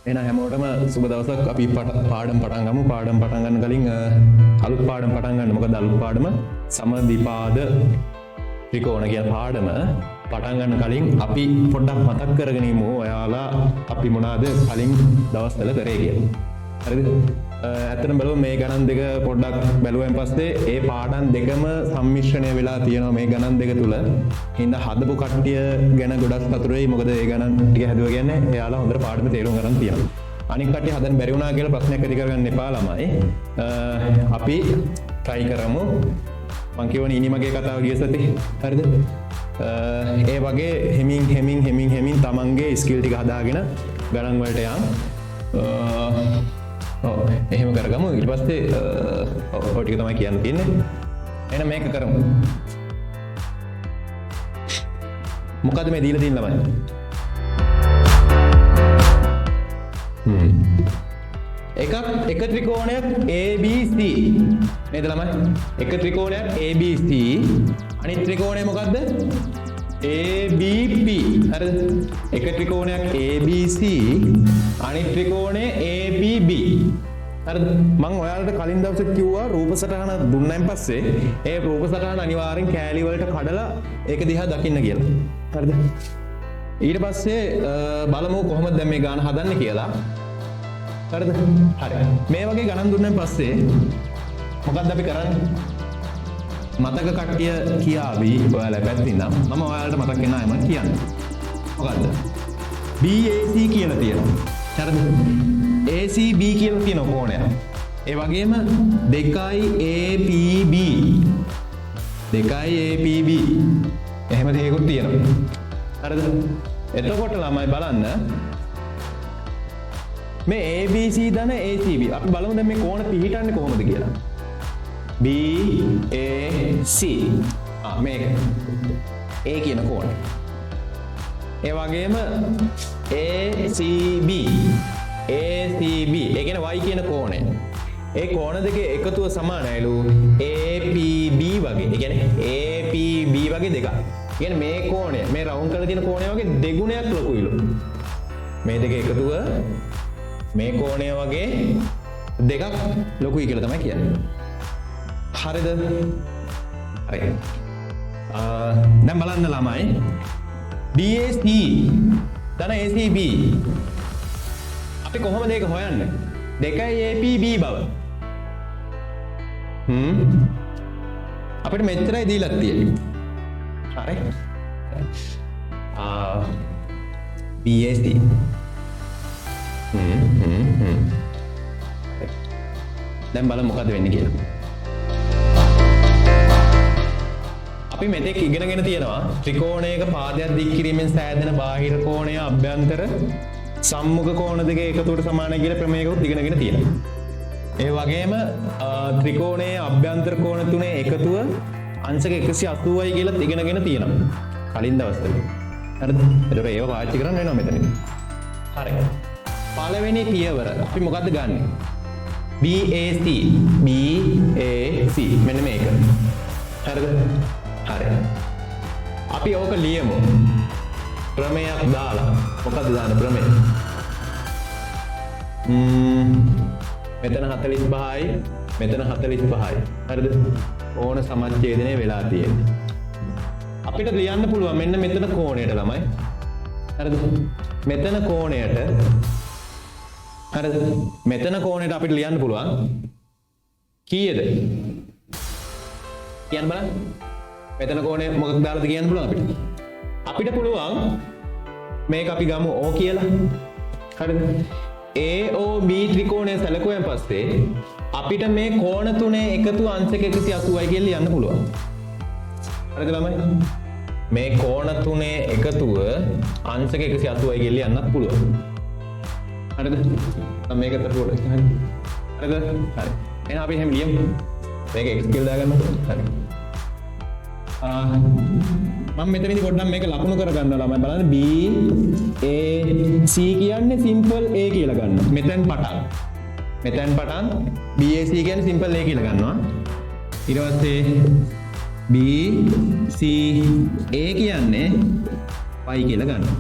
එහෙනම් හැමෝටම සුබ දවසක්. අපි පාඩම් පටන් ගමු. පාඩම් පටන් ගන්න කලින් අලුත් පාඩම් පටන් ගන්න. මොකද අලුත් පාඩම සමද්විපාද ත්‍රිකෝණ කියන පාඩම පටන් ගන්න කලින් අපි පොඩ්ඩක් මතක් කරගෙන ඉමු. ඔයාලා අපි මොනවාද කලින් දවස්වල කරේ කියලා. හරිද? ඇත්තටම බලමු මේ ගණන් දෙක පොඩ්ඩක් බැලුවෙන් පස්සේ ඒ පාඩම් දෙකම සම්මිශ්‍රණය වෙලා තියෙනවා මේ ගණන් දෙක තුල. හින්දා හදපු කට්ටිය ගැන ගොඩක් සතුටු වෙයි. මොකද ඒ ගණන් ටික හැදුවා කියන්නේ එයාලා හොඳට පාඩම තේරුම් ගන්න තියෙනවා. අනිත් කට්ටිය හදන්න බැරි වුණා කියලා ප්‍රශ්නයක් ඇති කරගන්න එපා ළමයි. අපි try කරමු. මං කියවනේ ඉනි මගේ කතාව ගිය සති. හරිද? ඒ වගේ හෙමින් තමන්ගේ ස්කිල් ටික හදාගෙන ගණන් වලට යන්. එහෙම කරගමු. ඊට පස්සේ ඔය ටික තමයි කියන්න තියෙන්නේ. එහෙනම් මේක කරමු. මොකද මේ දීලා තියෙන ළමයි? එක ත්‍රිකෝණයක් ABC නේද ළමයි? එක ත්‍රිකෝණයක් ABC. අනිත් ත්‍රිකෝණය මොකද්ද? ABP. හරිද? එක ත්‍රිකෝණයක් ABC අනිත් ත්‍රිකෝණය ABB. හරිද? මම ඔයාලට කලින් දවසේ කිව්වා රූප සටහන දුන්නාන් පස්සේ ඒ රූප සටහන අනිවාර්යෙන් කෑලි වලට කඩලා ඒක දිහා දකින්න කියලා. හරිද? ඊට පස්සේ බලමු කොහොමද දැන් මේ ගාන හදන්නේ කියලා. හරිද? හරි. මේ වගේ ගණන් දුන්නාන් පස්සේ මොකක්ද අපි කරන්නේ? මතක කට්ටිය කියාවි ඔයාලා පැත්තෙන් නම් මම ඔයාලට මතක් වෙන අයම කියන්න. මොකද්ද? BAC කියලා තියෙනවා. හරිද? ACB කියලා තියෙන කෝණයක්. ඒ වගේම 2APB. 2APB. එහෙම දෙයක්ත් තියෙනවා. හරිද? එතකොට ළමයි බලන්න මේ ABC දන ACB අපි බලමු දැන් මේ කෝණ පිහිටන්නේ කොහොමද කියලා. BAC මේක A කියන කෝණය. ඒ වගේම ACB ඒ කියන්නේ Y කියන කෝණය. ඒ කෝණ දෙකේ එකතුව සමානයිලු APB වගේ. ඒ කියන්නේ APB වගේ දෙකක්. කියන්නේ මේ කෝණය මේ රවුන්ඩ් කරලා තියෙන කෝණය වගේ දෙගුණයක් ලොකුයිලු. මේ දෙක එකතුව මේ කෝණය වගේ දෙකක් ලොකුයි කියලා තමයි කියන්නේ. හරිද? හරි. දැන් බලන්න ළමයි. BAC ධන ACB අපි කොහොමද ඒක හොයන්නේ? 2APB බව. අපිට මෙච්චරයි දීලා තියෙන්නේ. හරි. BAC දැන් බලමු මොකද වෙන්නේ කියලා. අපි මෙතෙක් ඉගෙනගෙන තියෙනවා ත්‍රිකෝණයක පාදයක් දික් කිරීමෙන් සෑදෙන බාහිර කෝණය අභ්‍යන්තර සම්මුඛ කෝණ දෙක එකතුවට සමානයි කියලා ප්‍රමේයකත් ඉගෙනගෙන තියෙනවා. ඒ වගේම ත්‍රිකෝණයේ අභ්‍යන්තර කෝණ තුනේ එකතුව අංශක 180යි කියලා ඉගෙනගෙන තියෙනවා. කලින් දවස්වල. හරිද? ඒතර ඒව පාවිච්චි කරන්න වෙනවා මෙතනදී. හරි. පළවෙනි පියවර අපි මොකද්ද ගන්නෙ? BAC මෙන්න මේක. හරිද? හරි. අපි ඕක ලියමු. ප්‍රමේයක් දාලා. මොකද්ද දාන ප්‍රමේය? මෙතන 45යි මෙතන 45යි. හරිද? ඕන සමච්ඡේදනය වෙලා තියෙන්නේ. අපිට ලියන්න පුළුවන් මෙන්න මෙතන කෝණයට ළමයි. හරිද? මෙතන කෝණයට හරිද? මෙතන කෝණයට අපිට ලියන්න පුළුවන් කීයද? කියන්න බලන්න. මෙතන කෝණය මොකක්ද දාලාද කියන්න පුළුවන් අපිට? අපිට පුළුවන් මේක අපි ගමු O කියලා. හරිද? AOB ත්‍රිකෝණය සැලකුවෙන් පස්සේ අපිට මේ කෝණ තුනේ එකතු අංශක 180යි කියලා ලියන්න පුළුවන්. හරිද ළමයි? මේ කෝණ තුනේ එකතුව අංශක 180යි කියලා ලියන්නත් පුළුවන්. හරිද? දැන් මේකට පොඩ්ඩක් හරි. හරිද? හරි. එහෙනම් අපි එහෙම ලියමු. මේක x කියලා දාගන්න. හරි. මම මෙතනදී පොඩ්ඩක් මේක ලකුණු කරගන්නවා ළමයි බලන්න BAC කියන්නේ සිම්පල් A කියලා ගන්නවා. මෙතෙන් පටන් BAC කියන්නේ සිම්පල් A කියලා ගන්නවා. ඊට පස්සේ BCA කියන්නේ y කියලා ගන්නවා.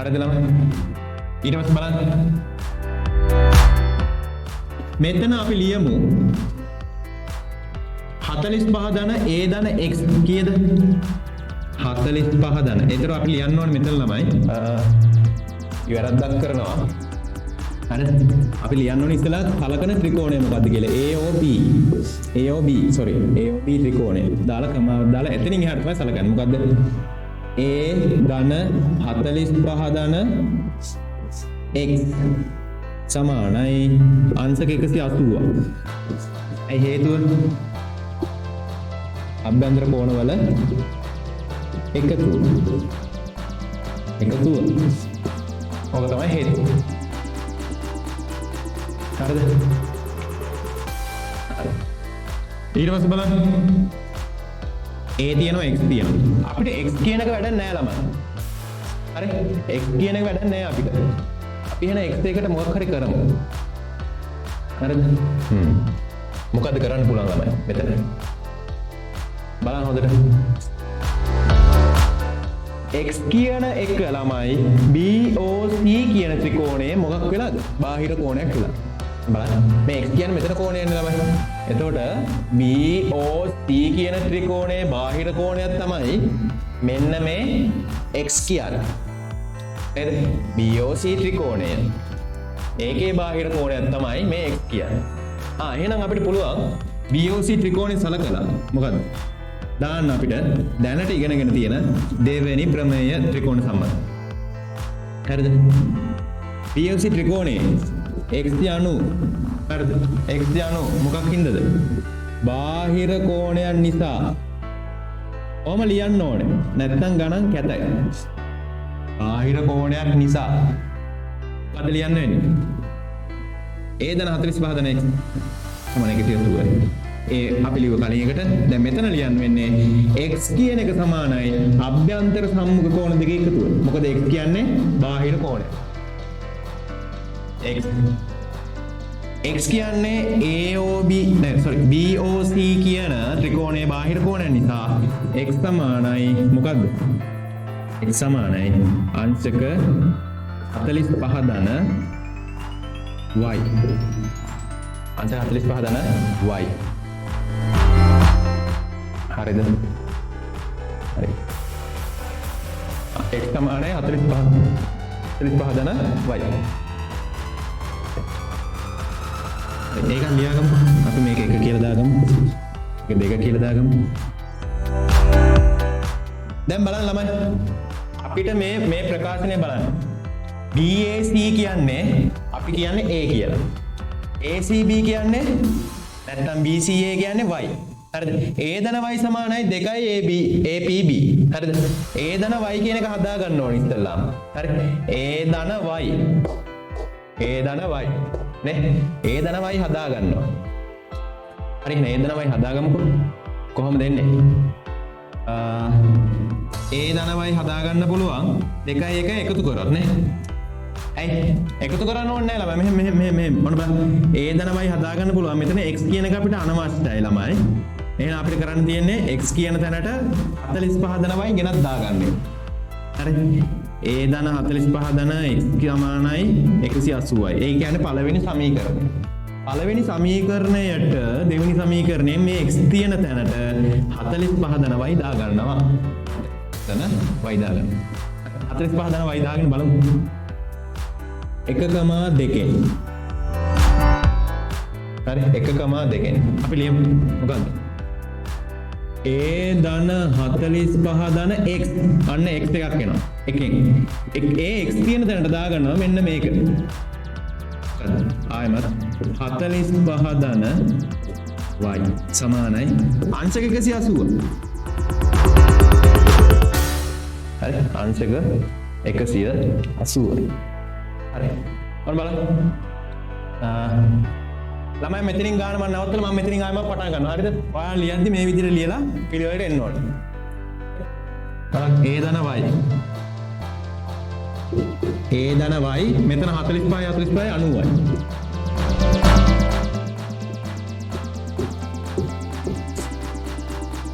හරිද ළමයි? ඊට පස්සේ බලන්න. මෙතන අපි ලියමු 45 ධන a ධන x කීයද? 45 ධන. ඒතර අපි ලියන්න ඕනේ මෙතන ළමයි. වැරද්දක් කරනවා. හරිද? අපි ලියන්න ඕනේ ඉස්සලා කලකන ත්‍රිකෝණය මොකද්ද කියලා. AOB ත්‍රිකෝණය. දාලා කමාවක් දාලා එතනින් එහාට තමයි සලකන්නේ. මොකද්ද? a ධන 45 ධන x සමානයි අංශක 180. ඒ හේතුව අභ්‍යන්තර කෝණවල එකතුව. ඔක තමයි හේතුව. හරිද? ඊට පස්සේ බලන්න. a තියෙනවා x තියෙනවා. අපිට x කියන එක වැඩක් නෑ ළමයි. හරි? x කියන එක වැඩක් නෑ අපිට. අපි එහෙනම් x එකට මොකක් හරි කරමු. හරිද? මොකද්ද කරන්න පුළුවන් ළමයි මෙතන? බලන්න හොඳට. x කියන එක ළමයි BOC කියන ත්‍රිකෝණයේ මොකක් වෙලාද? බාහිර කෝණයක් වෙලා. බලන්න. මේ x කියන්නේ මෙතන කෝණයනේ ළමයි. එතකොට BOC කියන ත්‍රිකෝණයේ බාහිර කෝණයක් තමයි මෙන්න මේ x කියන්නේ. නේද? BOC ත්‍රිකෝණය. ඒකේ බාහිර කෝණයක් තමයි මේ x කියන්නේ. එහෙනම් අපිට පුළුවන් BOC ත්‍රිකෝණය සලකලා මොකද්ද? දාන්න අපිට දැනට ඉගෙනගෙන තියෙන දෙවෙනි ප්‍රමේය ත්‍රිකෝණ සම්බන්ධය. හරිද? BOC ත්‍රිකෝණයේ x යනු හරිද? x යනු මොකක් හින්දාද? බාහිර කෝණයන් නිසා. ඔහම ලියන්න ඕනේ. නැත්නම් ගණන් කැතයි. බාහිර කෝණයක් නිසා. මොකද ලියන්න වෙන්නේ? a ධන 45 ධන x සමාන 1/2. ඒ අපි ලියුව කලින් එකට දැන් මෙතන ලියන්න වෙන්නේ x කියන එක සමානයි අභ්‍යන්තර සම්මුඛ කෝණ දෙකේ එකතුව. මොකද x කියන්නේ බාහිර කෝණය. x කියන්නේ BOC කියන ත්‍රිකෝණයේ බාහිර කෝණය නිසා x සමානයි මොකද්ද? x සමානයි අංශක 45 ධන y. අංශක 45 ධන y. හරිද? හරි. x සමානයි 45 ධන y. ඒක ලියාගමු. අපි මේක 1 කියලා දාගමු. මේක 2 කියලා දාගමු. දැන් බලන්න ළමයි. අපිට මේ ප්‍රකාශනය බලන්න. BAC කියන්නේ අපි කියන්නේ A කියලා. ACB කියන්නේ නැත්නම් BCA කියන්නේ y. හරිද? A ධන y සමානයි 2යි APB. හරිද? A ධන y කියන එක හදා ගන්න ඕනේ ඉස්සෙල්ලාම. හරි? A ධන y. නේ? A ධන y හදා ගන්නවා. හරි නේ? A ධන y හදාගමුකෝ. කොහොමද එන්නේ? A ධන y හදා ගන්න පුළුවන් 2යි 1 එකතු කරොත් නේ? ඇයි එකතු කරන්න ඕනේ නැහැ ළමයි. මෙහෙම මොන බලන්න. a ධන y හදා ගන්න පුළුවන්. මෙතන x කියන එක අපිට අනවශ්‍යයි ළමයි. එහෙනම් අපිට කරන්න තියෙන්නේ x කියන තැනට 45 ධන y ගෙනත් දාගන්න. හරි. a ධන 45 ධන x සමානයි 180යි. ඒ කියන්නේ පළවෙනි සමීකරණය. පළවෙනි සමීකරණයට දෙවෙනි සමීකරණයෙන් මේ x තියෙන තැනට 45 ධන y දාගන්නවා. ධන y දාගන්න. 45 ධන y දාගෙන බලමු. 1,2. හරි 1,2. අපි ලියමු මොකක්ද? a ධන 45 ධන x අන්න x එකක් එනවා. එකෙන් x තියෙන තැනට දාගන්නවා මෙන්න මේක. ආයමත් 45 ධන y සමානයි අංශක 180. හරි අංශක 180. හරි. ඔන්න බලන්න. ළමයි මෙතනින් ගාන මම නවත්තලා මම මෙතනින් ආයෙම පටන් ගන්නවා. හරිද? ඔයාලා ලියද්දි මේ විදිහට ලියලා පිළිවෙලට එන්න ඕනේ. බලන්න a ධන y. a ධන y මෙතන 45 90යි.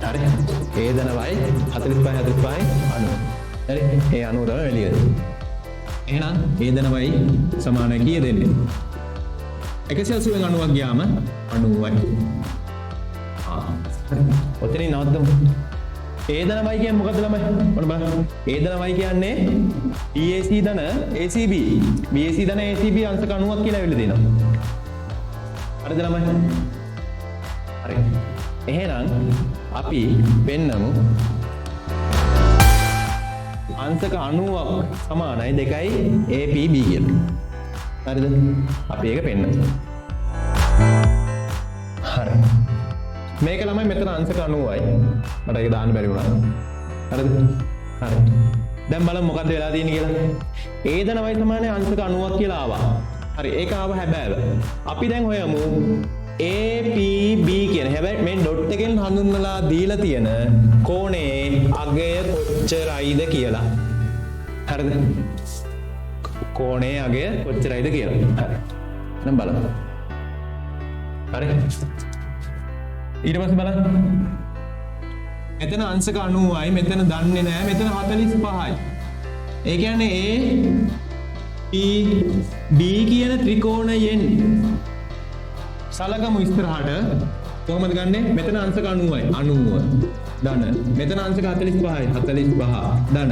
හරි. a ධන y 45 90. හරි. ඒ 90 තමයි එළියද. එහෙනම් ඒ දනවයි සමාන කීය දෙන්නේ 180න් 90ක් ගියාම 90යි ඔතනින් නවත්තමු ඒ ධන y කියන්නේ මොකද්ද ළමයි? ඔන්න බලන්න. ඒ ධන y කියන්නේ BAC ධන ACB. BAC ධන ACB අංශක 90ක් කියලා ඇවිල්ලා දෙනවා. හරිද ළමයි? හරි. එහෙනම් අපි පෙන්නමු අංශක 90ක් සමානයි 2යි APB කියලා. හරිද? අපි ඒක පෙන්නමු. හරි. මේක ළමයි මෙතන අංශක 90යි. මට ඒක දාන්න බැරි වුණා. හරිද? හරි. දැන් බලමු මොකද්ද වෙලා තියෙන්නේ කියලා. A ධන y සමානයි අංශක 90ක් කියලා ආවා. හරි. ඒක ආව හැබෑව. අපි දැන් හොයමු APB කියන. හැබැයි මේ ඩොට් එකෙන් හඳුන්වලා දීලා තියෙන කෝණේ අගය කොච්චරයිද කියලා. හරිද? කෝණේ අගය කොච්චරයිද කියලා. හරි. දැන් බලමු. හරි. ඊට පස්සේ බලන්න. මෙතන අංශක 90යි මෙතන දන්නේ නැහැ මෙතන 45යි. ඒ කියන්නේ APB කියන ත්‍රිකෝණයෙන් සලකමු ඉස්සරහට කොහොමද ගන්නෙ? මෙතන අංශක 90යි 90 ධන. මෙතන අංශක 45යි 45 ධන.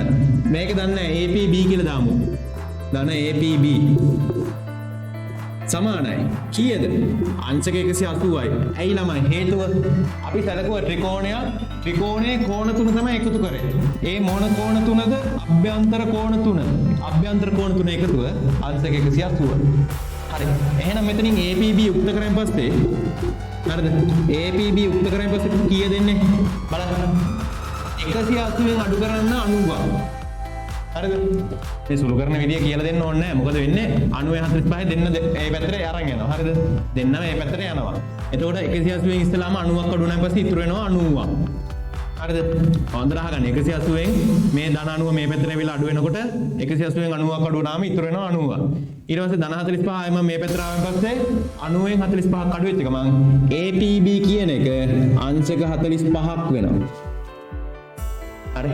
මේක දන්නේ නැහැ APB කියලා දාමු. ධන APB සමානයි කීයද? අංශක 180යි. ඇයි ළමයි හේතුව? අපි සැලකුවා ත්‍රිකෝණයේ කෝණ තුන තමයි එකතු කරේ. ඒ මොන කෝණ තුනද? අභ්‍යන්තර කෝණ තුන. අභ්‍යන්තර කෝණ තුන එකතුව අංශක 180. හරි. එහෙනම් මෙතනින් APB උක්ත කරන් පස්සේ හරිද? APB උක්ත කරන් පස්සේ කීය දෙන්නේ? බලන්න. 180න් අඩු කරන්න 90ක්. හරිද? මේ සුළු කරන විදිය කියලා දෙන්න ඕනේ නැහැ. මොකද වෙන්නේ 90 45 දෙන්න ඒ පැත්තට අරන් යනවා. හරිද? දෙන්නම මේ පැත්තට යනවා. එතකොට 180න් ඉස්සලාම 90ක් අඩු වුණාන් පස්සේ ඉතුරු වෙනවා 90ක්. හරිද? හොඳට අහගන්න. 180න් මේ ධන 90 මේ පැත්තට ඇවිල්ලා අඩු වෙනකොට 180න් 90ක් අඩු වුණාම ඉතුරු වෙනවා 90ක්. ඊට පස්සේ ධන 45 ආයෙම මේ පැත්තට ආවන් පස්සේ 90න් 45ක් අඩු වෙච්ච ගමන් APB කියන එක අංශක 45ක් වෙනවා. හරි.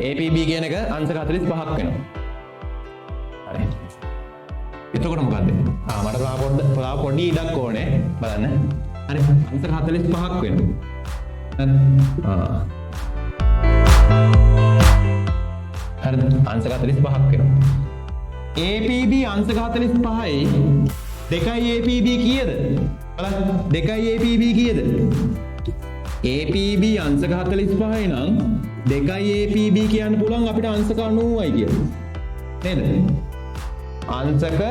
APB කියන එක අංශක 45ක් වෙනවා. හරි. එතකොට මොකද්ද? මට තව පොඩි ඉඩක් ඕනේ. බලන්න. හරි. අංශක 45ක් වෙනවා. හරි. අංශක 45ක් වෙනවා. APB අංශක 45යි 2යි APB කීයද? බලන්න. 2යි APB කීයද? APB අංශක 45යි නම් 2යි APB කියන්න පුළුවන් අපිට අංශක 90යි කියලා. නේද? අංශක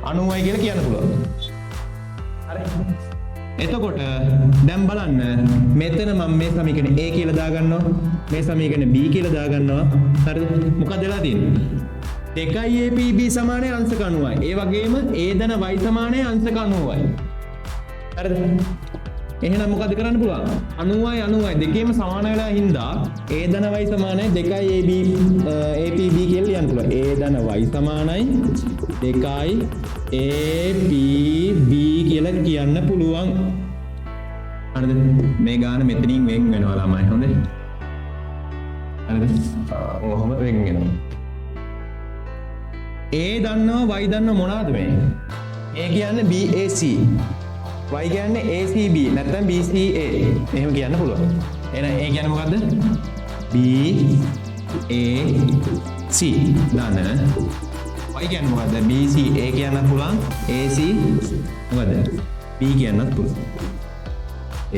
90යි කියලා කියන්න පුළුවන්. හරි. එතකොට දැන් බලන්න මෙතන මම මේ සමීකරණය A කියලා දාගන්නවා. මේ සමීකරණය B කියලා දාගන්නවා. හරිද? මොකක්ද වෙලා තියෙන්නේ? 2යි APB සමානයි අංශක 90යි. ඒ වගේම A ධන y සමානයි අංශක 90යි. හරිද? එහෙනම් මොකද කරන්න පුළුවන්? 90යි 90යි දෙකේම සමාන වෙලා හින්දා A ධන y සමානයි 2යි APB කියලා ලියන්න පුළුවන්. A ධන y සමානයි 2යි APB කියලා කියන්න පුළුවන්. හරිද? මේ ගාන මෙතනින් වෙන් වෙනවා ළමයි. හොඳයි. හරිද? ඔහොම වෙන් වෙනවා. A දන්නවා y දන්නවා මොනවාද මේ? A කියන්නේ BAC. y කියන්නේ ACB නැත්නම් BCA එහෙම කියන්න පුළුවන්. එහෙනම් A කියන්නේ මොකද්ද? BAC දාන්න. y කියන්නේ මොකද්ද? BCA කියන්න පුළුවන්. AC මොකද්ද? B කියන්නත් පුළුවන්.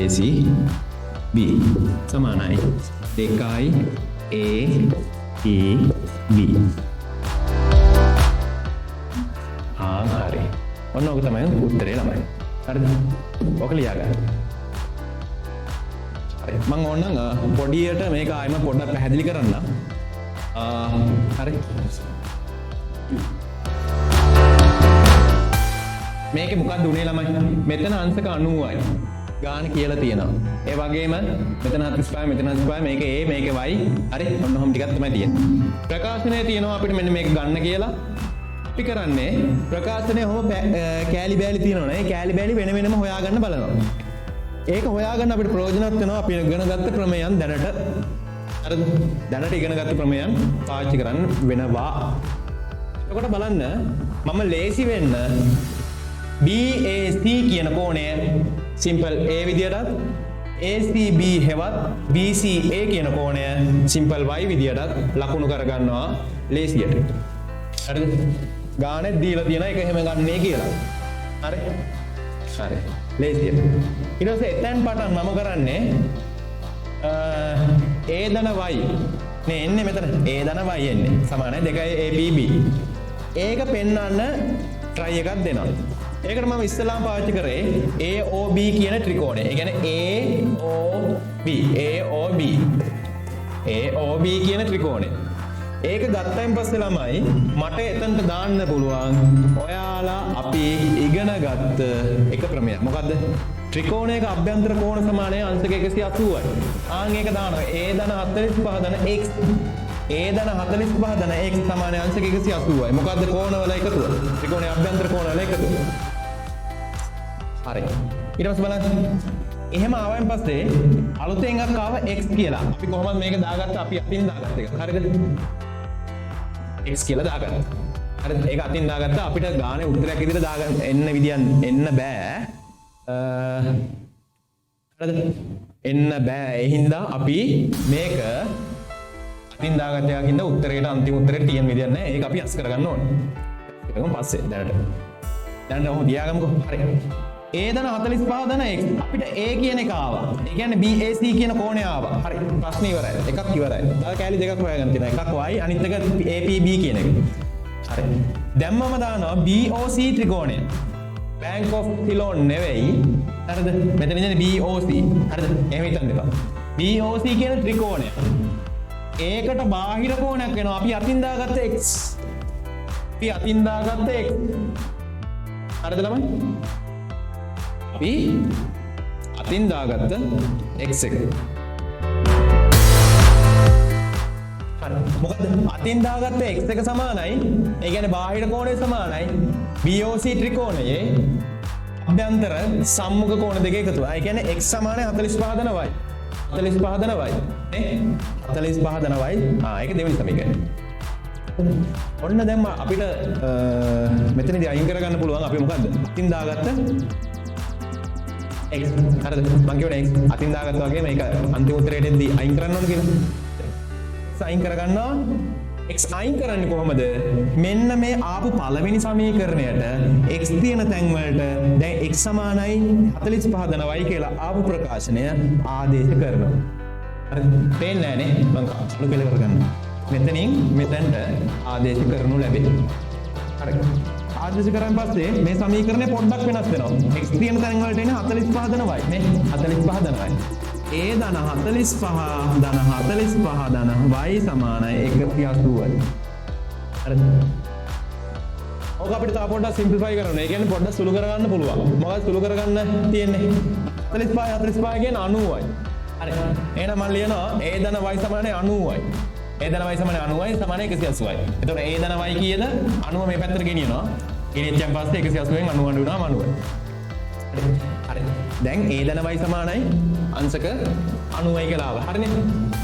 ACB සමානයි 2යි APB. හරි. ඔන්න ඔක තමයි උත්තරේ ළමයි. හරිද? ඔක ලියාගන්න. හරි. මම ඕනනම් පොඩියට මේක ආයෙම පොඩ්ඩක් පැහැදිලි කරන්න. හරි. මේකේ මොකක්ද උනේ ළමයි? මෙතන අංශක 90යි. ගාන කියලා තියෙනවා. ඒ වගේම මෙතන 45 මෙතන 45 මේක A මේක y. හරි. ඔන්න ඔහොම ටිකක් තමයි තියෙන්නේ. ප්‍රකාශනයේ තියෙනවා අපිට මෙන්න මේක ගන්න කියලා. අපි කරන්නේ ප්‍රකාශනයේ ඔහොම කෑලි බෑලි තියෙනවනේ. ඒ කෑලි බෑලි වෙන වෙනම හොයාගන්න බලනවා. ඒක හොයාගන්න අපිට ප්‍රයෝජනවත් වෙනවා අපි ඉගෙනගත්ත ක්‍රමයන් දැනට. හරිද? දැනට ඉගෙනගත්ත ක්‍රමයන් පාවිච්චි කරන්න වෙනවා. එතකොට බලන්න මම ලේසි වෙන්න BAC කියන කෝණය සිම්පල් A විදියටත් ACB හෙවත් BCA කියන කෝණය සිම්පල් Y විදියටත් ලකුණු කරගන්නවා ලේසියට. හරිද? ගානෙත් දීලා තියෙන එක එහෙම ගන්නනේ කියලා. හරි? හරි. ලේසියට. ඊට පස්සේ එතෙන් පටන් මම කරන්නේ A ධන Y නේ එන්නේ මෙතන A ධන Y එන්නේ සමානයි 2යි ABB. ඒක පෙන්වන්න try එකක් දෙනවා. ඒකට මම ඉස්සෙල්ලාම පාවිච්චි කරේ AOB කියන ත්‍රිකෝණය. ඒ කියන්නේ AOB කියන ත්‍රිකෝණය. ඒක ගත්තයින් පස්සේ ළමයි මට එතනට දාන්න පුළුවන් ඔයාලා අපි ඉගෙන ගත්ත එක ක්‍රමයක්. මොකද්ද? ත්‍රිකෝණයක අභ්‍යන්තර කෝණ සමානය අංශක 180යි. ආන් ඒක දානවා A ධන 45 ධන x A ධන 45 ධන x සමානය අංශක 180යි. මොකද්ද කෝණවල එකතුව? ත්‍රිකෝණයේ අභ්‍යන්තර කෝණවල එකතුව. හරි. ඊට පස්සේ බලන්න. එහෙම ආවයින් පස්සේ අලුතෙන් එකක් ආව x කියලා. අපි කොහොමද මේක දාගත්ත? අපි අතින් දාගත්ත එක. හරිද? x කියලා දාගත්තා. හරිද? ඒක අතින් දාගත්තා. අපිට ගානේ උත්තරයක් විදිහට දාගන්න එන්න විදියක් එන්න බෑ. හරිද? එන්න බෑ. ඒ හින්දා අපි මේක අතින් දාගත්ත එකකින්ද උත්තරේට අන්තිම උත්තරේ තියෙන විදියක් නැහැ. ඒක අපි අස් කරගන්න ඕනේ. ඒකම පස්සේ දැනට. දැන් ඔහොම දියාගමුකෝ. හරි. A ධන 45 ධන x අපිට A කියන එක ආවා. ඒ කියන්නේ BAC කියන කෝණය ආවා. හරි. ප්‍රශ්නේ ඉවරයි. එකක් ඉවරයි. තව කැලි දෙකක් හොයාගන්න තියෙනවා. එකක් y අනිත් එක APB කියන එක. හරි. දැන් මම දානවා BOC ත්‍රිකෝණය. Bank of Ceylon නෙවෙයි. හරිද? මෙතන ඉන්නේ BOC. හරිද? එහෙම හිතන්න එපා. BOC කියන ත්‍රිකෝණය. ඒකට බාහිර කෝණයක් වෙනවා. අපි අතින් දාගත්ත x. අපි අතින් දාගත්ත x. හරිද ළමයි? අපි අතින් දාගත්ත x එක. හරි. මොකද අතින් දාගත්ත x එක සමානයි. ඒ කියන්නේ බාහිර කෝණය සමානයි BOC ත්‍රිකෝණයේ අභ්‍යන්තර සම්මුඛ කෝණ දෙක එකතුව. ඒ කියන්නේ x සමානයි 45 ධන y. 45 ධන y. නේ? 45 ධන y. ඒක දෙවෙනි සමීකරණය. ඔන්න දැන් අපිට මෙතනදී අයින් කරගන්න පුළුවන් අපි මොකද්ද? අතින් දාගත්ත x. හරිද? මම කියවනේ x අතින් දාගත්තා වගේ මේක අන්තිම උත්තරේටදී අයින් කරන්න ඕන කියලා. අයින් කරගන්නවා. x අයින් කරන්නේ කොහොමද? මෙන්න මේ ආපු පළවෙනි සමීකරණයට x තියෙන තැන් වලට දැන් x සමානයි 45 ධන y කියලා ආපු ප්‍රකාශනය ආදේශ කරනවා. හරිද? පේන්නේ නැහනේ මම අලු කෙල කරගන්න. මෙතනින් මෙතෙන්ට ආදේශ කරනු ලැබේ. හරි. ආදේශ කරන් පස්සේ මේ සමීකරණය පොඩ්ඩක් වෙනස් වෙනවා. x තියෙන තැන් වලට එන 45 ධන y නේ 45 ධන y. A ධන 45 ධන 45 ධන y සමානයි 180යි. හරිද? ඔක අපිට තා පොඩ්ඩක් සිම්ප්ලිෆයි කරන්න. ඒ කියන්නේ පොඩ්ඩක් සුළු කරගන්න පුළුවන්. මොකක්ද සුළු කරගන්න තියෙන්නේ? 45 කියන්නේ 90යි. හරි. එහෙනම් මම ලියනවා A ධන y සමානයි 90යි. A ධන y සමානයි 90යි සමානයි 180යි. එතකොට A ධන y කීයද? 90 මේ පැත්තට ගෙනියනවා. ගෙනියච්චන් පස්සේ 180ෙන් 90 අඩු වෙනවා 90යි. හරි. දැන් A ධන y සමානයි අංශක 90යි කියලා ආවා. හරිනේ.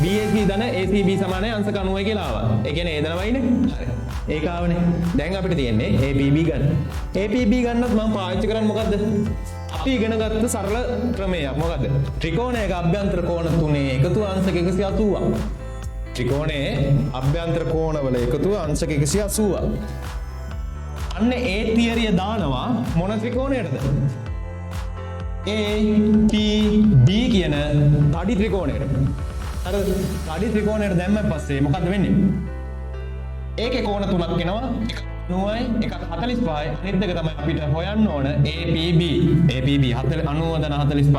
BAC ධන ACB සමානයි අංශක 90යි කියලා ආවා. ඒ කියන්නේ A ධන y නේ. හරි. ඒක ආවනේ. දැන් අපිට තියෙන්නේ APB ගන්න. APB ගන්නත් මම පාවිච්චි කරන්නේ මොකද්ද? අපි ඉගෙන ගත්ත සරල ක්‍රමයක්. මොකද්ද? ත්‍රිකෝණයක අභ්‍යන්තර කෝණ තුනේ එකතු අංශක 180ක්. ත්‍රිකෝණයේ අභ්‍යන්තර කෝණවල එකතුව අංශක 180ක්. අන්න ඒ තියරිය දානවා මොන ත්‍රිකෝණයටද? APB කියන තඩි ත්‍රිකෝණයට. අර තඩි ත්‍රිකෝණයට දැම්මන් පස්සේ මොකද්ද වෙන්නේ? ඒකේ කෝණ තුනක් එනවා. එකක් 90යි, එකක් 45යි. අනිත් දෙක තමයි අපිට හොයන්න ඕන APB. APB 90 ධන 45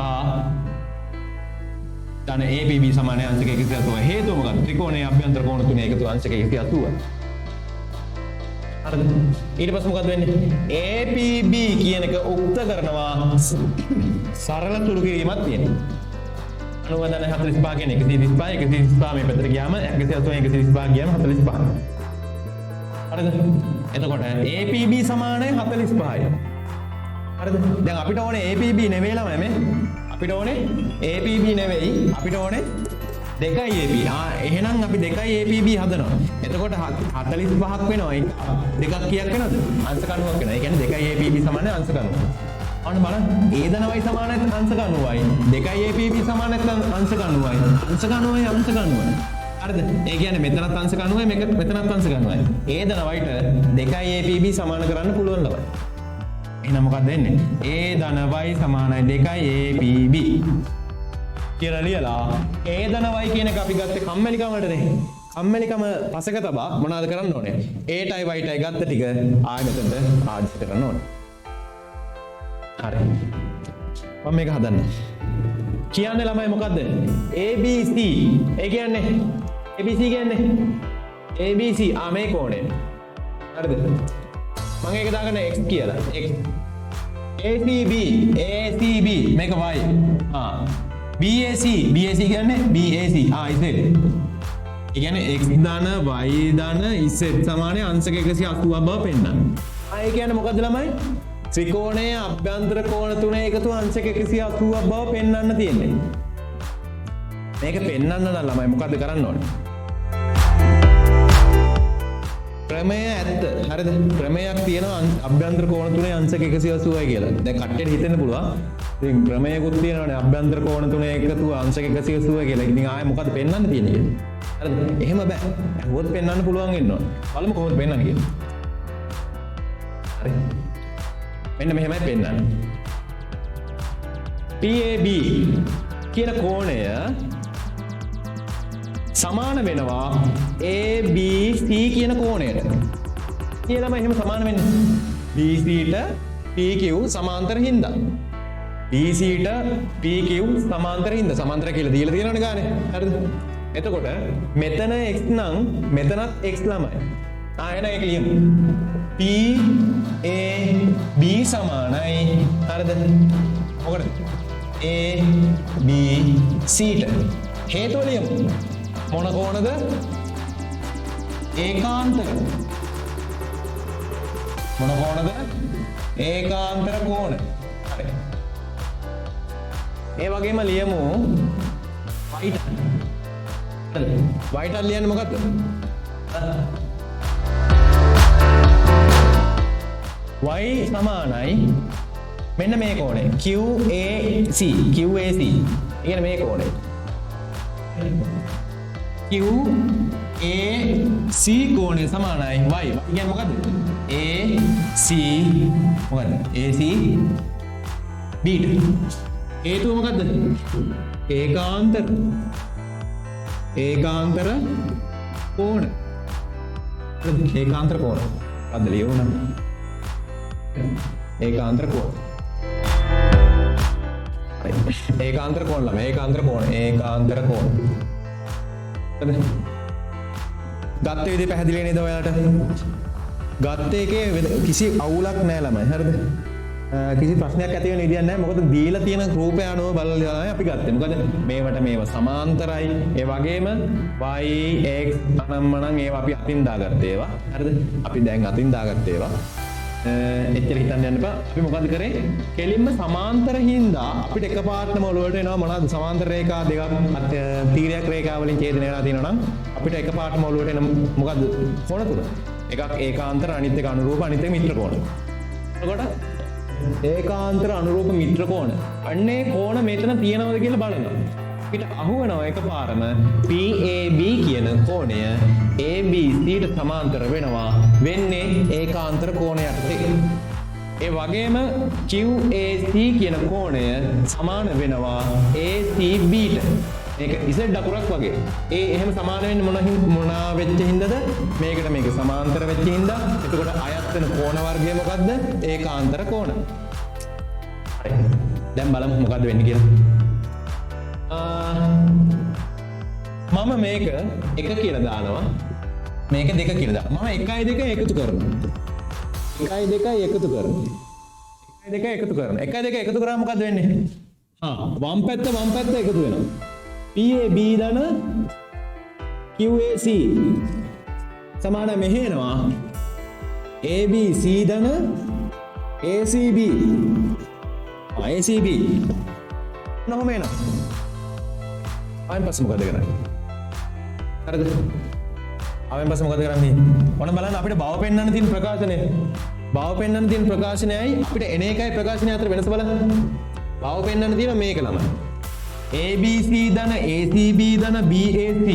ධන APB සමානයි අංශක 180. හේතුව මොකක්ද? ත්‍රිකෝණයේ අභ්‍යන්තර කෝණ තුනේ එකතු අංශක 180. හරිද? ඊට පස්සේ මොකද වෙන්නේ? APB කියන එක උක්ත කරනවා සරල තුරු කිරීමක් තියෙනවා. 90 ධන 45 කියන්නේ 135 135 මේ පැත්තට ගියාම 180 135 ගියාම 45. හරිද? එතකොට APB සමානයි 45යි. හරිද? දැන් අපිට ඕනේ APB නෙවෙයි ළමයි මේ. අපිට ඕනේ APB නෙවෙයි. අපිට ඕනේ 2යි AB. එහෙනම් අපි 2යි ABB හදනවා. එතකොට 45ක් වෙනවා. දෙකක් කීයක් වෙනවද? අංශක 90ක් වෙනවා. ඒ කියන්නේ 2යි ABB සමාන අංශක 90. අන්න බලන්න. A ධන y සමාන නැත්නම් අංශක 90යි. 2යි ABB සමාන නැත්නම් අංශක 90යි. අංශක 90යි අංශක 90යි. හරිද? ඒ කියන්නේ මෙතනත් අංශක 90යි මෙතනත් අංශක 90යි. A ධන yට 2යි ABB සමාන කරන්න පුළුවන් ළමයි. එහෙනම් මොකක්ද වෙන්නේ? A ධන y සමානයි 2යි ABB. කියලා ලියලා A ධන y කියන එක අපි ගත්තේ කම්මැලිකමටනේ. කම්මැලිකම පසක තබා මොනවද කරන්න ඕනේ? A ටයි y ටයි ගත්ත ටික ආයෙ මෙතනට ආදිෂ්ඨ කරන්න ඕනේ. හරි. මම මේක හදන්න. කියන්නේ ළමයි මොකද්ද? ABC. ඒ කියන්නේ ABC කියන්නේ ABC මේ කෝණය. හරිද? මම ඒක දාගන්න x කියලා. x ACB මේක y. BAC කියන්නේ BAC. ඉතින් ඒ කියන්නේ x ධන y ධන z සමානයි අංශක 180ක් බව පෙන්නන. ඒ කියන්නේ මොකද්ද ළමයි? ත්‍රිකෝණයේ අභ්‍යන්තර කෝණ තුනේ එකතු අංශක 180ක් බව පෙන්වන්න තියෙන්නේ. මේක පෙන්වන්න නම් ළමයි මොකද්ද කරන්න ඕනේ? ක්‍රමය ඇත්ත. හරිද? ක්‍රමයක් තියෙනවා අභ්‍යන්තර කෝණ තුනේ අංශක 180යි කියලා. දැන් කට්ටියට හිතෙන්න පුළුවන්. ඉතින් ක්‍රමයකුත් තියෙනවානේ අභ්‍යන්තර කෝණ තුනේ එකතු අංශක 180 කියලා. ඉතින් ආයේ මොකද්ද පෙන්වන්න තියෙන්නේ කියලා. හරිද? එහෙම බෑ. හුවත් පෙන්වන්න පුළුවන් වෙන්න ඕන. බලමු කොහොමද පෙන්වන්නේ කියලා. හරි. මෙන්න මෙහෙමයි පෙන්වන්නේ. PAB කියන කෝණය සමාන වෙනවා ABC කියන කෝණයට. කියලාම එහෙම සමාන වෙන්නේ. BC ට PQ සමාන්තර හින්දා. BC ට PQ සමාන්තර හින්දා. සමාන්තර කියලා දීලා තියෙනවනේ ගානේ. හරිද? එතකොට මෙතන x නම් මෙතනත් x ළමයි. එහෙනම් ඒක ලියමු. PAB සමානයි හරිද? මොකද? ABC ට හේතුව ලියමු. මොන කෝණද? ඒකාන්තර. මොන කෝණද? ඒකාන්තර කෝණ. හරි. ඒ වගේම ලියමු y ට. y ට ලියන්නේ මොකද්ද? y සමානයි මෙන්න මේ කෝණය QAC. QAC. කියන්නේ මේ කෝණය. QAC කෝණය සමානයි y. කියන්නේ මොකද්ද? AC මොකද්ද? AC B ට. හේතුව මොකද්ද? ඒකාන්තර කෝණ. ඒකාන්තර කෝණ. අද ලියුණා. ඒකාන්තර කෝණ. ඒකාන්තර කෝණ ළම ඒකාන්තර කෝණ. ගත්ත විදිහ පැහැදිලි නේද ඔයාලට? ගත්ත එකේ කිසි අවුලක් නැහැ ළමයි. හරිද? කිසි ප්‍රශ්නයක් ඇති වෙන විදියක් නැහැ. මොකද දීලා තියෙන රූපය අනුව බලලා අපි ගත්තේ. මොකද මේවට මේව සමාන්තරයි. ඒ වගේම y x අනම්මනම් ඒවා අපි අතින් දාගත්තේ ඒවා. හරිද? අපි දැන් අතින් දාගත්තේ ඒවා. එච්චර හිතන්න යන්න එපා. අපි මොකද කරේ? කෙලින්ම සමාන්තර හින්දා අපිට එකපාරටම ඔළුවට එනවා මොනවද? සමාන්තර රේඛා දෙකක් තීරයක් රේඛා වලින් ඡේදනය වෙලා තියෙනවා නම් අපිට එකපාරටම ඔළුවට එන මොකද්ද? කෝණ තුන. එකක් ඒකාන්තර අනිත් එක අනුරූප අනිත් එක මිත්‍ර කෝණ. එතකොට ඒකාන්තර අනුරූප මිත්‍ර කෝණ. අන්නේ කෝණ මෙතන තියෙනවද කියලා බලනවා. අපිට අහුවෙනවා එකපාරම PAB කියන කෝණය ABCට සමාන්තර වෙනවා. වෙන්නේ ඒකාන්තර කෝණයට. ඒ වගේම QAC කියන කෝණය සමාන වෙනවා ACBට. මේක Z අකුරක් වගේ. ඒ එහෙම සමාන වෙන්නේ මොන වෙච්ච හින්දාද? මේකට මේක සමාන්තර වෙච්ච හින්දා. එතකොට අයත් වෙන කෝණ වර්ගය මොකද්ද? ඒකාන්තර කෝණ. හරි. දැන් බලමු මොකද්ද වෙන්නේ කියලා. මම මේක 1 කියලා දානවා. මේක 2 කියලා දානවා. මම 1යි 2 එකතු කරනවා. 1යි 2යි එකතු කරනවා. 1යි 2 එකතු කරනවා. 1යි 2 එකතු කරාම මොකද්ද වෙන්නේ? වම් පැත්ත එකතු වෙනවා. PAB ධන QAC සමාන මෙහෙනවා. ABC ධන ACB. ACB. නොම එනවා. අයින් පස්සේ මොකද කරන්නේ? හරිද? ආවෙන් පස්සේ මොකද කරන්නේ? ඔන්න බලන්න අපිට බව පෙන්වන්න තියෙන ප්‍රකාශනය. බව පෙන්වන්න තියෙන ප්‍රකාශනයයි අපිට එන එකයි ප්‍රකාශනය අතර වෙනස බලන්න. බව පෙන්වන්න තියෙන මේක ළමයි. ABC ධන ACB ධන BAC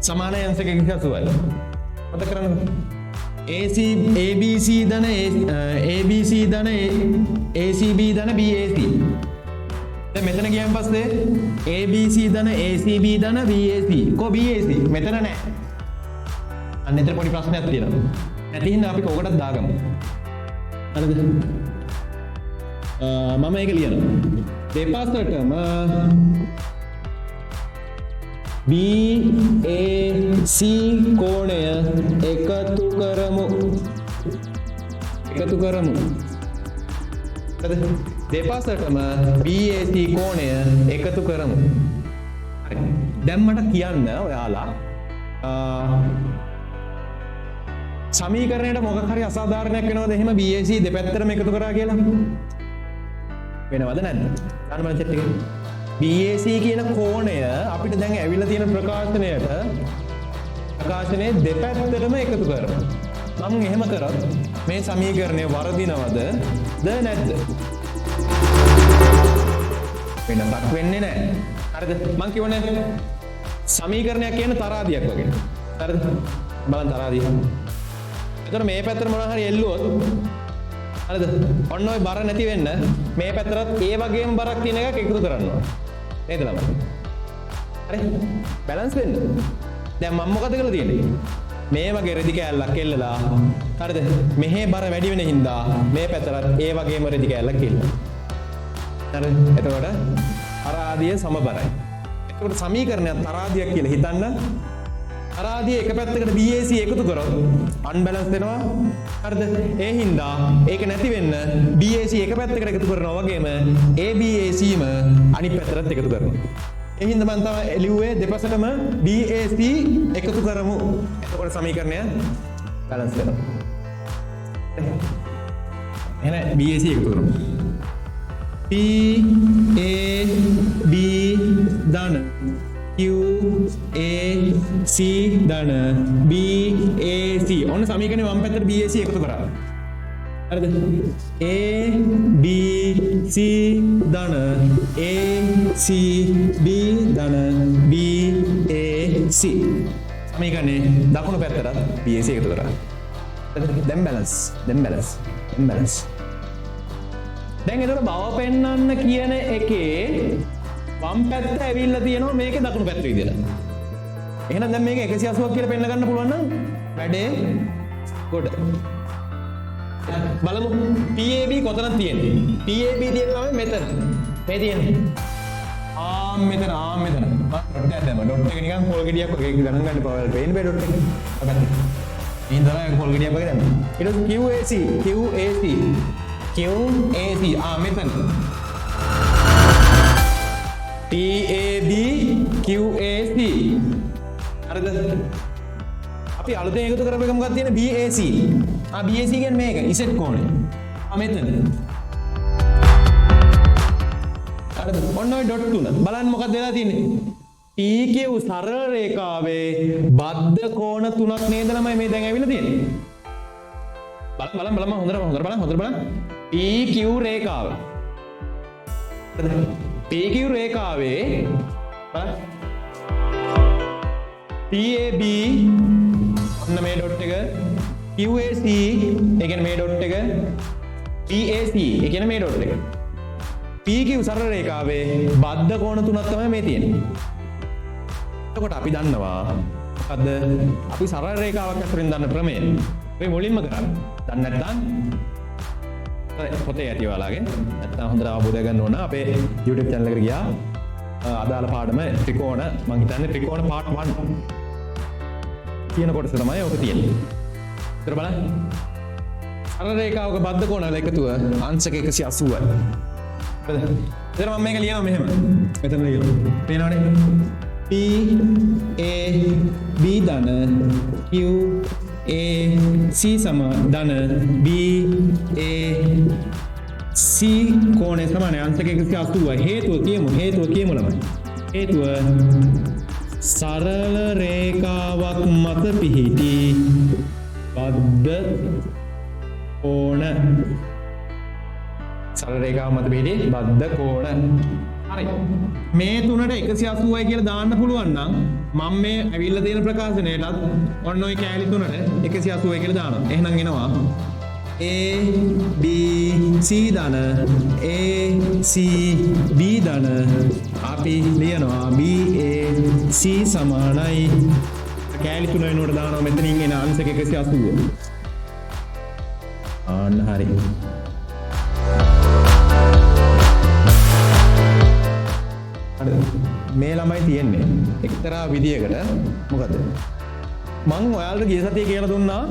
සමාන අංශක එක්සසුවයි. මතක කරගන්න. ABC ධන ABC ධන ACB ධන BAC. දැන් මෙතන ගියන් පස්සේ ABC ධන ACB ධන BAC. කො BAC? මෙතන නැහැ. අන්න එතන පොඩි ප්‍රශ්නයක් තියෙනවා. නැති හින්දා අපි කෝකටත් දාගමු. හරිද? මම ඒක ලියනවා. දෙපසටම BAC කෝණය එකතු කරමු. දෙපසටම BAC කෝණය එකතු කරමු. හරි. දැන් මට කියන්න ඔයාලා සමීකරණයට මොකක් හරි අසාධාරණයක් වෙනවද එහෙම BAC දෙපැත්තටම එකතු කරා කියලා? වෙනවද නැද්ද? ගන්න මම චෙට් එකේ. BAC කියන කෝණය අපිට දැන් ඇවිල්ලා තියෙන ප්‍රකාශනයේ දෙපැත්තටම එකතු කරමු. මම එහෙම කරොත් මේ සමීකරණය වර්ධිනවද නැද්ද? වෙනසක් වෙන්නේ නැහැ. හරිද? මම කියවනේ සමීකරණයක් කියන තරාදියක් වගේ. හරිද? බලන්න තරාදිය. එතකොට මේ පැත්තට මොනවා හරි එල්ලුවොත් හරිද? ඔන්න ඔය බර නැති වෙන්න මේ පැත්තටත් ඒ වගේම බරක් තියෙන එකක් එකතු කරන්න ඕන. නේද ළමයි? හරි? බැලන්ස් වෙන්න. දැන් මම මොකද කරලා තියෙන්නේ? මේ වගේ රෙදි කෑල්ලක් එල්ලලා හරිද? මෙහි බර වැඩි වෙන හින්දා මේ පැත්තටත් ඒ වගේම රෙදි කෑල්ලක් එල්ලලා. හරිද? එතකොට තරාදිය සමබරයි. එතකොට සමීකරණයක් තරාදියක් කියලා හිතන්න. තරාදිය එක පැත්තකට BAC එකතු කරොත් අන්බැලන්ස් වෙනවා. හරිද? ඒ හින්දා ඒක නැති වෙන්න BAC එක පැත්තකට එකතු කරනවා වගේම ABACම අනිත් පැත්තට එකතු කරනවා. ඒ හින්දා මම තමයි එළියුවේ දෙපසටම BAC එකතු කරමු. එතකොට සමීකරණය බැලන්ස් වෙනවා. එහෙනම් BAC එකතු කරමු. PAB ධන QAC ධන BAC ඔන්න සමීකරණේ වම් පැත්තට BAC එකතු කරා. හරිද? ABC ධන ACB ධන BAC සමීකරණේ දකුණු පැත්තට BAC එකතු කරා. දැන් බැලන්ස්. දැන් එතකොට බව පෙන්වන්න කියන එකේ වම් පැත්ත ඇවිල්ලා තියෙනවා මේකේ දකුණු පැත්ත විදියට. එහෙනම් දැන් මේක 180ක් කියලා පෙන්න ගන්න පුළුවන් නම් වැඩේ ගොඩ. බලමු PAB කොතනද තියෙන්නේ? PAB තියෙනවා මෙතන. මේ තියෙන්නේ. මෙතන. ඩොට් එක දැම්ම. ඩොට් එක නිකන් පොල් ගෙඩියක් වගේ ගණන් ගන්න පාවල් පේන්න බෑ ඩොට් එක. අපිට. ඉතින් තමයි පොල් ගෙඩියක් වගේ දැම්ම. ඊට QAC මෙතන. PAB QAC හරිද? අපි අලුතෙන් එකතු කරපු එක මොකක්ද තියෙන්නේ? BAC. BAC කියන්නේ මේක ඉසෙට් කෝණය. මෙතන. හරිද? ඔන්න ඔය ඩොට් තුන. බලන්න මොකක්ද වෙලා තියෙන්නේ? PQ සරල රේඛාවේ බද්ධ කෝණ තුනක් නේද ළමයි මේ දැන් ඇවිල්ලා තියෙන්නේ. බලන්න හොඳට බලන්න. PQ රේඛාව. PQ රේඛාවේ PAB ඔන්න මේ ඩොට් එක QAC ඒ කියන්නේ මේ ඩොට් එක BAC ඒ කියන්නේ මේ ඩොට් එක PQ සරල රේඛාවේ බද්ධ කෝණ තුනක් තමයි මේ තියෙන්නේ. එතකොට අපි දන්නවා මොකද්ද? අපි සරල රේඛාවක් අතරින් දන්න ප්‍රමේය. මේ මුලින්ම කරන්නේ. දන්නේ නැත්නම් පොතේ ඇති ඔයාලගේ නැත්නම් හොඳට අවබෝධ ගන්න ඕන අපේ YouTube channel එකට ගියා අදාළ පාඩම ත්‍රිකෝණ මම හිතන්නේ ත්‍රිකෝණ part 1 කියන කොටස තමයි ඔක තියෙන්නේ. ඉතින් බලන්න සරල රේඛාවක බද්ධ කෝණ වල එකතුව අංශක 180යි. හරිද? ඉතින් මම මේක ලියනවා මෙහෙම. මෙතන ලියනවා. පේනවනේ? PAB ධන QAC සම ධන BAC කෝණය සමානයි අංශක 180යි. හේතුව කියමු ළමයි. හේතුව සරල රේඛාවක් මත පිහිටි බද්ධ කෝණ. සරල රේඛාව මත පිහිටි බද්ධ කෝණ. හරි. මේ තුනට 180යි කියලා දාන්න පුළුවන් නම් මම මේ ඇවිල්ලා තියෙන ප්‍රකාශනයටත් ඔන්න ඔය කෑලි තුනට 180යි කියලා දානවා. එහෙනම් එනවා A B C ධන A C B ධන අපි ලියනවා B A C සමානයි කෑලි තුන වෙනුවට දානවා මෙතනින් එන අංශක 180. ආන්න හරි. මේ ළමයි තියෙන්නේ එක්තරා විදියකට මොකද මං ඔයාලට ගිය සතියේ කියලා දුන්නා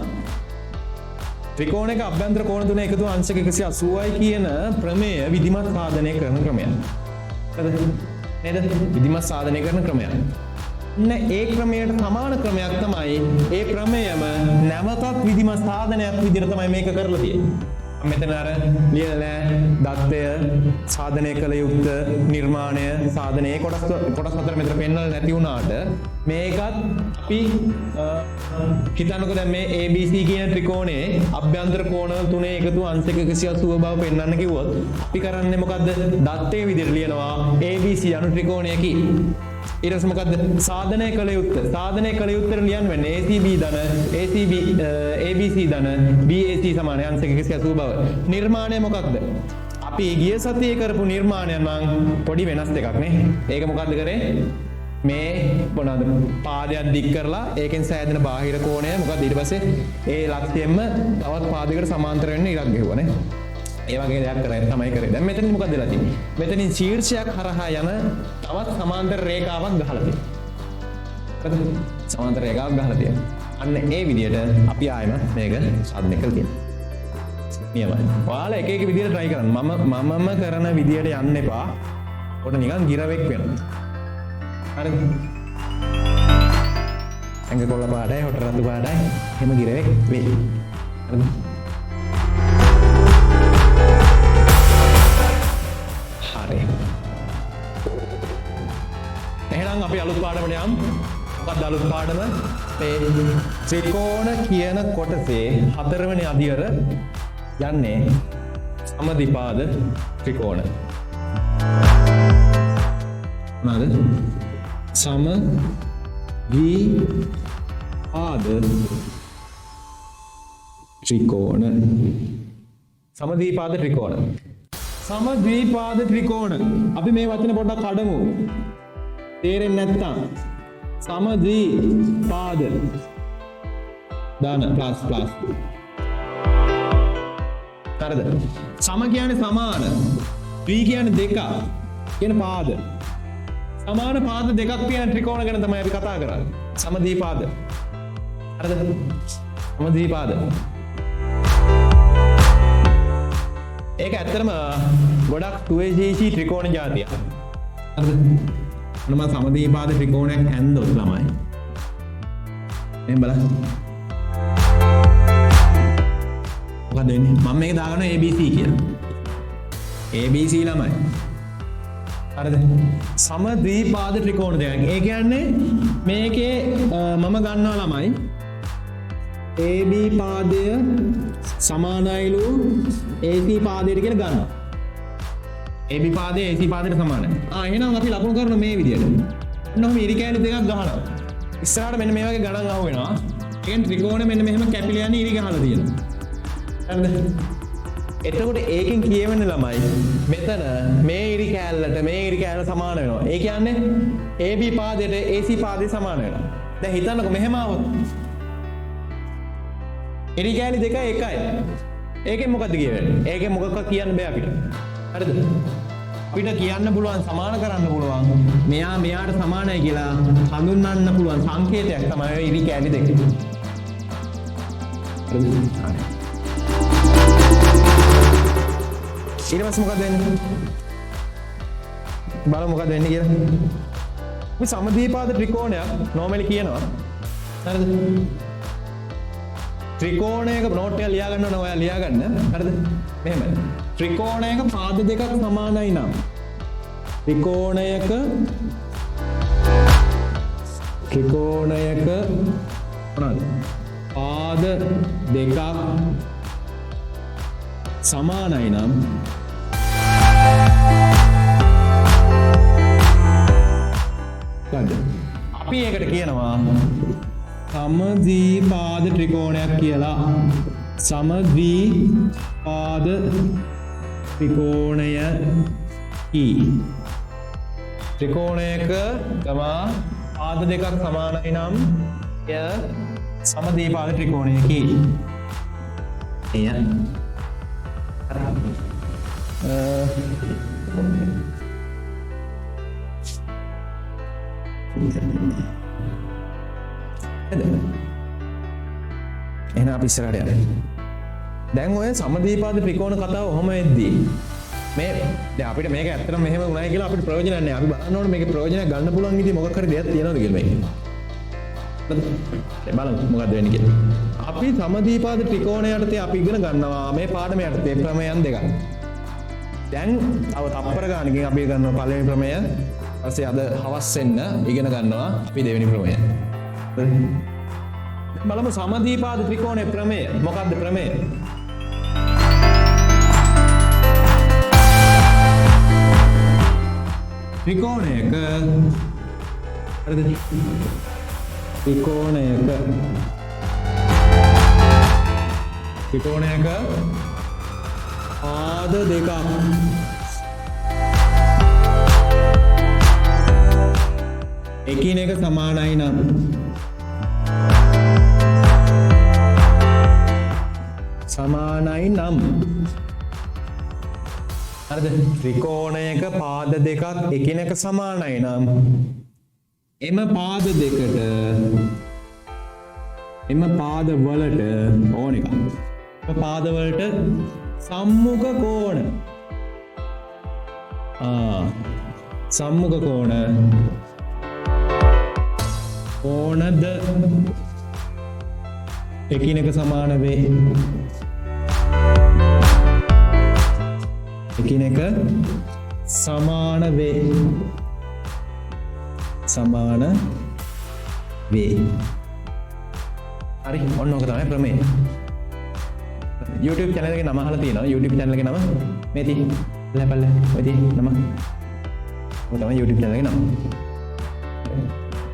ත්‍රිකෝණයක අභ්‍යන්තර කෝණ තුන එකතු අංශක 180යි කියන ප්‍රමේය විධිමත් සාධනය කරන ක්‍රමයක්. හරිද? නේද? විධිමත් සාධනය කරන ක්‍රමයක්. ඒ ක්‍රමයට සමාන ක්‍රමයක් තමයි ඒ ප්‍රමේයම නැවතත් විධිමත් සාධනයක් විදිහට තමයි මේක කරලා තියෙන්නේ. මෙතන අර ලියලා දත්තය සාධනය කළ යුක්ත නිර්මාණය සාධනයේ කොටස් හතර මෙතන පෙන්වලා නැති වුණාට මේකත් අපි හිතන්නකෝ දැන් මේ ABC කියන ත්‍රිකෝණයේ අභ්‍යන්තර කෝණ තුනේ එකතු අංශක 180 බව පෙන්වන්න කිව්වොත් අපි කරන්නේ මොකද්ද? දත්තයේ විදිහට ලියනවා ABC අනු ත්‍රිකෝණයකි. ඊට පස්සේ මොකද්ද? සාධනය කළ යුක්ත. සාධනය කළ යුක්තට ලියන්න වෙන්නේ ACB ධන ACB ABC ධන BAC සමාන අංශක 180 බව. නිර්මාණය මොකක්ද? අපි ගිය සතියේ කරපු නිර්මාණය නම් පොඩි වෙනස් දෙකක් නේ. ඒක මොකද්ද කරේ? මේ මොනවාද? පාදයක් දික් කරලා ඒකෙන් සෑදෙන බාහිර කෝණය මොකද්ද? ඊට පස්සේ ඒ ලක්ෂයෙන්ම තවත් පාදයකට සමාන්තර වෙන්න ඉරක් ගෙවුවා නේ. ඒ වගේ දෙයක් කරලා තමයි කරේ. දැන් මෙතනින් මොකද වෙලා තියෙන්නේ? මෙතනින් ශීර්ෂයක් හරහා යන තවත් සමාන්තර රේඛාවක් ගහලා තියෙනවා. හරිද? සමාන්තර රේඛාවක් ගහලා තියෙනවා. අන්න ඒ විදිහට අපි ආයෙම මේක සාධනය කරලා තියෙනවා. නියමයි. ඔයාලා එක එක විදිහට try කරන්න. මමම කරන විදිහට යන්න එපා. ඔකට නිකන් ගිරවෙක් වෙනවා. හරිද? ඇඟ කොළ පාටයි, හොට රතු පාටයි, එහෙම ගිරවෙක් වෙයි. හරිද? එහෙනම් අපි අලුත් පාඩමට යමු. මොකක්ද අලුත් පාඩම? මේ ත්‍රිකෝණ කියන කොටසේ හතරවෙනි අදියර යන්නේ සමද්විපාද ත්‍රිකෝණ. මොනවාද? සමද්විපාද ත්‍රිකෝණ. සමද්විපාද ත්‍රිකෝණ. සමද්විපාද ත්‍රිකෝණ. අපි මේ වචන පොඩ්ඩක් කඩමු. තේරෙන්නේ නැත්තම් සමද්විපාද දාන ප්ලස් හරිද? සම කියන්නේ සමාන, ද්වි කියන්නේ දෙක කියන පාද. සමාන පාද දෙකක් තියෙන ත්‍රිකෝණ ගැන තමයි අපි කතා කරන්නේ. සමද්විපාද. හරිද? සමද්විපාද. ඒක ඇත්තටම ගොඩක් 2AC ත්‍රිකෝණ જાතියක්. හරිද? මොනම සමද්විපාද ත්‍රිකෝණයක් හැන්දොත් ළමයි. එහෙනම් බලන්න. මොකද වෙන්නේ? මම මේක දාගන්නවා ABC කියලා. ABC ළමයි. හරිද? සමද්විපාද ත්‍රිකෝණ දෙකක්. ඒ කියන්නේ මේකේ මම ගන්නවා ළමයි AB පාදය සමානයිලු AC පාදයට කියලා ගන්නවා. AB පාදය AC පාදයට සමානයි. එහෙනම් අපි ලකුණු කරන මේ විදිහට. ඔන්නෝම ඉරි කෑලි දෙකක් ගහනවා. ඉස්සරහට මෙන්න මේ වගේ ගණන් අහු වෙනවා. ඒකෙන් ත්‍රිකෝණය මෙන්න මෙහෙම කැපිලා යන ඉරි ගහලා තියෙනවා. හරිද? එතකොට ඒකෙන් කියවෙන්නේ ළමයි මෙතන මේ ඉරි කෑල්ලට මේ ඉරි කෑල්ල සමාන වෙනවා. ඒ කියන්නේ AB පාදයට AC පාදය සමාන වෙනවා. දැන් හිතන්නකෝ මෙහෙම આવොත් ඉරි කෑලි දෙක එකයි. ඒකෙන් මොකද්ද කියවෙන්නේ? ඒකෙන් මොකක්ද කියන්න බෑ අපිට. හරිද? අපිට කියන්න පුළුවන් සමාන කරන්න පුළුවන් මෙයා මෙයාට සමානයි කියලා හඳුන්වන්න පුළුවන් සංකේතයක් තමයි ඉරි කෑලි දෙක. හරිද? ඊට පස්සේ මොකද වෙන්නේ? බලමු මොකද වෙන්නේ කියලා. මේ සමද්විපාද ත්‍රිකෝණයක් normally කියනවා. හරිද? ත්‍රිකෝණයක නෝට් එක ලියා ගන්න ඕන ඔයා ලියා ගන්න. හරිද? මෙහෙම. ත්‍රිකෝණයක පාද දෙකක් සමානයි නම් ත්‍රිකෝණයක ත්‍රිකෝණයක මොනවාද? පාද දෙකක් සමානයි නම් අපි ඒකට කියනවා සමද්විපාද ත්‍රිකෝණයක් කියලා. සමද්විපාද ත්‍රිකෝණයකි. ත්‍රිකෝණයක තමා පාද දෙකක් සමානයි නම් එය සමද්විපාද ත්‍රිකෝණයකි. එය එහෙනම් අපි ඉස්සරහට යන්න. දැන් ඔය සමද්විපාද ත්‍රිකෝණ කතාව ඔහම වෙද්දී මේ දැන් අපිට මේක ඇත්තටම මෙහෙම වුණායි කියලා අපිට ප්‍රයෝජනයක් නැහැ. අපි බලන්න ඕනේ මේකේ ප්‍රයෝජනයක් ගන්න පුළුවන් විදිහ මොකක් හරි දෙයක් තියෙනවද කියලා මේකේ. දැන් බලමු මොකක්ද වෙන්නේ කියලා. අපි සමද්විපාද ත්‍රිකෝණය යටතේ අපි ඉගෙන ගන්නවා මේ පාඩම යටතේ ප්‍රමේයන් දෙකක්. දැන් තව තප්පර ගානකින් අපි ගන්නවා පළවෙනි ප්‍රමේය. ඊපස්සේ අද හවස් වෙන්න ඉගෙන ගන්නවා අපි දෙවෙනි ප්‍රමේය. බලමු සමද්විපාද ත්‍රිකෝණයේ ප්‍රමේය. මොකක්ද ප්‍රමේය? ත්‍රිකෝණයක හරිද? ත්‍රිකෝණයක පාද දෙකක් එකිනෙක සමානයි නම් හරිද? ත්‍රිකෝණයක පාද දෙකක් එකිනෙක සමානයි නම් එම පාද දෙකට එම පාද වලට ඕන එක පාද වලට සම්මුඛ කෝණ සම්මුඛ කෝණද එකිනෙක සමාන වේ. එකිනෙක සමාන වේ. හරි ඔන්න ඕක තමයි ප්‍රමේය. YouTube channel එකේ නම අහලා තියෙනවා. YouTube channel එකේ නම මේ තියෙ. ලැපල්ල ඔය තියෙ නම. ඔය තමයි YouTube channel එකේ නම.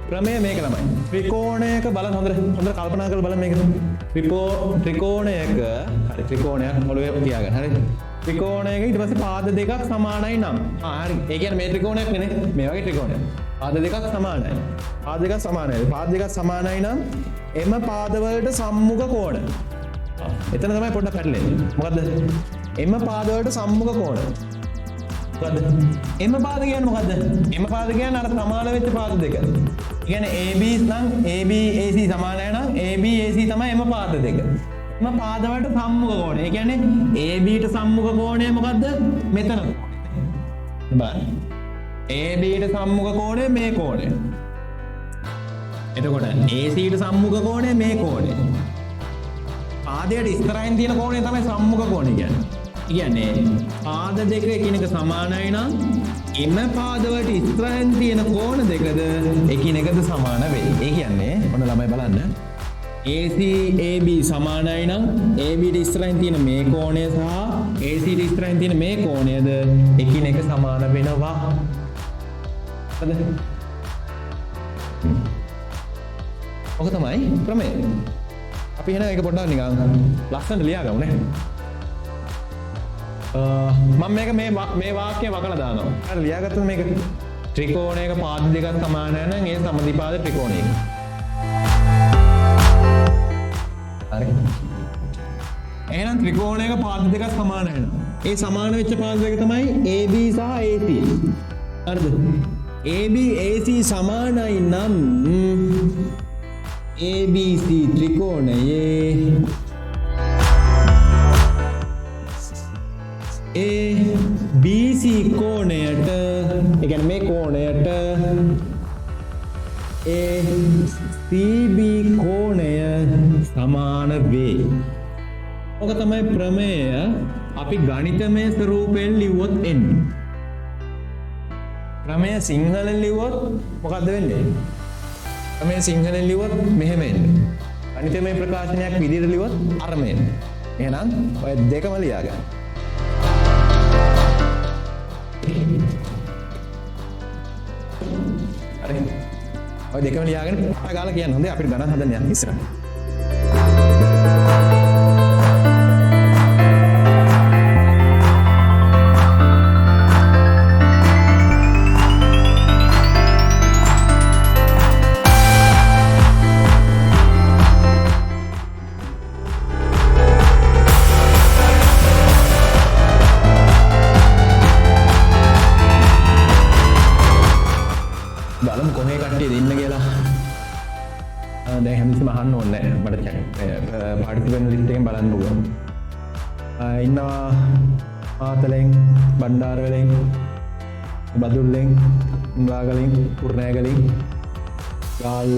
ප්‍රමේය මේක තමයි. ත්‍රිකෝණයක බලන්න හොඳට කල්පනා කරලා බලන්න මේක. ත්‍රිකෝණයක හරි ත්‍රිකෝණයක් මොළවේ තියාගන්න. හරි. ත්‍රිකෝණයක ඊට පස්සේ පාද දෙකක් සමානයි නම්. හරි. ඒ කියන්නේ මේ ත්‍රිකෝණයක් නෙනේ. මේ වගේ ත්‍රිකෝණයක්. පාද දෙකක් සමානයි. පාද දෙකක් සමානයි නම් එම පාදවලට සම්මුඛ කෝණ. එතන තමයි පොඩ්ඩක් පැටලෙන්නේ. මොකද්ද? එම පාදවලට සම්මුඛ කෝණ. මොකද්ද? එම පාද කියන්නේ මොකද්ද? එම පාද කියන්නේ අර සමාන වෙච්ච පාද දෙක. ඒ කියන්නේ AB නම් AB AC සමානයි නම් AB AC තමයි එම පාද දෙක. එම පාදවලට සම්මුඛ කෝණය. ඒ කියන්නේ AB ට සම්මුඛ කෝණය මොකද්ද? මෙතන. බලන්න. AB ට සම්මුඛ කෝණය මේ කෝණය. එතකොට AC ට සම්මුඛ කෝණය මේ කෝණය. පාදයට ඉස්සරහින් තියෙන කෝණය තමයි සම්මුඛ කෝණය කියන්නේ. කියන්නේ පාද දෙක එකිනෙක සමානයි නම් එම පාදවලට ඉස්සරහින් තියෙන කෝණ දෙකද එකිනෙකද සමාන වෙයි. ඒ කියන්නේ ඔන්න ළමයි බලන්න. AC AB සමානයි නම් AB ට ඉස්සරහින් තියෙන මේ කෝණය සහ AC ට ඉස්සරහින් තියෙන මේ කෝණයද එකිනෙක සමාන වෙනවා. හරිද? ඔක තමයි ප්‍රමේය. අපි එහෙනම් ඒක පොඩ්ඩක් නිකන් ලස්සනට ලියාගමු නේ. මම මේක මේ වාක්‍යය වකලා දානවා. හරි ලියාගත්තද මේක? ත්‍රිකෝණයක පාද දෙකක් සමාන නම් ඒ සමද්විපාද ත්‍රිකෝණයක. හරි. එහෙනම් ත්‍රිකෝණයක පාද දෙකක් සමාන වෙනවා. ඒ සමාන වෙච්ච පාද දෙක තමයි AB සහ AC. හරිද? AB AC සමානයි නම් ABC ත්‍රිකෝණයේ ABC කෝණයට ඒ කියන්නේ මේ කෝණයට CB කෝණය සමාන වේ. ඔක තමයි ප්‍රමේය. අපි ගණිතමය ස්වරූපයෙන් ලිව්වොත් එන්නේ. ප්‍රමේය සිංහලෙන් ලිව්වොත් මොකද්ද වෙන්නේ? මේ සිංහලෙන් ලියුවොත් මෙහෙම එන්නේ. අනිත් මේ ප්‍රකාශනයක් විදිහට ලියුවොත් අරම එන්නේ. එහෙනම් ඔය දෙකම ලියා ගන්න. හරි. ඔය දෙකම ලියාගෙන පටා ගාලා කියන්න. හොඳයි අපිට ගණන් හදන්න යන්න ඉස්සරහට. බලමු කොහේ කට්ටිය දෙන්න කියලා. දැන් හැමතිස්සෙම අහන්න ඕනේ මට පාටිසිපෙන්ට් ලිස්ට් එකෙන් බලන්න ඕන. ඉන්නවා ආතලෙන්, බණ්ඩාරවලින්, බදුල්ලෙන්, මුලාගලින්, කුර්ණෑගලින්, ගාල්ල,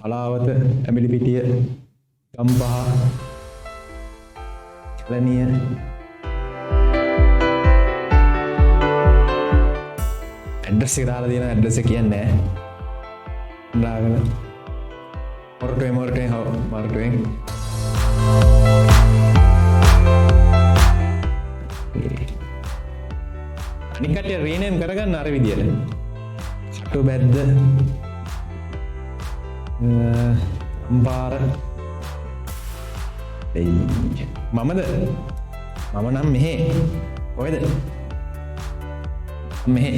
පලාවත, ඇඹිලිපිටිය, ගම්පහ, කැලණිය, ඇඩ්‍රස් එක දාලා තියෙන ඇඩ්‍රස් එක කියන්නේ නැහැ. දාගෙන මොරටුවෙන් අනික කට්ටිය රීනේම් කරගන්න අර විදියට. කටු බැද්ද අම්පාර මම නම් මෙහෙ කොහෙද මෙහෙ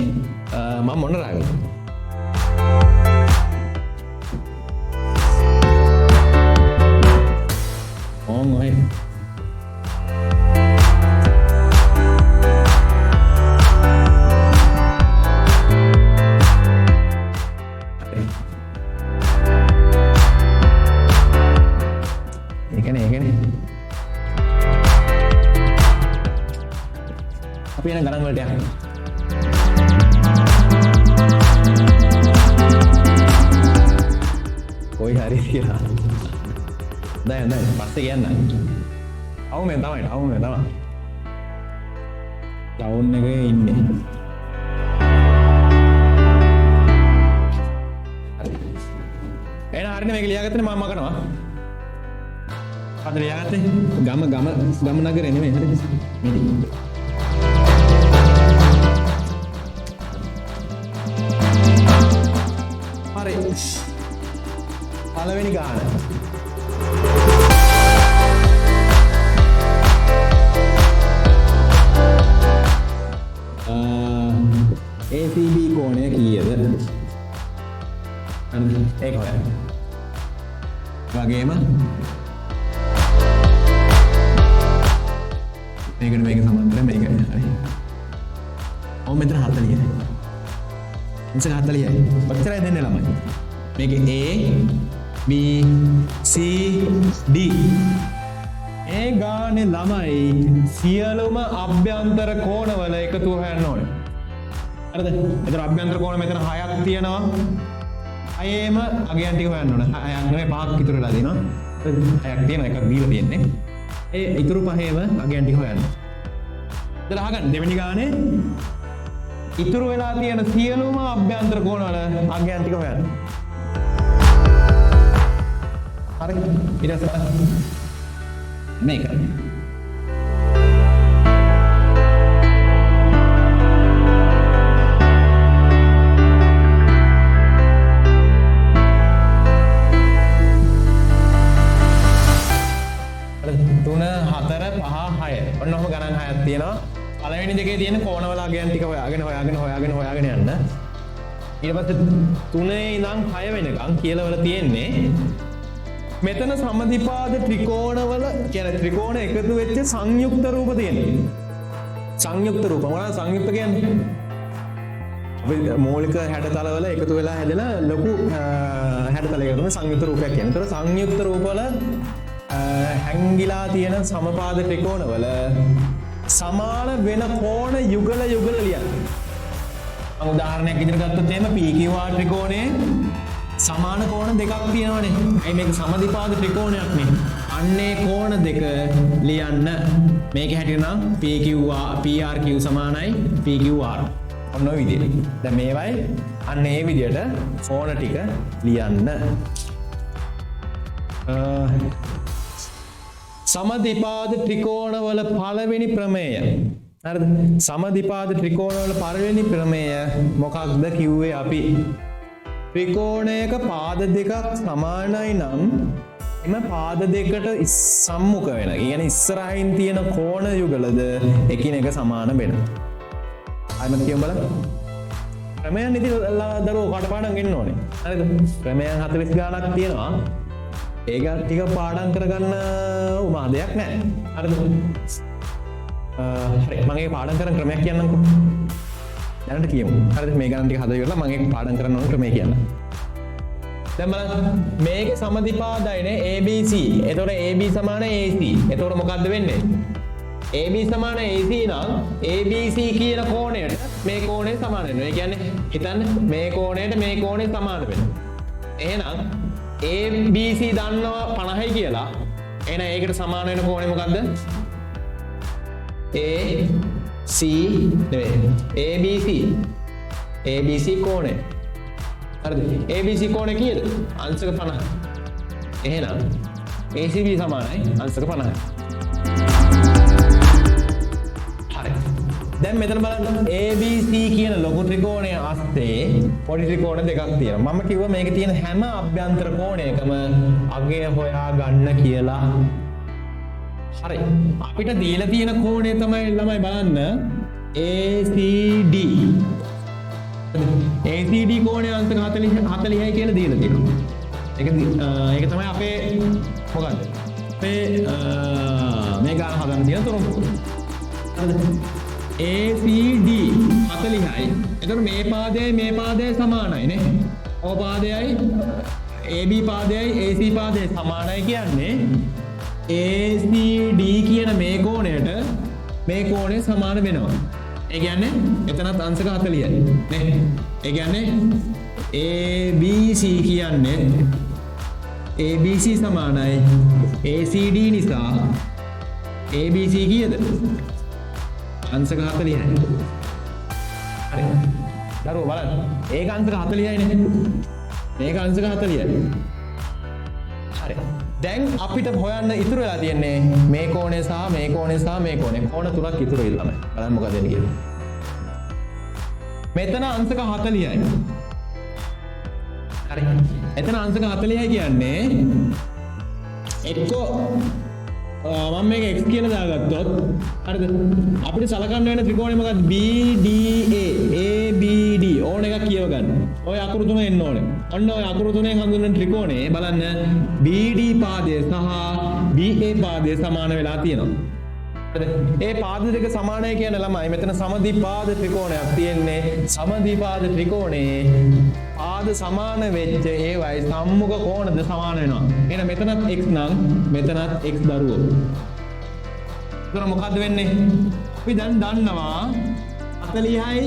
මම මොන රාගද ඕන් ඔහෙ ඒකනේ අපි එන ගණන් වලට යන්න. කොයි හරි කියලා. දැන් පස්සේ කියන්න. අවුමෙන් තමයි. ටවුන් එකේ ඉන්නේ. එහෙනම් හරිනේ මේක ලියාගත්තනේ මම මකනවා. අද ලියාගත්තේ ගම නගරේ නෙමෙයි හරිද? මෙතන. හරි. පළවෙනි ගාන. ACB කෝණය කීයද? ඒක හොයන්න. වගේම මේක සමාන්තර මේක හරි. මෙතන 40යි. ඉන්සක 40යි. ඔච්චරයි දෙන්නේ ළමයි. මේක A B C D ඒ ගානේ ළමයි සියලුම අභ්‍යන්තර කෝණවල එකතු හොයන්න ඕනේ. හරිද? එතන අභ්‍යන්තර කෝණ මෙතන 6ක් තියෙනවා. 6ේම අගයන් ටික හොයන්න ඕනේ. 6ක් නෙමෙයි 5ක් ඉතුරු වෙලා තියෙනවා. 6ක් තියෙනවා එකක් දීලා තියෙන්නේ. ඒ ඉතුරු 5ේම අගයන් ටික හොයන්න. ඉතින් අහගන්න දෙවෙනි ගානේ ඉතුරු වෙලා තියෙන සියලුම අභ්‍යන්තර කෝණවල අගයන් ටික හොයන්න. හරි ඊට පස්සේ මේක තුන හතර පහ හය ඔන්න ඔහම ගණන් හයක් තියෙනවා. පළවෙනි දෙකේ තියෙන කෝණවල අගයන් ටික හොයාගෙන යන්න. ඊට පස්සේ 3 ඉඳන් 6 වෙනකම් කියලා වල තියෙන්නේ මෙතන සමදිපාද ත්‍රිකෝණවල කියන්නේ ත්‍රිකෝණ එකතු වෙච්ච සංයුක්ත රූප තියෙනවා. සංයුක්ත රූප මොනවද සංයුක්ත කියන්නේ? අපි මූලික හැඩතලවල එකතු වෙලා හැදෙන ලොකු හැඩතලයකට තමයි සංයුක්ත රූපයක් කියන්නේ. ඒතර සංයුක්ත රූපවල හැංගිලා තියෙන සමපාද ත්‍රිකෝණවල සමාන වෙන කෝණ යුගල ලියන්න. උදාහරණයක් විදිහට ගත්තොත් එහෙම PQR ත්‍රිකෝණයේ සමාන කෝණ දෙකක් තියෙනවනේ. ඒ මේක සමදිපාද ත්‍රිකෝණයක් නේ. අන්නේ කෝණ දෙක ලියන්න. මේක හැටියට නම් PRQ සමානයි PQR. ඔන්න ඔය විදියට. දැන් මේවයි අන්න ඒ විදියට කෝණ ටික ලියන්න. සමදිපාද ත්‍රිකෝණවල පළවෙනි ප්‍රමේය. හරිද? සමදිපාද ත්‍රිකෝණවල පළවෙනි ප්‍රමේය මොකක්ද කිව්වේ අපි? ත්‍රිකෝණයක පාද දෙකක් සමානයි නම් එම පාද දෙකට සම්මුඛ වෙන. ඒ කියන්නේ ඉස්සරහින් තියෙන කෝණ යුගලද එකිනෙක සමාන වෙනවා. අයිමත් කියමු බලන්න. ප්‍රමේයන් ඉතින් දරුවෝ කටපාඩම් ගන්න ඕනේ. හරිද? ප්‍රමේයන් 40 ගාණක් තියෙනවා. ඒක ටික පාඩම් කරගන්න උමා දෙයක් නැහැ. හරිද? හරි මම ඒක පාඩම් කරන ක්‍රමයක් කියන්නම්කෝ. දැනට කියමු. හරිද? මේ ගණන් ටික හදලා ඉවරලා මම ඒක පාඩම් කරන්න ඕන ක්‍රමය කියන්න. දැන් බලන්න මේකේ සමදිපාදයිනේ ABC. එතකොට AB සමාන AC. එතකොට මොකද්ද වෙන්නේ? AB සමාන AC නම් ABC කියන කෝණයට මේ කෝණය සමාන වෙනවා. ඒ කියන්නේ හිතන්න මේ කෝණයට මේ කෝණය සමාන වෙනවා. එහෙනම් ABC දන්නවා 50යි කියලා. එහෙනම් ඒකට සමාන වෙන කෝණය මොකද්ද? AC නෙවෙයි ABC කෝණය. හරිද? ABC කෝණය කීයද? අංශක 50. එහෙනම් ACB සමානයි අංශක 50යි. හරි. දැන් මෙතන බලන්න ABC කියන ලොකු ත්‍රිකෝණය අස්සේ පොඩි ත්‍රිකෝණ දෙකක් තියෙනවා. මම කිව්වා මේකේ තියෙන හැම අභ්‍යන්තර කෝණයකම අගය හොයා ගන්න කියලා. හරි. අපිට දීලා තියෙන කෝණය තමයි ළමයි බලන්න ACD. ACD කෝණය අංශක 40යි කියලා දීලා තියෙනවා. ඒක තමයි අපේ මොකද්ද? අපේ මේ ගාන හදන්න තියෙන තුරුම්පුව. හරිද? ACD 40යි. එතකොට මේ පාදයයි සමානයි නේ. ඔය පාදයයි AB පාදයයි AC පාදයයි සමානයි කියන්නේ ACD කියන මේ කෝණයට මේ කෝණය සමාන වෙනවා. ඒ කියන්නේ එතනත් අංශක 40යි නේ. ඒ කියන්නේ ABC කියන්නේ ABC සමානයි ACD නිසා ABC කීයද? අංශක 40යි. හරි. දරුවෝ බලන්න. ඒක අංශක 40යි නේ. මේක අංශක 40යි. හරි. දැන් අපිට හොයන්න ඉතුරු වෙලා තියෙන්නේ මේ කෝණය සහ මේ කෝණය සහ මේ කෝණය. කෝණ තුනක් ඉතුරු වෙලා තමයි. බලන්න මොකද වෙන්නේ කියලා. මෙතන අංශක 40යි. හරි. එතන අංශක 40යි කියන්නේ එක්කෝ මම මේක x කියලා දාගත්තොත් හරිද? අපිට සලකන්න වෙන ත්‍රිකෝණය මොකක්ද? BDA ABD ඕන එකක් කියව ගන්න. ඔය අකුරු තුන එන්න ඕනේ. ඔන්න ඔය අකුරු තුනෙන් හඳුන්වන ත්‍රිකෝණේ බලන්න BD පාදය සහ BA පාදය සමාන වෙලා තියෙනවා. හරිද? ඒ පාද දෙක සමානයි කියන ළමයි මෙතන සමදිපාද ත්‍රිකෝණයක් තියෙන්නේ. සමදිපාද ත්‍රිකෝණේ පාද සමාන වෙච්ච ඒවයි සම්මුඛ කෝණද සමාන වෙනවා. එහෙනම් මෙතනත් x නම් මෙතනත් x දරුවෝ. ඒතර මොකද්ද වෙන්නේ? අපි දැන් දන්නවා 40යි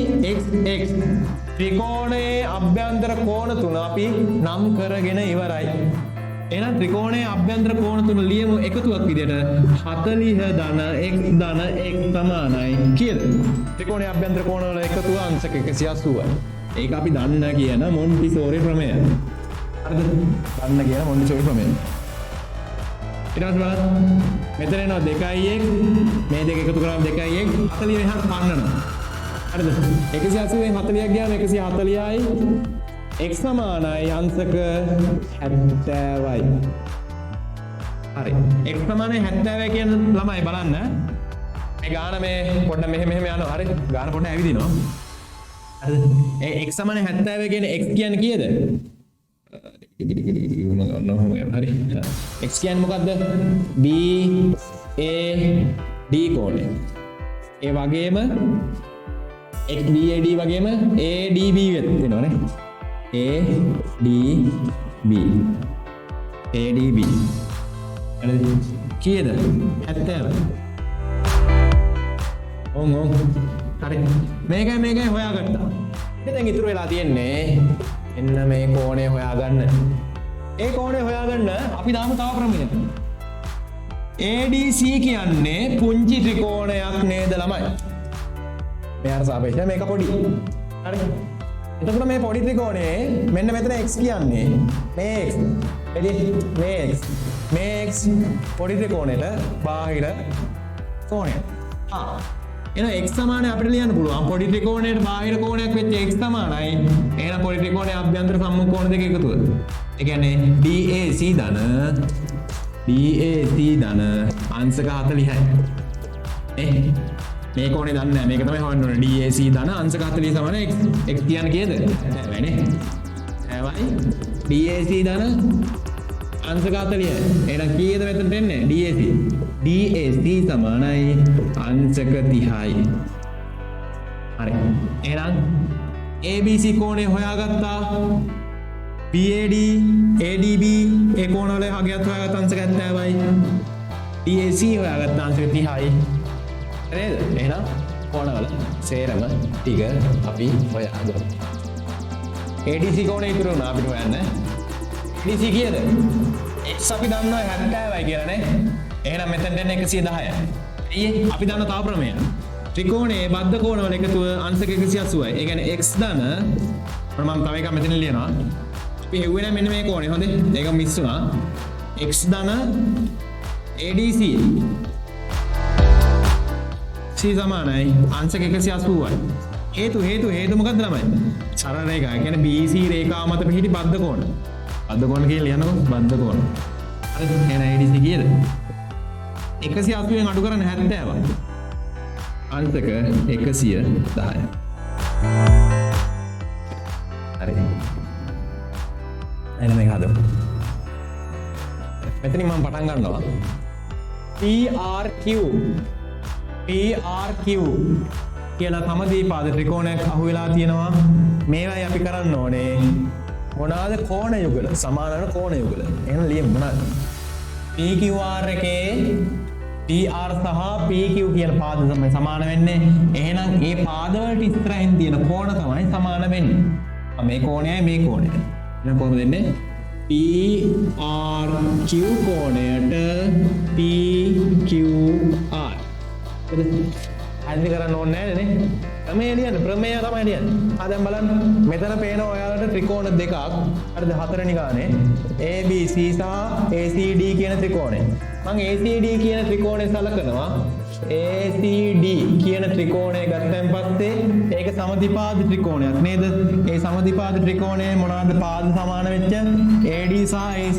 x ත්‍රිකෝණයේ අභ්‍යන්තර කෝණ තුන අපි නම් කරගෙන ඉවරයි. එහෙනම් ත්‍රිකෝණයේ අභ්‍යන්තර කෝණ තුන ලියමු එකතුවක් විදිහට 40 ධන x ධන x සමානයි කීයද? ත්‍රිකෝණයේ අභ්‍යන්තර කෝණ වල එකතුව අංශක 180යි. ඒක අපි දන්න කියන මොන්ටිසෝරි ප්‍රමේය. හරිද? දන්න කියන මොන්ටිසෝරි ප්‍රමේය. ඊට පස්සේ බලන්න මෙතන එනවා 2x මේ දෙක එකතු කරාම 2x 40 මෙහාට පන්නනවා. හරිද? 180 න් 40ක් ගියාම 140යි x සමානයි අංශක 70යි. හරි. x සමානයි 70 කියන ළමයි බලන්න. මේ ගාන මේ පොඩ්ඩක් මෙහෙම යනවා. හරි. ගාන පොඩ්ඩක් ඇවිදිනවා. හරිද? ඒ x සමානයි 70 කියන්නේ x කියන්නේ කීයද? හරි. x කියන්නේ මොකද්ද? B A D කෝණය. ඒ වගේම x B A D වගේම A D B වෙනවනේ. A D B A D B හරිද? කීයද? 70. ඔව්. හරි. මේකයි හොයාගත්තා. දැන් ඉතුරු වෙලා තියෙන්නේ එන්න මේ කෝණය හොයාගන්න. ඒ කෝණය හොයාගන්න අපි දාමු තව ක්‍රමයකට. ADC කියන්නේ පුංචි ත්‍රිකෝණයක් නේද ළමයි? මෙයාට සාපේක්ෂව මේක පොඩි. හරි. එතකොට මේ පොඩි ත්‍රිකෝණයේ මෙන්න මෙතන x කියන්නේ මේ x. එළිය මේ x. මේ x පොඩි ත්‍රිකෝණයට බාහිර කෝණය. එහෙනම් x සමානයි අපිට ලියන්න පුළුවන්. පොඩි ත්‍රිකෝණයට බාහිර කෝණයක් වෙච්ච x සමානයි. එහෙනම් පොඩි ත්‍රිකෝණයේ අභ්‍යන්තර සම්මුඛ කෝණ දෙක එකතුව. ඒ කියන්නේ DAC ධන අංශක 40යි. මේ කෝණේ දන්නේ නැහැ. මේක තමයි හොයන්න ඕනේ. DAC ධන අංශක 40 සමාන x. x කියන්නේ කීයද? හැබැයිනේ. හැබැයි DAC ධන අංශක 40යි. එහෙනම් කීයද මෙතනට එන්නේ? DAC. DAC සමානයි අංශක 30යි. හරි. එහෙනම් ABC කෝණය හොයාගත්තා. BAD, ADB ඒ කෝණවල හගයත් හොයාගත්ත අංශක 70යි. DAC හොයාගත්ත අංශක 30යි. නේද? එහෙනම් කෝණවල සේරම ටික අපි හොයාගමු. ADC කෝණය ඉතුරු වුණා අපිට හොයන්න. ADC කීයද? x අපි දන්නවා 70යි කියලා නේ. එහෙනම් මෙතෙන්ට එන්නේ 110යි. ඊයේ අපි දන්න තව ප්‍රමේය. ත්‍රිකෝණයේ බද්ධ කෝණවල එකතුව අංශක 180යි. ඒ කියන්නේ x ධන මම තව එකක් මෙතන ලියනවා. අපි හෙව්වේ නැහැ මෙන්න මේ කෝණේ. හොඳේ. ඒක මිස් වුණා. x ධන ADC C සමානයි අංශක 180යි. හේතු මොකක්ද ළමයි? සරල රේඛා. ඒ කියන්නේ BC රේඛාව මත පිහිටි බද්ධ කෝණ. බද්ධ කෝණ කියලා ලියන්නකො බද්ධ කෝණ. හරිද? එහෙනම් ADC කීයද? 180ෙන් අඩු කරන්න 70යි. අංශක 110යි. හරි. එහෙනම් මේක හදමු. මෙතනින් මම පටන් ගන්නවා. PRQ කියලා සමද්විපාද ත්‍රිකෝණයක් අහුවෙලා තියෙනවා. මේවයි අපි කරන්න ඕනේ. මොනවාද? කෝණ යුගල. සමාන කෝණ යුගල. එහෙනම් ලියමු මොනවාද? PQR එකේ PR සහ PQ කියන පාද තමයි සමාන වෙන්නේ. එහෙනම් මේ පාදවලට ඉස්සරහින් තියෙන කෝණ තමයි සමාන වෙන්නේ. මේ කෝණයයි මේ කෝණයයි. එහෙනම් කොහොමද දෙන්නේ? PRQ කෝණයට PQR. හරි කරන්න ඕනේ නැහැ නේ. ප්‍රමේය ලියන්න. ප්‍රමේය තමයි ලියන්න. දැන් බලන්න. මෙතන පේනවා ඔයාලට ත්‍රිකෝණ දෙකක්. හරිද? හතරවෙනි ගානේ ABC සහ ACD කියන ත්‍රිකෝණය. මම ACD කියන ත්‍රිකෝණය සලකනවා. ACD කියන ත්‍රිකෝණය ගත්තන් පස්සේ ඒක සමද්විපාද ත්‍රිකෝණයක් නේද? ඒ සමද්විපාද ත්‍රිකෝණයේ මොනවාද පාද සමාන වෙච්ච? AD සහ AC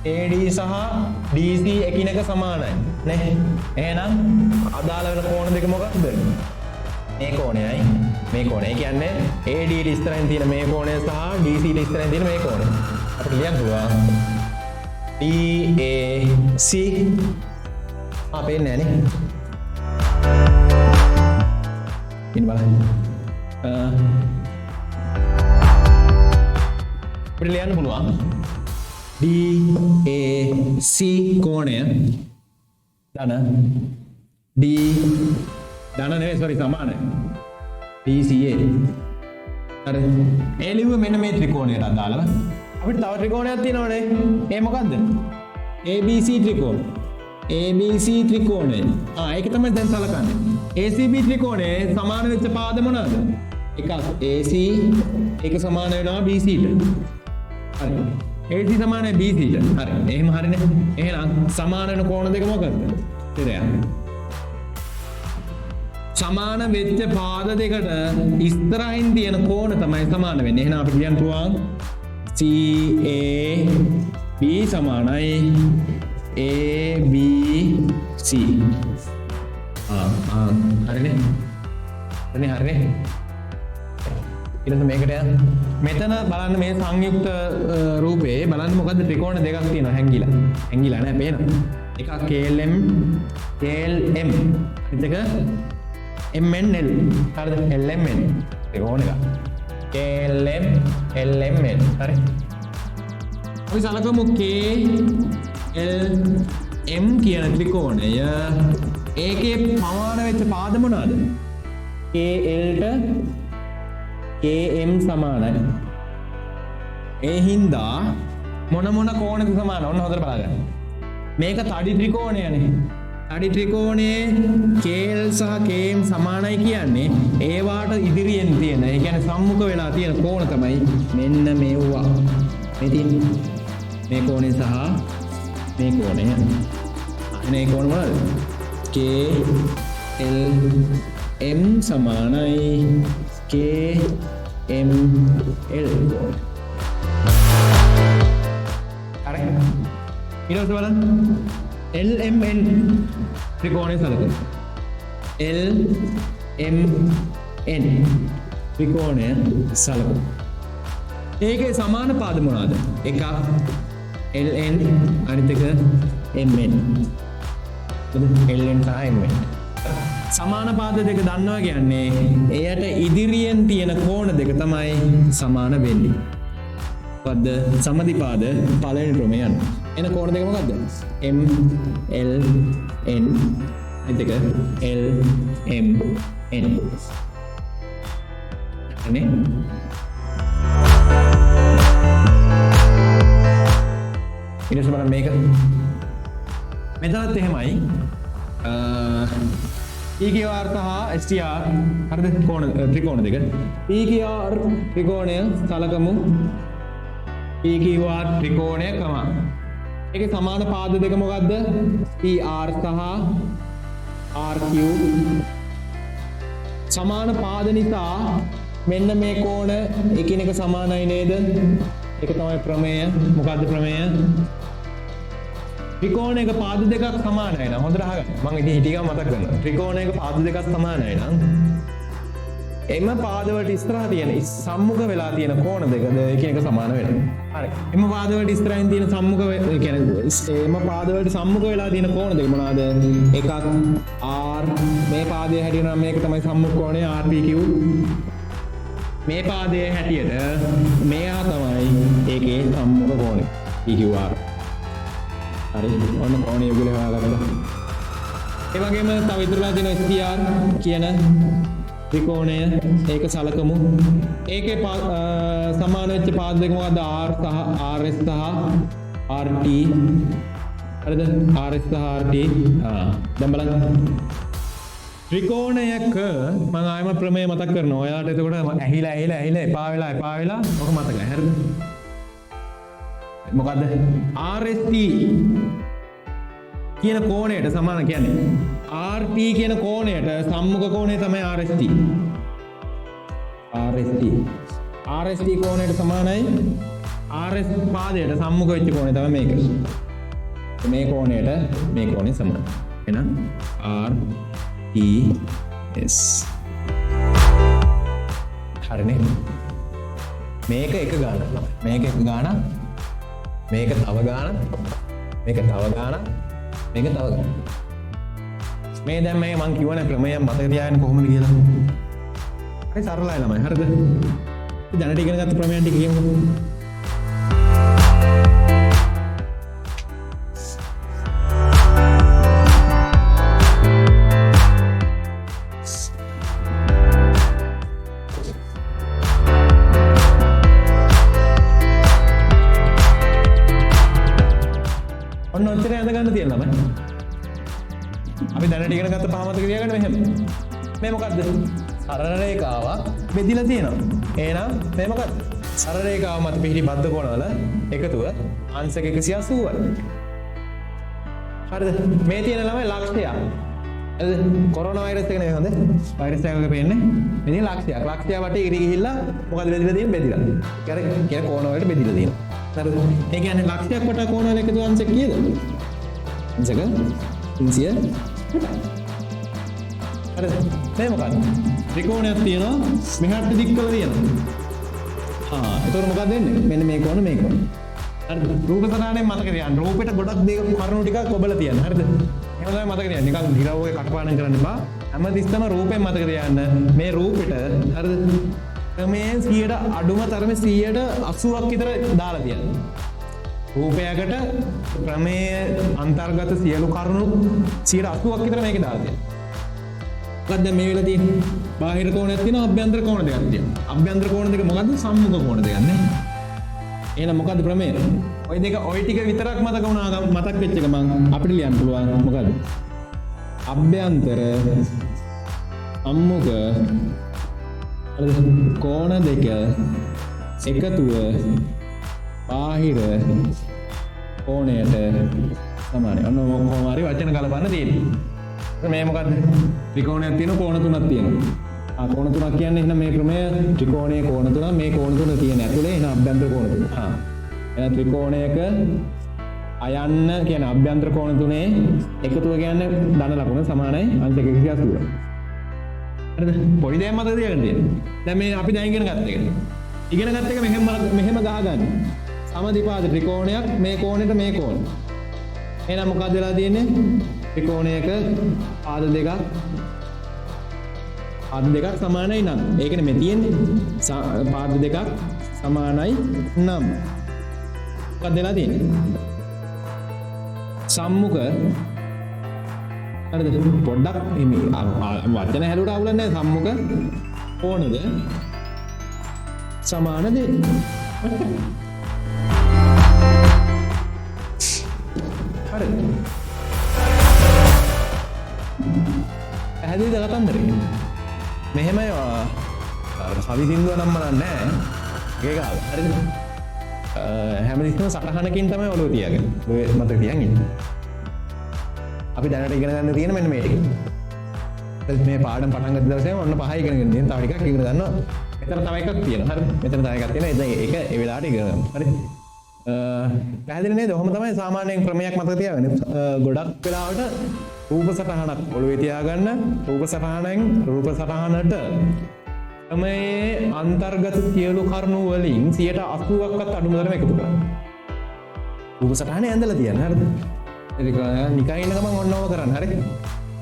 AD සහ DC එකිනෙක සමානයි නේ. එහෙනම් අදාළ වෙන කෝණ දෙක මොකක්ද? මේ කෝණයයි මේ කෝණය. ඒ කියන්නේ AD ට ඉස්සරහින් තියෙන මේ කෝණය සහ DC ට ඉස්සරහින් තියෙන මේ කෝණය. අපිට ලියන්න පුළුවන් DAC. පේන්නේ නැහැ නේ. ඉන්න බලන්න. අපිට ලියන්න පුළුවන් DAC කෝණය ධන සමානයි DCA. හරි. ඒ ලිව්ව මෙන්න මේ ත්‍රිකෝණයට අදාළව අපිට තව ත්‍රිකෝණයක් තියෙනවනේ. ඒ මොකද්ද? ABC ත්‍රිකෝණය. ABC ත්‍රිකෝණය. ඒක තමයි දැන් සලකන්නේ. ACB ත්‍රිකෝණයේ සමාන වෙච්ච පාද මොනවාද? එකක් AC, ඒක සමාන වෙනවා BC ට. හරි. AC සමානයි BC ට. හරි. එහෙම හරිනේ. එහෙනම් සමාන වෙන කෝණ දෙක මොකක්ද? තිරයක්. සමාන වෙච්ච පාද දෙකට ඉස්සරහින් තියෙන කෝණ තමයි සමාන වෙන්නේ. එහෙනම් අපි කියන්න පුළුවන් CAB සමානයි ABC. හරිනේ. හරිනේ. ඊළඟ මේකට යන්න. මෙතන බලන්න මේ සංයුක්ත රූපේ බලන්න මොකද්ද ත්‍රිකෝණ දෙකක් තියෙනවා හැංගිලා නෑ පේනවා. එකක් KLM ඊට MNL. හරිද? LMN ත්‍රිකෝණ එක. KLM LMN. හරි. අපි සලකමු KLM කියන ත්‍රිකෝණය. ඒකේ සමාන වෙච්ච පාද මොනවාද? KL ට KM සමානයි. ඒ හින්දා මොන කෝණෙද සමාන? ඔන්න හොඳට බලන්න. මේක තඩි ත්‍රිකෝණයනේ. තඩි ත්‍රිකෝණයේ KL සහ km සමානයි කියන්නේ ඒවාට ඉදිරියෙන් තියෙන ඒ කියන්නේ සම්මුඛ වෙලා තියෙන කෝණ තමයි මෙන්න මේවා. ඉතින් මේ කෝණය සහ මේ කෝණය මේ කෝණ මොනවද? K L M සමානයි K M L. හරි. ඊට පස්සේ බලන්න L M N ත්‍රිකෝණය සලකමු. L M N ත්‍රිකෝණය සලකමු. ඒකේ සමාන පාද මොනවාද? එකක් L N අනිත් එක M N. L N සහ M N. සමාන පාද දෙක දන්නවා කියන්නේ එයට ඉදිරියෙන් තියෙන කෝණ දෙක තමයි සමාන වෙන්නේ. මොකද්ද? සමදිපාද පළවෙනි ක්‍රමය යන. එන කෝණ දෙක මොකද්ද? M L N අනිත් එක L M N. අනේ ඊට බලන්න මේක මෙතනත් එහෙමයි PQR සහ STR හරිද කෝණ ත්‍රිකෝණ දෙක PQR ත්‍රිකෝණය සලකමු PQR ත්‍රිකෝණය කම ඒකේ සමාන පාද දෙක මොකද්ද PR සහ RQ සමාන පාද නිසා මෙන්න මේ කෝණ එකිනෙක සමානයි නේද ඒක තමයි ප්‍රමේය මොකද්ද ප්‍රමේය ත්‍රිකෝණයක පාද දෙකක් සමානයි නම් හොඳට අහගන්න මම ඉතින් හිටියම මතක් කරනවා ත්‍රිකෝණයක පාද දෙකක් සමානයි නම් එම පාදවලට ඉස්සරහා තියෙන සම්මුඛ වෙලා තියෙන කෝණ දෙකද එකිනෙක සමාන වෙනවා හරි එම පාදවලට ඉස්සරහින් තියෙන සම්මුඛ කියන්නේ එම පාදවලට සම්මුඛ වෙලා තියෙන කෝණ දෙක මොනවාද එකක් R මේ පාදයේ හැටියට නම් මේක තමයි සම්මුඛ කෝණය RPQ මේ පාදයේ හැටියට මෙයා තමයි ඒකේ සම්මුඛ කෝණය PQR හරි ඔන්න කෝණය යුගල හොයාගන්න. ඒ වගේම තව ඉතුරුලා තියෙන STR කියන ත්‍රිකෝණය ඒක සලකමු. ඒකේ සමාන වෙච්ච පාද දෙක මොකද්ද? R සහ RS සහ RT. හරිද? RS සහ RT. දැන් බලන්න. ත්‍රිකෝණයක මම ආයම ප්‍රමේය මතක් කරනවා. ඔයාලට එතකොට ඇහිලා එපා වෙලා ඔක මතකයි. හරිද? මොකද්ද RST කියන කෝණයට සමාන කියන්නේ RP කියන කෝණයට සම්මුඛ කෝණය තමයි RST කෝණයට සමානයි RS පාදයට සම්මුඛ වෙච්ච කෝණය තමයි මේක මේ කෝණයට මේ කෝණය සමානයි එහෙනම් RTS හරිනේ මේක එක ගානක් මේක එක ගානක් මේක තව ගානක් මේක තව ගානක් මේක තව ගානක් මේ දැන් මේ මං කියවන ප්‍රමේය මතක තියාගන්න කොහොමද කියලා හරි සරලයි ළමයි හරිද දැනට ඉගෙන ගත්ත ප්‍රමේයන් ටික කියමු ඔන්න ඔච්චර ඇඳ ගන්න තියෙනවා මම. අපි දැනට ඉගෙන ගත්ත පහමතක තියාගන්න මෙහෙම. මේ මොකද්ද? සරල රේඛාවක් බෙදිලා තියෙනවා. එහෙනම් මේ මොකද්ද? සරල රේඛාව මත පිහිටි බද්ධ කෝණවල එකතුව අංශක 180යි. හරිද? මේ තියෙන ළමයි ලක්ෂය. හරිද? කොරෝනා වෛරස් එක නෙවෙයි හොඳ. වෛරස් එකක පේන්නේ. මෙතන ලක්ෂයක්. ලක්ෂය වටේ ඉරි ගිහිල්ලා මොකද බෙදිලා තියෙන්නේ? බෙදිලා. කියන කෝණ වලට බෙදිලා තියෙනවා. හරිද? ඒ කියන්නේ ලක්ෂයක් වට කෝණ වල එකතු අංශක කීයද? අංශක 300. හරිද? මේ මොකක්ද? ත්‍රිකෝණයක් තියෙනවා. මෙහාට දික් කරලා තියෙනවා. එතකොට මොකක්ද වෙන්නේ? මෙන්න මේ කෝණ මේ කෝණ. හරිද? රූප සටහනේ මතක තියාගන්න. රූපෙට ගොඩක් දේ කරුණු ටිකක් ඔබලා තියන්න. හරිද? එහෙම තමයි මතක තියාගන්න. නිකන් හිරවගේ කටපාඩම් කරන්න එපා. හැමතිස්සම රූපෙන් මතක තියාගන්න. මේ රූපෙට හරිද? මේ 100ට අඩුම තරමේ 180ක් විතර දාලා තියෙනවා. රූපයකට ප්‍රමේය අන්තර්ගත සියලු කරුණු 180ක් විතර මේකේ දාලා තියෙනවා. මොකක්ද දැන් මේ වෙලාව තියෙන්නේ? බාහිර කෝණයක් තියෙනවා, අභ්‍යන්තර කෝණ දෙකක් තියෙනවා. අභ්‍යන්තර කෝණ දෙක මොකද්ද? සම්මුඛ කෝණ දෙකක් නේ. එහෙනම් මොකද්ද ප්‍රමේය? ওই දෙක ওই ටික විතරක් මතක වෙච්ච එක මම අපිට ලියන්න පුළුවන් මොකද්ද? අභ්‍යන්තර සම්මුඛ කෝණ දෙක එකතුව බාහිර කෝණයට සමානයි. ඔන්න කොහොම හරි වචන කලපන්න තියෙනවා. මේ මොකද්ද? ත්‍රිකෝණයක් තියෙනවා, කෝණ තුනක් තියෙනවා. කෝණ තුනක් කියන්නේ එහෙනම් මේ ක්‍රමය ත්‍රිකෝණයේ කෝණ තුනක්, මේ කෝණ තුන තියෙන ඇතුලේ එහෙනම් අභ්‍යන්තර කෝණ තුන. එහෙනම් ත්‍රිකෝණයක අයන්න කියන අභ්‍යන්තර කෝණ තුනේ එකතුව කියන්නේ ධන ලකුණ සමානයි අංශ 180. හරිද? පොඩි දෙයක් මතක තියාගන්න තියෙනවා. දැන් මේ අපි දැන් ඉගෙන ගත්ත එක. ඉගෙන ගත්ත එක මෙහෙම ගහගන්න. සමදිපාද ත්‍රිකෝණයක්, මේ කෝණයට මේ කෝණ. එහෙනම් මොකක්ද වෙලා තියෙන්නේ? ත්‍රිකෝණයක පාද දෙකක් සමානයි නම්. ඒකනේ මේ තියෙන්නේ. පාද දෙකක් සමානයි නම්. මොකක්ද වෙලා තියෙන්නේ? සම්මුඛ හරිද? පොඩ්ඩක් වචන හැලුවට අවුලක් නැහැ. සම්මුඛ කෝණද සමානද? හරි. පැහැදිලිද කතන්දරේ? මෙහෙමයි කවි සින්දුව නම් මනන්නේ ඒක හරිද? හැමතිස්සෙම සටහනකින් තමයි ඔළුව තියාගෙන. ඔය මතක තියන් ඉන්න. අපි දැනට ඉගෙන ගන්න තියෙන මෙන්න මේ ටික. මේ පාඩම් පටන් ගත්ත දවසේ ඔන්න 5 ඉගෙනගෙන තියෙන. තව ටිකක් ඉගෙන ගන්නවා. මෙතන තව එකක් තියෙනවා. හරිද? මෙතන තව එකක් තියෙනවා. ඒක ඒ වෙලාවට ඉගෙන ගන්න. හරි. පැහැදිලි නේද? ඔහොම තමයි සාමාන්‍යයෙන් ක්‍රමයක් මතක තියාගන්න. ගොඩක් වෙලාවට රූප සටහනක් ඔළුවේ තියාගන්න. රූප සටහනට මේ අන්තර්ගත සියලු කරුණු වලින් 80%ක්වත් අඩුම තරම එකතු කරන්න. රූප සටහනේ ඇඳලා තියන්න. හරිද? ඒක නිකන් ඉන්න ගමන් ඔන්නෝම කරන්න. හරි?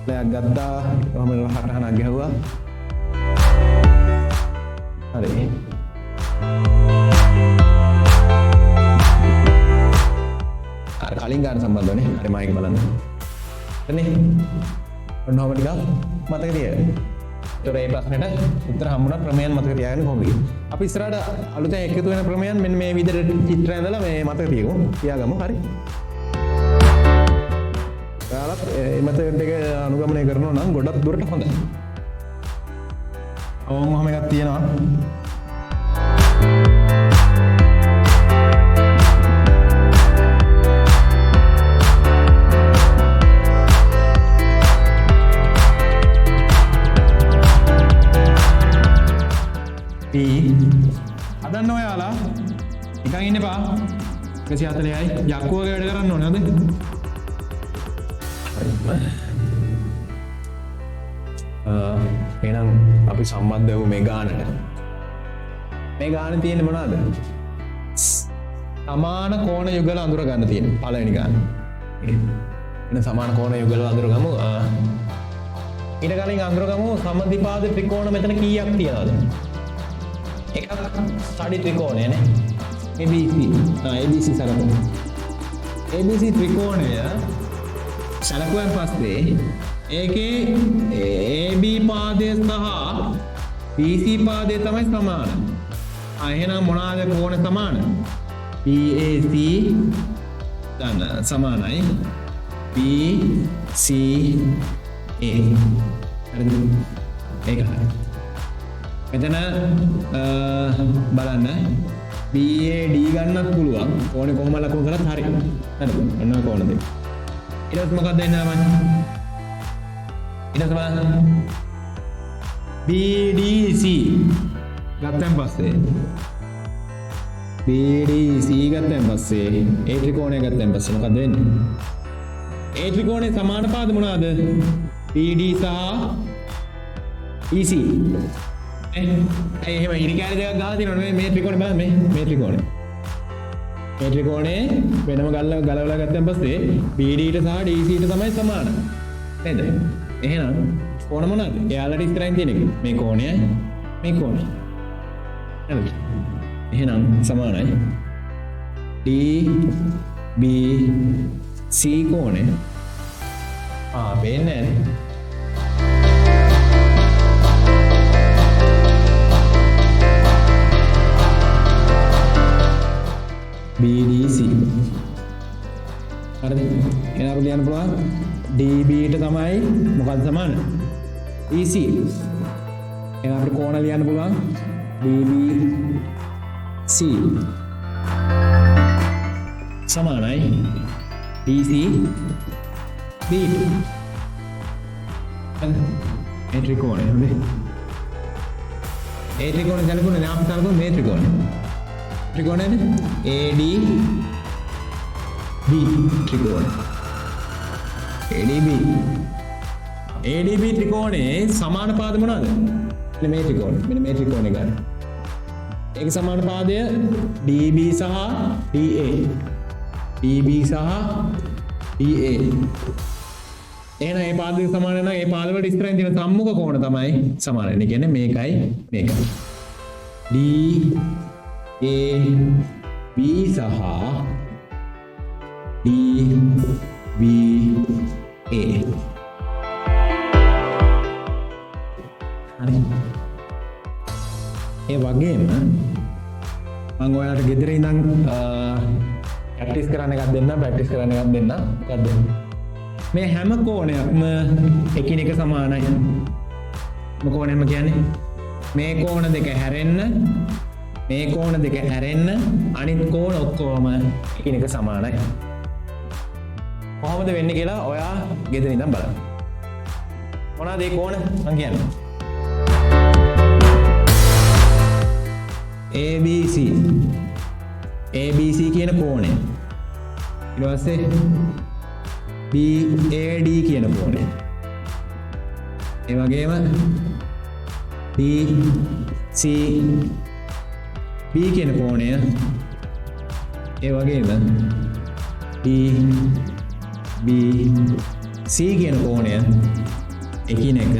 ලෑක් ගත්තා. ඔහම සටහනක් ගැහුවා. හරි. අර කලින් ගන්න සම්බන්ධවනේ. හරි මයික් බලන්න. එන්නේ. ඔන්නෝම ටික මතක තියාගන්න. ඒතර ඒ ප්‍රශ්නෙට උත්තර හම්බුණා ක්‍රමයන් මතක තියාගන්න කොහොමද? අපි ඉස්සරහට අලුතෙන් එකතු වෙන ක්‍රමයන් මෙන්න මේ විදිහට චිත්‍ර ඇඳලා මේ මතක තියාගමු. හරි? ඔයාලත් මේ මෙතෙන්ට එක අනුගමනය කරනවා නම් ගොඩක් දුරට හොඳයි. ඔහොම එකක් තියෙනවා. හදන්න ඔයාලා නිකන් ඉන්න එපා. 140යි යක්කුව වගේ වැඩ කරන්න ඕනේ නේද? එහෙනම් අපි සම්බන්ධ වෙමු මේ ගානට. මේ ගානේ තියෙන්නේ මොනවද? සමාන කෝණ යුගල අඳුර ගන්න තියෙන පළවෙනි ගාන. එන සමාන කෝණ යුගල අඳුර ගමු. ඊට කලින් අඳුර ගමු සමදිපාද ත්‍රිකෝණ මෙතන කීයක් තියනවද? එකක් සාඩි ත්‍රිකෝණය නේ. ABC සරපො. ABC ත්‍රිකෝණය සලකුවෙන් පස්සේ ඒකේ AB පාදය සහ BC පාදය තමයි සමාන. එහෙනම් මොනවාද කෝණ සමාන? BAC ගන්න සමානයි BCA. හරිද? ඒක හරි. මෙතන බලන්න BAD ගන්නත් පුළුවන්. කෝණේ කොහොම ලකුණු කරත් හරි. හරිද? ඔන්න කෝණ දෙක. ඊට පස්සේ මොකක්ද එන්නේ මම? ඊට පස්සේ බලන්න BDC ගත්තන් පස්සේ BDC ගත්තන් පස්සේ ඒ ත්‍රිකෝණය ගත්තන් පස්සේ මොකක්ද වෙන්නේ? ඒ ත්‍රිකෝණේ සමාන පාද මොනවාද? BD සහ EC. එහෙම ඉරිකෑලි දෙකක් ගහලා තියෙනවා මේ ත්‍රිකෝණය බලන්න මේ ත්‍රිකෝණය. මේ ත්‍රිකෝණේ වෙනම ගලවලා ගත්තන් පස්සේ BD ට සහ DC ට තමයි සමාන. නේද? එහෙනම් කෝණ මොනවාද? එයාලට ඉස්සරහින් තියෙන එක. මේ කෝණයයි මේ කෝණය. හරිද? එහෙනම් සමානයි. DBC කෝණය. වෙන්නේ නැහැ. BDC. හරිද? එහෙනම් අපි ලියන්න පුළුවන් DB ට තමයි මොකක්ද සමාන? BC. එහෙනම් අපිට කෝණ ලියන්න පුළුවන් BBC සමානයි BC B2. මේ ත්‍රිකෝණය හොඳයි. ඒ ත්‍රිකෝණය දැනගන්න නාම කරගන්න මේ ත්‍රිකෝණය. ත්‍රිකෝණයනේ AD B ත්‍රිකෝණය. ADB. ADB ත්‍රිකෝණයේ සමාන පාද මොනවාද? මෙන්න මේ ත්‍රිකෝණය. මෙන්න මේ ත්‍රිකෝණය ගන්න. ඒක සමාන පාදය DB සහ DA. DB සහ DA. එහෙනම් මේ පාද දෙක සමාන නම් ඒ පාද වලට ඉස්සරහින් තියෙන සම්මුඛ කෝණ තමයි සමාන. ඒ කියන්නේ මේකයි මේකයි. D A B සහ D B A. හරි. ඒ වගේම මම ඔයාලට ගෙදර ඉඳන් ප්‍රැක්ටිස් කරන්න එකක් දෙන්න මොකද්ද මේ හැම කෝණයක්ම එකිනෙක සමානයි. මොකෝණයම කියන්නේ මේ කෝණ දෙක හැරෙන්න මේ කෝණ දෙක හැරෙන්න අනිත් කෝණ ඔක්කොම එකිනෙක සමානයි. කොහොමද වෙන්නේ කියලා ඔයා ගෙදර ඉඳන් බලන්න. මොනවාද මේ කෝණ මම කියන්නේ? ABC කියන කෝණය. ඊට පස්සේ BAD කියන කෝණය. ඒ වගේම BCB කියන කෝණය. ඒ වගේම BBC කියන කෝණය එකිනෙක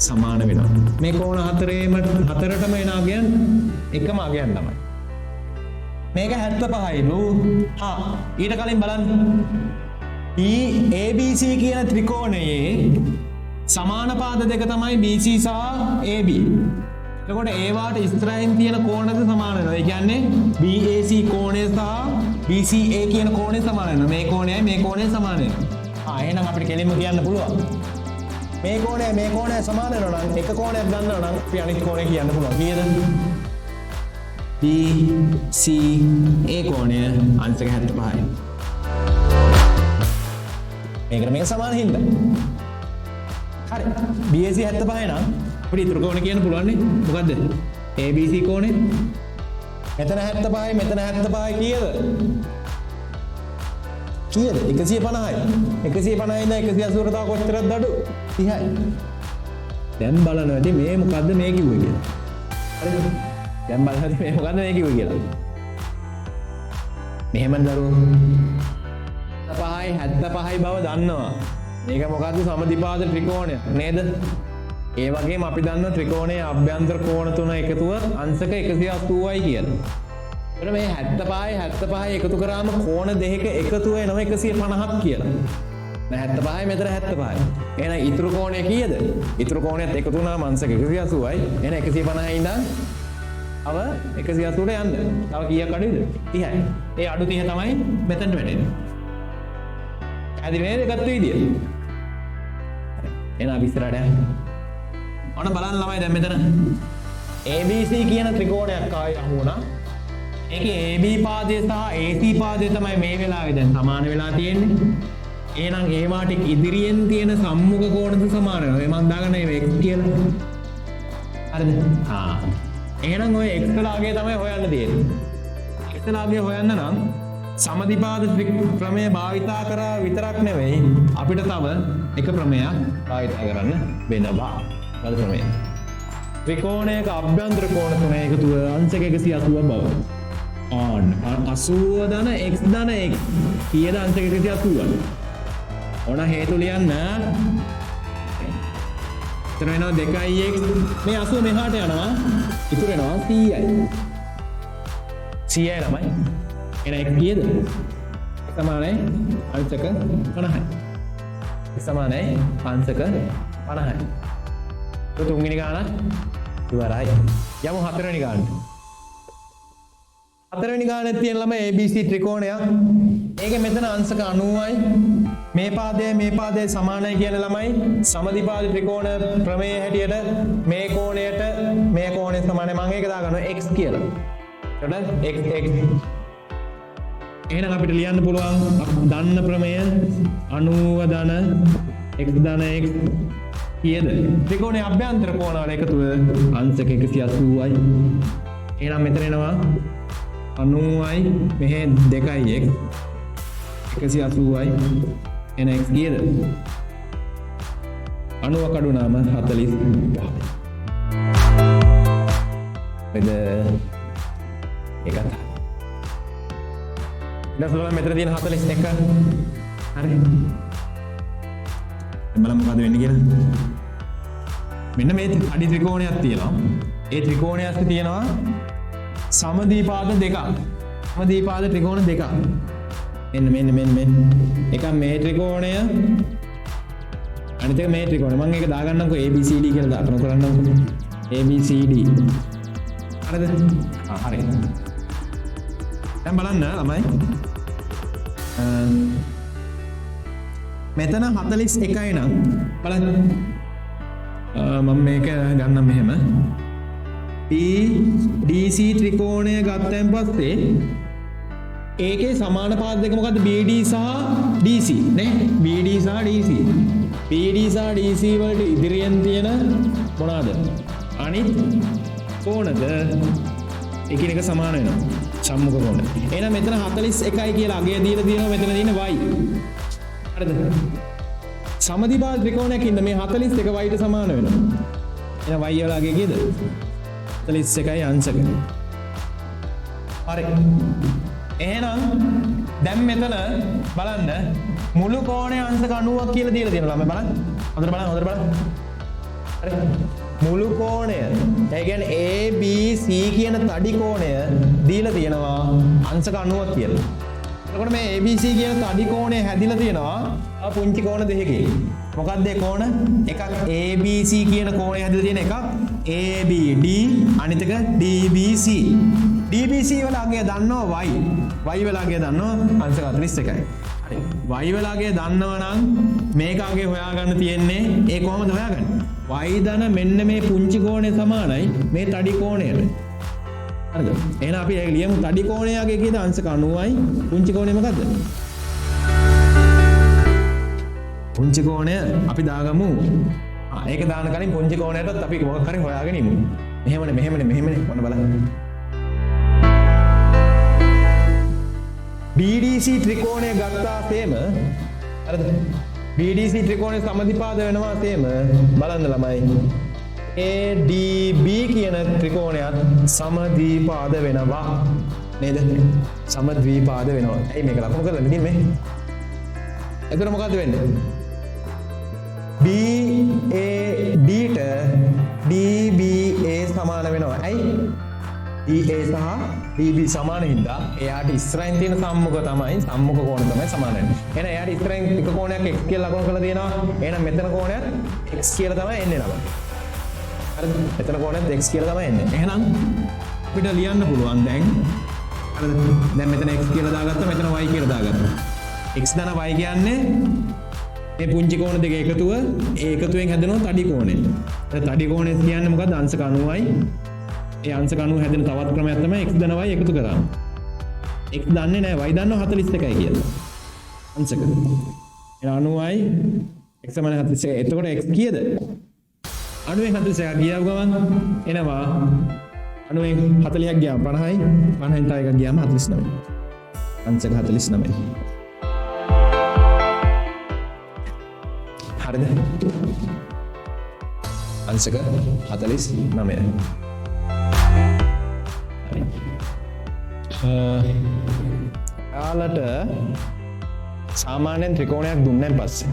සමාන වෙනවා. මේ කෝණ හතරටම එන අගයන් එකම අගයන් තමයි. මේක 75යි නෝ. ඊට කලින් බලන්න. ABC කියන ත්‍රිකෝණයේ සමාන පාද දෙක තමයි BC සහ AB. එතකොට ඒවාට ඉස්සරහින් තියෙන කෝණද සමාන වෙනවා. ඒ කියන්නේ BAC කෝණය සහ BCA කියන කෝණය සමාන වෙනවා. මේ කෝණයයි මේ කෝණය සමාන වෙනවා. එහෙනම් අපිට කෙලින්ම කියන්න පුළුවන්. මේ කෝණය සමාන වෙනවා නම් එක කෝණයක් ගන්නවා නම් අපි අනිත් කෝණය කියන්න පුළුවන්. කීයද? BCA කෝණය අංශක 75යි. මේකට මේක සමාන හින්දා. හරි. BAC 75 නම් අපිට ඊතර කෝණ කියන්න පුළුවන් නේ. මොකද්ද? ABC කෝණය. මෙතන 75යි මෙතන 75යි කීයද? 150යි. 150යි ඉඳන් 180ට තව කොච්චරද අඩු? 30යි. දැන් බලන්න ඇති මේ මොකද්ද මේ කිව්වේ කියලා. හරිද? දැන් බලන්න ඇති මේ මොකද්ද මේ කිව්වේ කියලා. මෙහෙම දරුවෝ 75යි බව දන්නවා. මේක මොකද්ද? සමදිපාද ත්‍රිකෝණය නේද? ඒ වගේම අපි දන්නවා ත්‍රිකෝණයේ අභ්‍යන්තර කෝණ තුන එකතුව අංශක 180යි කියලා. එතන මේ 75යි එකතු කරාම කෝණ දෙකක එකතුව එනවා 150ක් කියලා. දැන් 75යි මෙතන 75යි. එහෙනම් ඊතුරු කෝණය කීයද? ඊතුරු කෝණයත් එකතු වුණාම අංශක 180යි. එහෙනම් 150යි ඉඳන් අව 180ට යන්න. තව කීයක් අඩුද? 30යි. ඒ අඩු 30 තමයි මෙතනට වැටෙන්නේ. ඇයි මේ දෙකත් විදිය? එහෙනම් අපි ඉස්සරහට යන්න. ඔන්න බලන්න ළමයි දැන් මෙතන ABC කියන ත්‍රිකෝණයක් ආයි අහු වුණා. ඒකේ AB පාදය සහ AC පාදය තමයි මේ වෙලාවේ දැන් සමාන වෙලා තියෙන්නේ. එහෙනම් ඒ වාට ඉදිරියෙන් තියෙන සම්මුඛ කෝණද සමාන වෙනවා. ඒ මම දාගන්න මේ x කියලා. හරිද? එහෙනම් ඔය x ලාගේ තමයි හොයන්න තියෙන්නේ. x ලාගේ හොයන්න නම් සමදිපාද ක්‍රමය භාවිතා කරා විතරක් නෙවෙයි අපිට තව එක ක්‍රමයක් භාවිතා කරන්න වෙනවා. මොකද ක්‍රමය? ත්‍රිකෝණයක අභ්‍යන්තර කෝණ තුන එකතුව අංශක 180 බව. 80 ධන x ධන x කීයද අංශක 180? ඕන හේතු ලියන්න. එතන වෙනවා 2x මේ 80 මෙහාට යනවා ඉතුරු වෙනවා 100යි. 100යි ළමයි. එහෙනම් x කීයද? සමානයි අංශක 50යි. සමානයි අංශක 50යි. තුන්වෙනි ගාන ඉවරයි. යමු හතරවෙනි ගානට. හතරවෙනි ගානේ තියෙන ළමයි ABC ත්‍රිකෝණයක්. ඒකේ මෙතන අංශක 90යි මේ පාදයේ සමානයි කියන ළමයි සමදිපාද ත්‍රිකෝණ ප්‍රමේය හැටියට මේ කෝණය සමානයි මම ඒක දාගන්නවා x කියලා. එතකොට x එහෙනම් අපිට ලියන්න පුළුවන් දන්න ප්‍රමේය 90 ධන x ධන x කීයද? ත්‍රිකෝණයේ අභ්‍යන්තර කෝණවල එකතුව අංශක 180යි. එහෙනම් මෙතන එනවා 90යි මෙහෙ 2යි x 180යි එන x කීයද? 90 කඩුනාම 45. එද ඒකත් දැන් මෙතන තියෙන 41 හරි බලමු මොකද වෙන්නේ කියලා. මෙන්න මේ අඩි ත්‍රිකෝණයක් තියෙනවා. ඒ ත්‍රිකෝණය ඇස්සේ තියෙනවා සමදීපාද දෙකක්. සමදීපාද ත්‍රිකෝණ දෙකක්. මෙන්න. එකක් මේ ත්‍රිකෝණය අනිත් එක මේ ත්‍රිකෝණය. මම ඒක දාගන්නම්කෝ ABCD කියලා දාපන කරන්නම්කෝ. ABCD. හරිද? හරි. දැන් බලන්න ළමයි. මෙතන 41යි නම් බලන්න. මම මේක ගන්නම් මෙහෙම. BDC ත්‍රිකෝණය ගත්තයින් පස්සේ ඒකේ සමාන පාද දෙක මොකද්ද? BD සහ DC නේ? BD සහ DC. BD සහ DC වලට ඉදිරියෙන් තියෙන මොනවාද? අනිත් කෝණද එකිනෙක සමාන වෙනවා. සම්මුඛ කෝණ. එහෙනම් මෙතන 41යි කියලා අගය දීලා තියෙනවා. මෙතන තියෙන y. හරිද? සමදිපාද ත්‍රිකෝණයකින්ද මේ 41 y ට සමාන වෙනවා. එහෙනම් y වල අගය කීයද? 41යි අංශක. හරි. එහෙනම් දැන් මෙතන බලන්න මුළු කෝණය අංශක 90ක් කියලා දීලා තියෙනවා ළමයි බලන්න. හොඳට බලන්න. හරි. මුළු කෝණය ඒ කියන්නේ ABC කියන තඩි කෝණය දීලා තියෙනවා අංශක 90ක් කියලා. එතකොට මේ ABC කියන තඩි කෝණය හැදිලා තියෙනවා පුංචි කෝණ දෙකකින්. මොකක්ද ඒ කෝණ? එකක් ABC කියන කෝණය හැදිලා තියෙන එකක් ABD අනිත් එක DBC. DBC වල අගය දන්නවා y. y වල අගය දන්නවා අංශක 41යි. හරි. y වල අගය දන්නවා නම් මේක අගය හොයාගන්න තියෙන්නේ ඒ කොහොමද හොයාගන්නේ? y ධන මෙන්න මේ පුංචි කෝණය සමානයි මේ තඩි කෝණයට. හරිද? එහෙනම් අපි ඒක ලියමු තඩි කෝණයගේ කීයද? අංශක 90යි. පුංචි කෝණය මොකද්ද? පුංචි කෝණය අපි දාගමු. ඒක දාන කලින් පුංචි කෝණයටත් අපි මොකක් හරි හොයාගෙන ඉමු. මෙහෙමනේ මොන බලන්න. BDC ත්‍රිකෝණය ගත්තාseම හරිද? BDC ත්‍රිකෝණය සමදිපාද වෙනවා සේම බලන්න ළමයි. ADB කියන ත්‍රිකෝණයත් සමද්විපාද වෙනවා නේද? සමද්විපාද වෙනවා. ඇයි මේක ලකුණු කරලා ඉතින් මේ? එතන මොකද්ද වෙන්නේ? BAD ට DBA සමාන වෙනවා. ඇයි? DA සහ DB සමාන හින්දා එයාට ඉස්සරහින් තියෙන සම්මුඛ කෝණ තමයි සමාන වෙන්නේ. එහෙනම් එයාට ඉස්සරහින් එක කෝණයක් x කියලා ලකුණු කරලා තියෙනවා. එහෙනම් මෙතන කෝණයක් x කියලා තමයි එන්නේ නම. හරිද? මෙතන කෝණයක් x කියලා තමයි එන්නේ. එහෙනම් අපිට ලියන්න පුළුවන් දැන්. හරිද? දැන් මෙතන x කියලා දාගත්තා, මෙතන y කියලා දාගත්තා. x දන y කියන්නේ මේ පුංචි කෝණ දෙක එකතුව, ඒ එකතුවෙන් හැදෙනවා තඩි කෝණය. ඒ තඩි කෝණය කියන්නේ මොකද්ද? අංශක 90යි. ඒ අංශක 90 හැදෙන තවත් ක්‍රමයක් තමයි x ධන y එකතු කරාම. x දන්නේ නැහැ y දන්නවා 41යි කියලා. අංශක. එහෙනම් 90යි x සමාන 41. එතකොට x කීයද? 90න් 41 ගියාව ගමන් එනවා 90න් 40ක් ගියාම 50යි. 50න් තව එකක් ගියාම 49යි. අංශක 49යි. හරිද? අංශක 49යි. යාලට සාමාන්‍යයෙන් ත්‍රිකෝණයක් දුන්නෙන් පස්සේ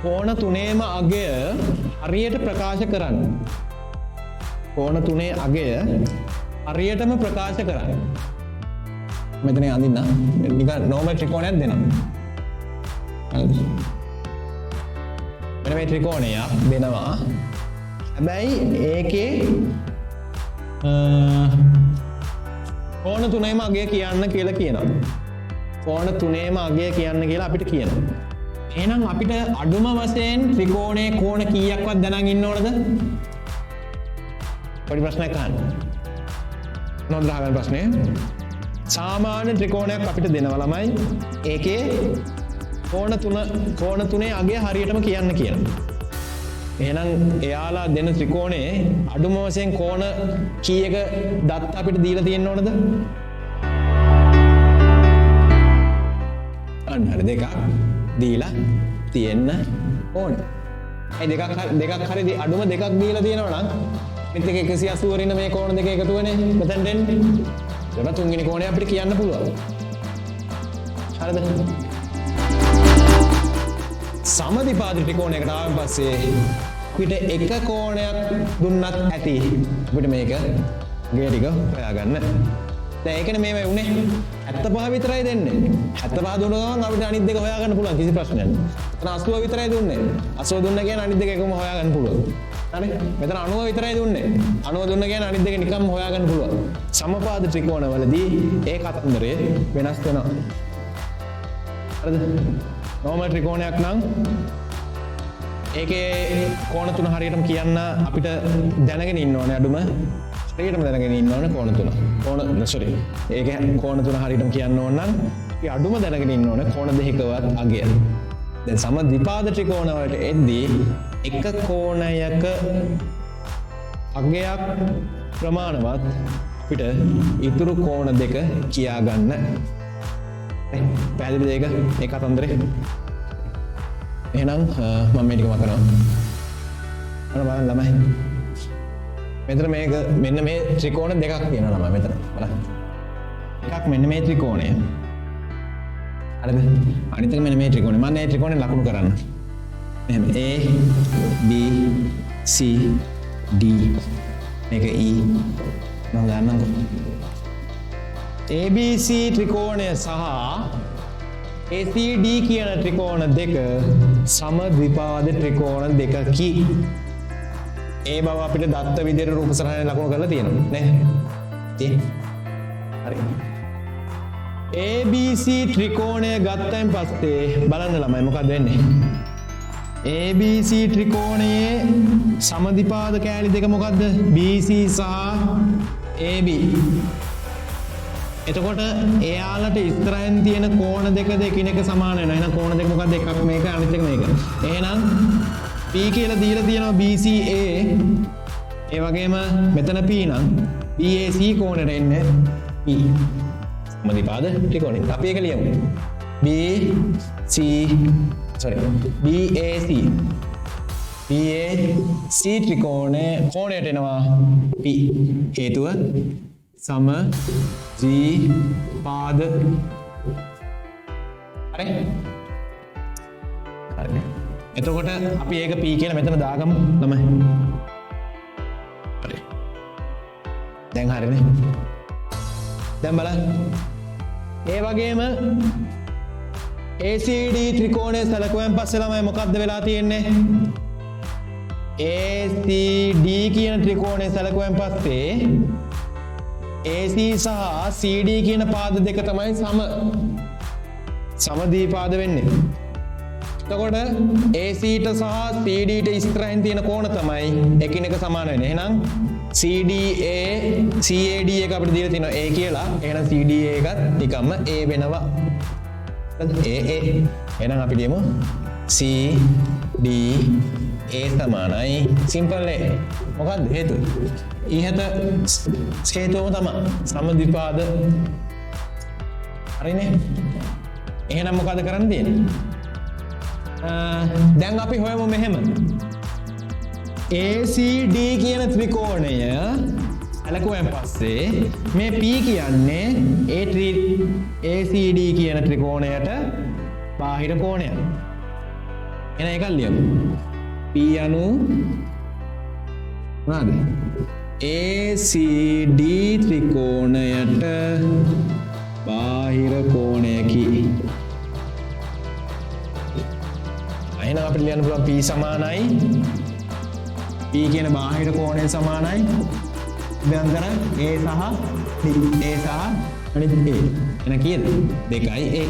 කෝණ තුනේම අගය හරියට ප්‍රකාශ කරන්න. කෝණ තුනේ අගය හරියටම ප්‍රකාශ කරන්න. මෙතන අඳින්න නිකන් නෝමල් ත්‍රිකෝණයක් දෙනවා. හරිද? මෙන්න මේ ත්‍රිකෝණයක් දෙනවා. හැබැයි ඒකේ කෝණ තුනේම අගය කියන්න කියලා කියනවා. කෝණ තුනේම අගය කියන්න කියලා අපිට කියනවා. එහෙනම් අපිට අඩුම වශයෙන් ත්‍රිකෝණයේ කෝණ කීයක්වත් දැනන් ඉන්න ඕනද? පොඩි ප්‍රශ්නයක් අහන්න. මොනවද අහගන්න ප්‍රශ්නේ? සාමාන්‍ය ත්‍රිකෝණයක් අපිට දෙනවා ළමයි. ඒකේ කෝණ තුනේ අගය හරියටම කියන්න කියනවා. එහෙනම් එයාලා දෙන ත්‍රිකෝණයේ අඩුම වශයෙන් කෝණ කීයක දත්ත අපිට දීලා තියෙන්න ඕනද? අන්න හරි දෙකක් දීලා තියෙන්න ඕන. ඒ දෙකක් හරි අඩුම දෙකක් දීලා තියෙනවා නම් මෙත් එක 180 වරින් මේ කෝණ දෙක එකතු වෙන්නේ මෙතෙන්ට එන්නේ. ඒක තුන්වෙනි කෝණය අපිට කියන්න පුළුවන්. හරිද? සමදිපාද ත්‍රිකෝණයකට ආවන් පස්සේ අපිට එක කෝණයක් දුන්නත් ඇති. අපිට මේක ගේ ටික හොයාගන්න. දැන් ඒකනේ මේවයි උනේ 75 විතරයි දෙන්නේ. 75 දුන්න ගමන් අපිට අනිත් දෙක හොයාගන්න පුළුවන් කිසි ප්‍රශ්නයක් නැහැ. එතන 80 විතරයි දුන්නේ. 80 දුන්න කියන්නේ අනිත් දෙක එකම හොයාගන්න පුළුවන්. හරි? මෙතන 90 විතරයි දුන්නේ. 90 දුන්න කියන්නේ අනිත් දෙක නිකම්ම හොයාගන්න පුළුවන්. සමපාද ත්‍රිකෝණවලදී ඒ කතන්දරය වෙනස් වෙනවා. හරිද? නෝමල් ත්‍රිකෝණයක් නම් ඒකේ කෝණ තුන හරියටම කියන්න අපිට දැනගෙන ඉන්න ඕනේ අඩුම හරියටම දැනගෙන ඉන්න ඕනේ කෝණ තුන. ඒකේ කෝණ තුන හරියටම කියන්න ඕන නම් අපි අඩුම දැනගෙන ඉන්න ඕනේ කෝණ දෙකකවත් අගය. දැන් සමද්විපාද ත්‍රිකෝණ වලට එද්දී එක කෝණයක අගයක් ප්‍රමාණවත් අපිට ඉතුරු කෝණ දෙක කියා ගන්න. පැහැදිලිද ඒක? ඒ කතන්දරේ. එහෙනම් මම මේ ටික මකනවා. අන්න බලන්න ළමයි. මෙතන මේක මෙන්න මේ ත්‍රිකෝණ දෙකක් තියෙනවා ළමයි මෙතන. බලන්න. එකක් මෙන්න මේ ත්‍රිකෝණය. හරිද? අනිත් එක මෙන්න මේ ත්‍රිකෝණය. මම මේ ත්‍රිකෝණය ලකුණු කරන්න. මෙහෙම A B C D මේක E මම ගන්නම්කෝ. ABC ත්‍රිකෝණය සහ ACD කියන ත්‍රිකෝණ දෙක සමද්විපාද ත්‍රිකෝණ දෙකකි. ඒ බව අපිට දත්ත විදිහට රූප සටහනේ ලකුණු කරලා තියෙනවා නේ. හරි. ABC ත්‍රිකෝණය ගත්තයින් පස්සේ බලන්න ළමයි මොකද වෙන්නේ? ABC ත්‍රිකෝණයේ සමද්විපාද කෑලි දෙක මොකද්ද? BC සහ AB. එතකොට එයාලට ඉස්සරහින් තියෙන කෝණ දෙකද එකිනෙක සමාන වෙනවා. එහෙනම් කෝණ දෙක මොකද්ද? එකක් මේක අනිත් එක මේක. එහෙනම් P කියලා දීලා තියෙනවා BCA. ඒ වගේම මෙතන P නම් BAC කෝණයට එන්නේ P. සමද්විපාද ත්‍රිකෝණය. අපි ඒක ලියමු. BAC ත්‍රිකෝණය කෝණයට එනවා P. හේතුව සමද්විපාද. හරි? හරි. එතකොට අපි ඒක P කියලා මෙතන දාගමු ළමයි. හරි. දැන් හරිනේ. දැන් බලන්න. ඒ වගේම ACD ත්‍රිකෝණය සැලකුවෙන් පස්සේ ළමයි මොකද්ද වෙලා තියෙන්නේ? ACD කියන ත්‍රිකෝණය සැලකුවෙන් පස්සේ AC සහ CD කියන පාද දෙක තමයි සමද්විපාද වෙන්නේ. එතකොට ACට සහ CDට ඉස්සරහින් තියෙන කෝණ තමයි එකිනෙක සමාන වෙන්නේ. එහෙනම් CAD එක අපිට දීලා තියෙනවා A කියලා. එහෙනම් CDA එකත් නිකම්ම A වෙනවා. AA. එහෙනම් අපි ලියමු CDA සමානයි සිම්පල් A. මොකක්ද හේතුව? ඉහත හේතුවම තමයි සමද්විපාද. හරිනේ? එහෙනම් මොකද කරන්න තියෙන්නේ? දැන් අපි හොයමු මෙහෙම. ACD කියන ත්‍රිකෝණය අලකුවෙන් පස්සේ මේ P කියන්නේ ACD කියන ත්‍රිකෝණයට බාහිර කෝණයක්. එන එකක් ලියමු. P අනු මොනවාද? ACD ත්‍රිකෝණයට බාහිර කෝණයකි. එහෙනම් අපිට ලියන්න පුළුවන් P සමානයි P කියන බාහිර කෝණය සමානයි අභ්‍යන්තර A සහ D. A සහ D. අනිත් A. එන කීයද? 2යි A.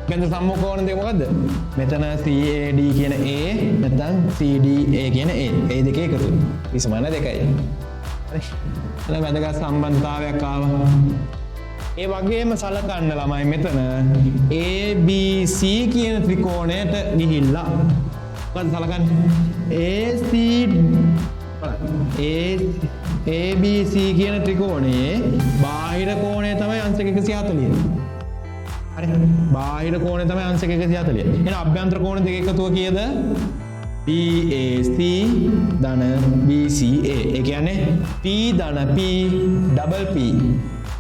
ගන්න සම්මුඛකෝණ දෙක මොකද්ද? මෙතන CAD කියන A නැත්නම් CDA කියන A. ඒ දෙකේ එකතු. B සමාන 2යි. හරි. එතන වැදගත් සම්බන්ධතාවයක් ආවා. ඒ වගේම සලකන්න ළමයි මෙතන ABC කියන ත්‍රිකෝණයට ගිහිල්ලා මොකද සලකන්නේ? ABC කියන ත්‍රිකෝණයේ බාහිර කෝණය තමයි අංශක 140. හරි. බාහිර කෝණය තමයි අංශක 140. එහෙනම් අභ්‍යන්තර කෝණ දෙක එකතුව කීයද? BAC ධන BCA. ඒ කියන්නේ P ධන P double P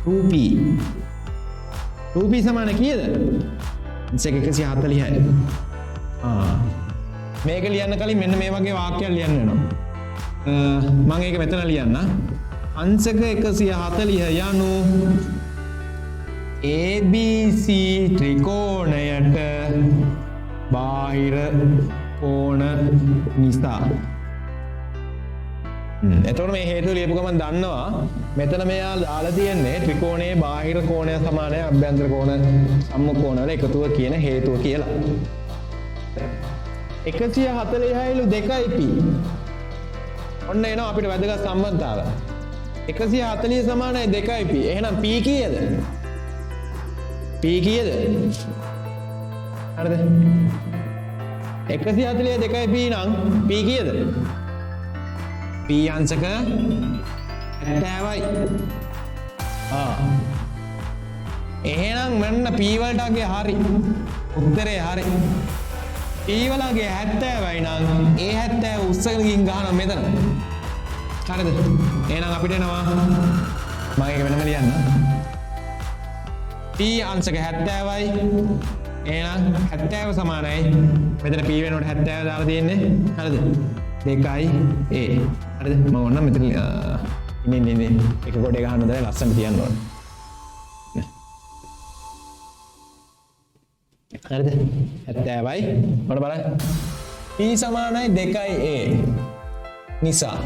2P. 2P සමාන කීයද? අංශක 140යි. මේක ලියන්න කලින් මෙන්න මේ වගේ වාක්‍යයක් ලියන්න වෙනවා. මම ඒක මෙතන ලියන්න. අංශක 140 යනු ABC ත්‍රිකෝණයට බාහිර කෝණ නිසා. එතකොට මේ හේතුව ලියපු ගමන් දන්නවා මෙතන මෙයා දාලා තියෙන්නේ ත්‍රිකෝණයේ බාහිර කෝණය සමානයි අභ්‍යන්තර කෝණ සම්මුඛ කෝණ වල එකතුව කියන හේතුව කියලා. 140යිලු 2යි P. ඔන්න එනවා අපිට වැදගත් සම්බන්ධතාව. 140 සමානයි 2යි P. එහෙනම් P කීයද? P කීයද? හරිද? 140 2යි P නම් P කීයද? P අංශක 70යි. එහෙනම් මෙන්න P වලටගේ හරි. උත්තරේ හරි. P වලගේ 70යි නම් ඒ 70 උස්සගෙන ගින් ගහනවා මෙතන. හරිද? එහෙනම් අපිට එනවා මම ඒක වෙනම ලියන්න. P අංශක 70යි. එහෙනම් 70 සමානයි. මෙතන P වෙනකොට 70 දාලා තියෙන්නේ. හරිද? 2යි A. හරිද? මම ඕන මෙතන ඉන්නේ එක කොටේ ගහන්න දාලා ලස්සනට තියන්න ඕන. හරිද? 70යි. ඔන්න බලන්න. P සමානයි 2යි A. නිසා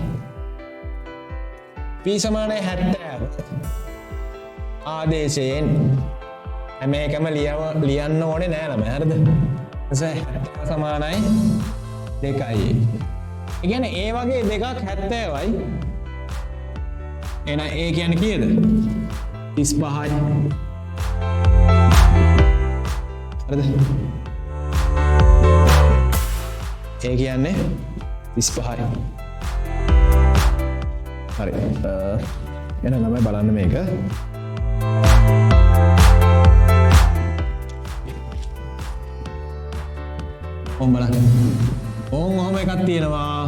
P සමානයි 70. ආදේශයෙන් හැම එකම ලියන්න ඕනේ නෑ ළමයි. හරිද? එසේ 70 සමානයි 2යි A. ඒ කියන්නේ A වගේ දෙකක් 70යි. එහෙනම් A කියන්නේ කීයද? 35යි. හරිද? ඒ කියන්නේ 35යි. හරි. එහෙනම් ළමයි බලන්න මේක. ඕම් බලන්න. ඕම් ඔහම එකක් තියෙනවා.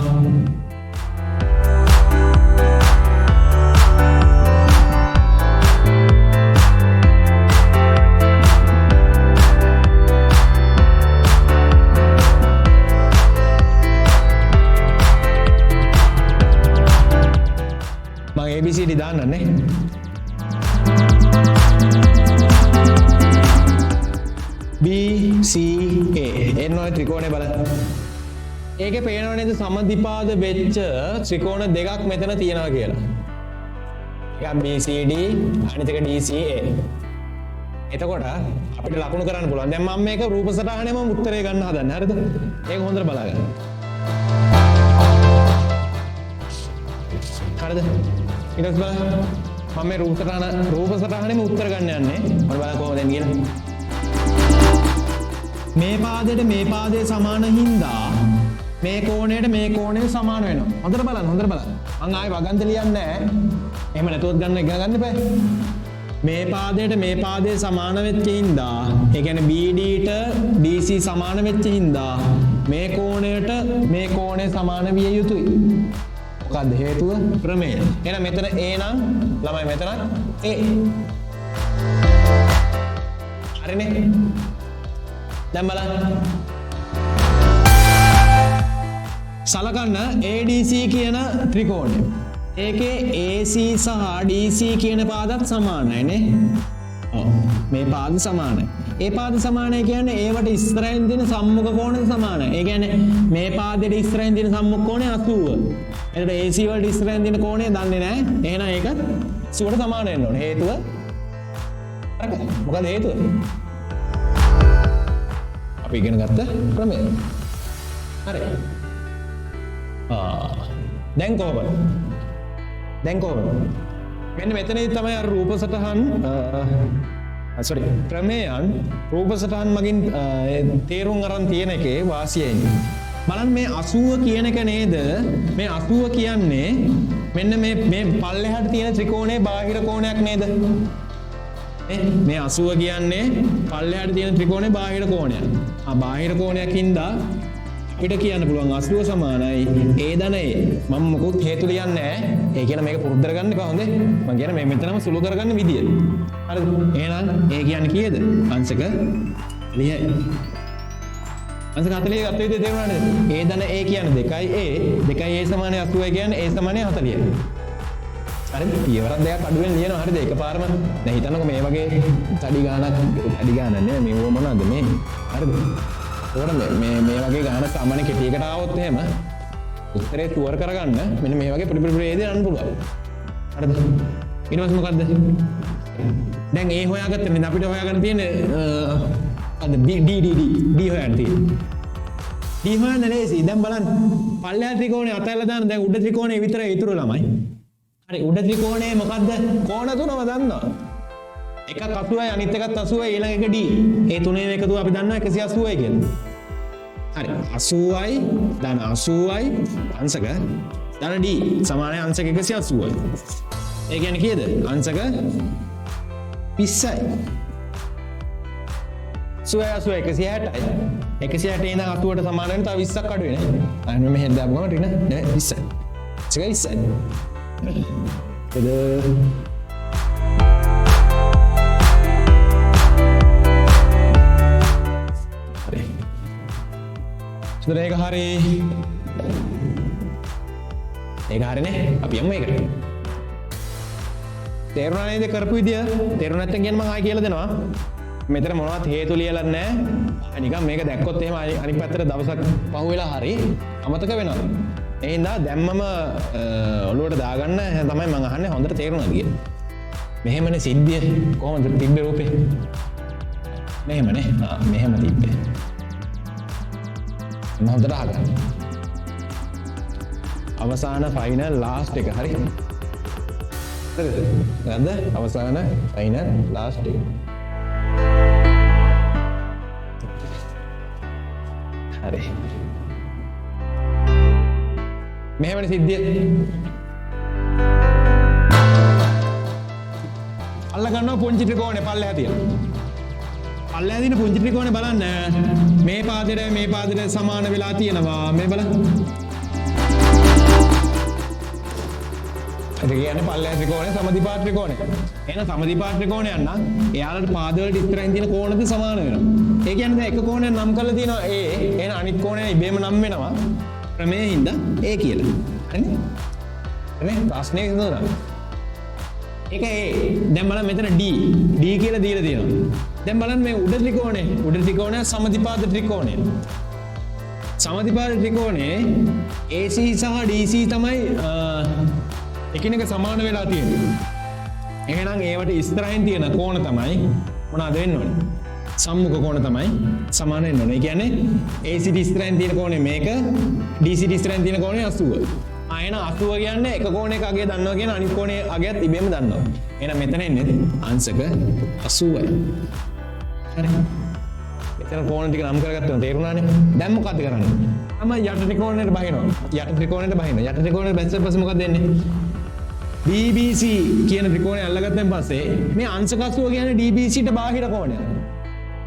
ABCD දාන්නනේ. BCA එන්න ඔය ත්‍රිකෝණය බලන්න. ඒකේ පේනව නේද සමද්විපාද වෙච්ච ත්‍රිකෝණ දෙකක් මෙතන තියෙනවා කියලා. එකක් BCD අනිත් එක DCA. එතකොට අපිට ලකුණු කරන්න පුළුවන්. දැන් මම මේක රූප සටහනේම උත්තරේ ගන්න හදන්නේ. හරිද? ඒක හොඳට බලාගන්න. හරිද? ඊට පස්සේ බලන්න මම මේ රූප සටහනේම උත්තර ගන්න යන්නේ. මම බලන්න කොහොමද එන්නේ කියලා. මේ පාදයට මේ පාදයේ සමාන හින්දා මේ කොණයට මේ කොණය සමාන වෙනවා. හොඳට බලන්න. මම ආයෙ වගන්ත ලියන්නේ නැහැ. එහෙම නැතුවත් ගන්න ඉගෙන ගන්න බෑ. මේ පාදයට මේ පාදයේ සමාන වෙච්ච හින්දා ඒ කියන්නේ BD ට DC සමාන වෙච්ච හින්දා මේ කොණයට මේ කොණය සමාන විය යුතුයි. මොකක්ද හේතුව? ප්‍රමේය. එහෙනම් මෙතන A නම් ළමයි මෙතන A. හරිනේ? දැන් බලන්න. සලකන්න ADC කියන ත්‍රිකෝණය. ඒකේ AC සහ DC කියන පාදත් සමානයි නේ. ඔව්. මේ පාද සමානයි. ඒ පාද සමානයි කියන්නේ ඒවට ඉස්සරහින් දෙන සම්මුඛ කෝණය සමානයි. ඒ කියන්නේ මේ පාදෙට ඉස්සරහින් දෙන සම්මුඛ කෝණය 80. එතකොට AC වලට ඉස්සරහින් දෙන කෝණය දන්නේ නැහැ. එහෙනම් ඒක 80ට සමාන වෙන්න ඕනේ. හේතුව මොකද හේතුව? අපි ඉගෙන ගත්ත ක්‍රමය. හරි. දැන් කොහොමද? මෙන්න මෙතනදී තමයි අර රූප සටහන් ක්‍රමයන් රූප සටහන් මගින් තේරුම් අරන් තියෙන එකේ වාසිය එන්නේ. බලන්න මේ 80 කියන එක නේද? මේ 80 කියන්නේ මෙන්න මේ පල්ලෙහාට තියෙන ත්‍රිකෝණයේ බාහිර කෝණයක් නේද? මේ 80 කියන්නේ පල්ලෙහාට තියෙන ත්‍රිකෝණයේ බාහිර කෝණයක්. බාහිර කෝණයක් හින්දා අපිට කියන්න පුළුවන් 80 සමානයි a ධන a. මම මොකුත් හේතු ලියන්නේ නැහැ. ඒ කියන මේක පුරුද්ද කරගන්න එපා හොඳේ. මම කියන්නේ මේ මෙතනම සුළු කරගන්න විදිය. හරිද? එහෙනම් a කියන්නේ කීයද? අංශක 40යි. අංශක 40 ගත්ත විදිය තේරුණා නේද? a ධන a කියන්නේ 2a සමානයි 80 කියන්නේ a සමානයි 40යි. හරිද? ඊවරක් දෙකක් අඩුවෙන් ලියනවා. හරිද? එකපාරම දැන් හිතන්නකෝ මේ වගේ තඩි ගානක් නෙමෙයි මේ මොනවද මේ? හරිද? මේ වගේ ගාන සාමාන්‍ය කෙටියකට ආවොත් එහෙම උත්තරේ ෂුවර් කරගන්න මෙන්න මේ වගේ පොඩි ප්‍රේද යන්න පුළුවන්. හරිද? ඊට පස්සේ මොකද්ද? දැන් A හොයාගත්තා නේද? අපිට හොයාගන්න තියෙන්නේ අද D හොයන්න තියෙන්නේ. D හොයන්න ලේසි. දැන් බලන්න පල්ලෙහා ත්‍රිකෝණේ අතහැරලා දාන්න. දැන් උඩ ත්‍රිකෝණේ විතරයි ඉතුරු ළමයි. හරි උඩ ත්‍රිකෝණේ මොකද්ද? කෝණ තුනම දන්නවා. එකක් 80යි අනිත් එකත් 80යි ඊළඟ එක D. ඒ තුනේම එකතුව අපි දන්නවා 180යි කියලා. හරි 80යි ධන 80යි අංශක ධන D සමානයි අංශක 180යි. ඒ කියන්නේ කීයද? අංශක 20යි. 160යි 160යි නම් 80ට සමාන වෙන තව 20ක් අඩු වෙන්නේ. අන්න මෙහෙන් දාපු ගමන් රින නෑ 20යි. 20යි. ඒක හරි. ඒක හරිනේ. අපි යමු ඒකට. තේරුණා නේද කරපු විදිය? තේරුණ නැත්නම් කියන්න මම ආයෙ කියලා දෙනවා. මෙතන මොනවත් හේතු ලියලා නැහැ. නිකන් මේක දැක්කොත් එහෙම අනිත් පැත්තට දවසක් පහුවෙලා හරි අමතක වෙනවා. ඒ හින්දා දැම්මම ඔළුවට දාගන්න තමයි මම අහන්නේ හොඳට තේරුණාද කියලා. මෙහෙමනේ සිද්ධිය කොහොමද තිබ්බේ රූපේ? මෙහෙමනේ. මෙහෙම තිබ්බේ. හොඳට අහගන්න. අවසාන ෆයිනල් ලාස්ට් එක හරි. හරිද? නේද? අවසාන ෆයිනල් ලාස්ට් එක. හරි. මෙහෙමනේ සිද්ධිය. අල්ල ගන්නවා පුංචි ත්‍රිකෝණේ පල්ලෙහා තියෙනවා. පල්ලෙහා තියෙන පුංචි ත්‍රිකෝණේ බලන්න මේ පාදයට සමාන වෙලා තියෙනවා. මේ බලන්න. ඒ කියන්නේ පල්ලෙහා ත්‍රිකෝණේ සමදිපාත ත්‍රිකෝණේ. එහෙනම් සමදිපාත ත්‍රිකෝණයක් නම් එයාලට පාදවලට ඉස්සරහින් තියෙන කෝණද සමාන වෙනවා. ඒ කියන්නේ දැන් එක කෝණයක් නම් කරලා තියෙනවා A. එහෙනම් අනිත් කෝණය ඉබේම නම් වෙනවා. ක්‍රමයේ හින්දා A කියලා. හරිනේ? එනේ ප්‍රශ්නේ විසඳුණා. ඒක A. දැන් බලන්න මෙතන D කියලා දීලා තියෙනවා. දැන් බලන්න මේ උඩ ත්‍රිකෝණය සමදිපාත ත්‍රිකෝණය. සමදිපාත ත්‍රිකෝණයේ AC සහ DC තමයි එකිනෙක සමාන වෙලා තියෙන්නේ. එහෙනම් ඒවට ඉස්සරහින් තියෙන කෝණ තමයි මොනවද වෙන්න ඕනේ? සම්මුඛ කෝණ තමයි සමාන වෙන්න ඕනේ. ඒ කියන්නේ ACT ඉස්සරහින් තියෙන කෝණය මේක, DCT ඉස්සරහින් තියෙන කෝණය 80. එහෙනම් 80 කියන්නේ එක කෝණයක අගය දන්නවා කියන අනිත් කෝණයේ අගයත් ඉබේම දන්නවා. එහෙනම් මෙතන එන්නේ අංශක 80යි. හරි. මෙතන කෝණ ටික නම් කරගත්තා තේරුණානේ. දැන් මොකද කරන්නේ? තමයි යට ත්‍රිකෝණයට බහිනවා. යට ත්‍රිකෝණයට බැස්සට පස්සේ මොකද වෙන්නේ? DBC කියන ත්‍රිකෝණය අල්ලගත්තන් පස්සේ මේ අංශක 80 කියන්නේ DBC ට බාහිර කෝණයක්.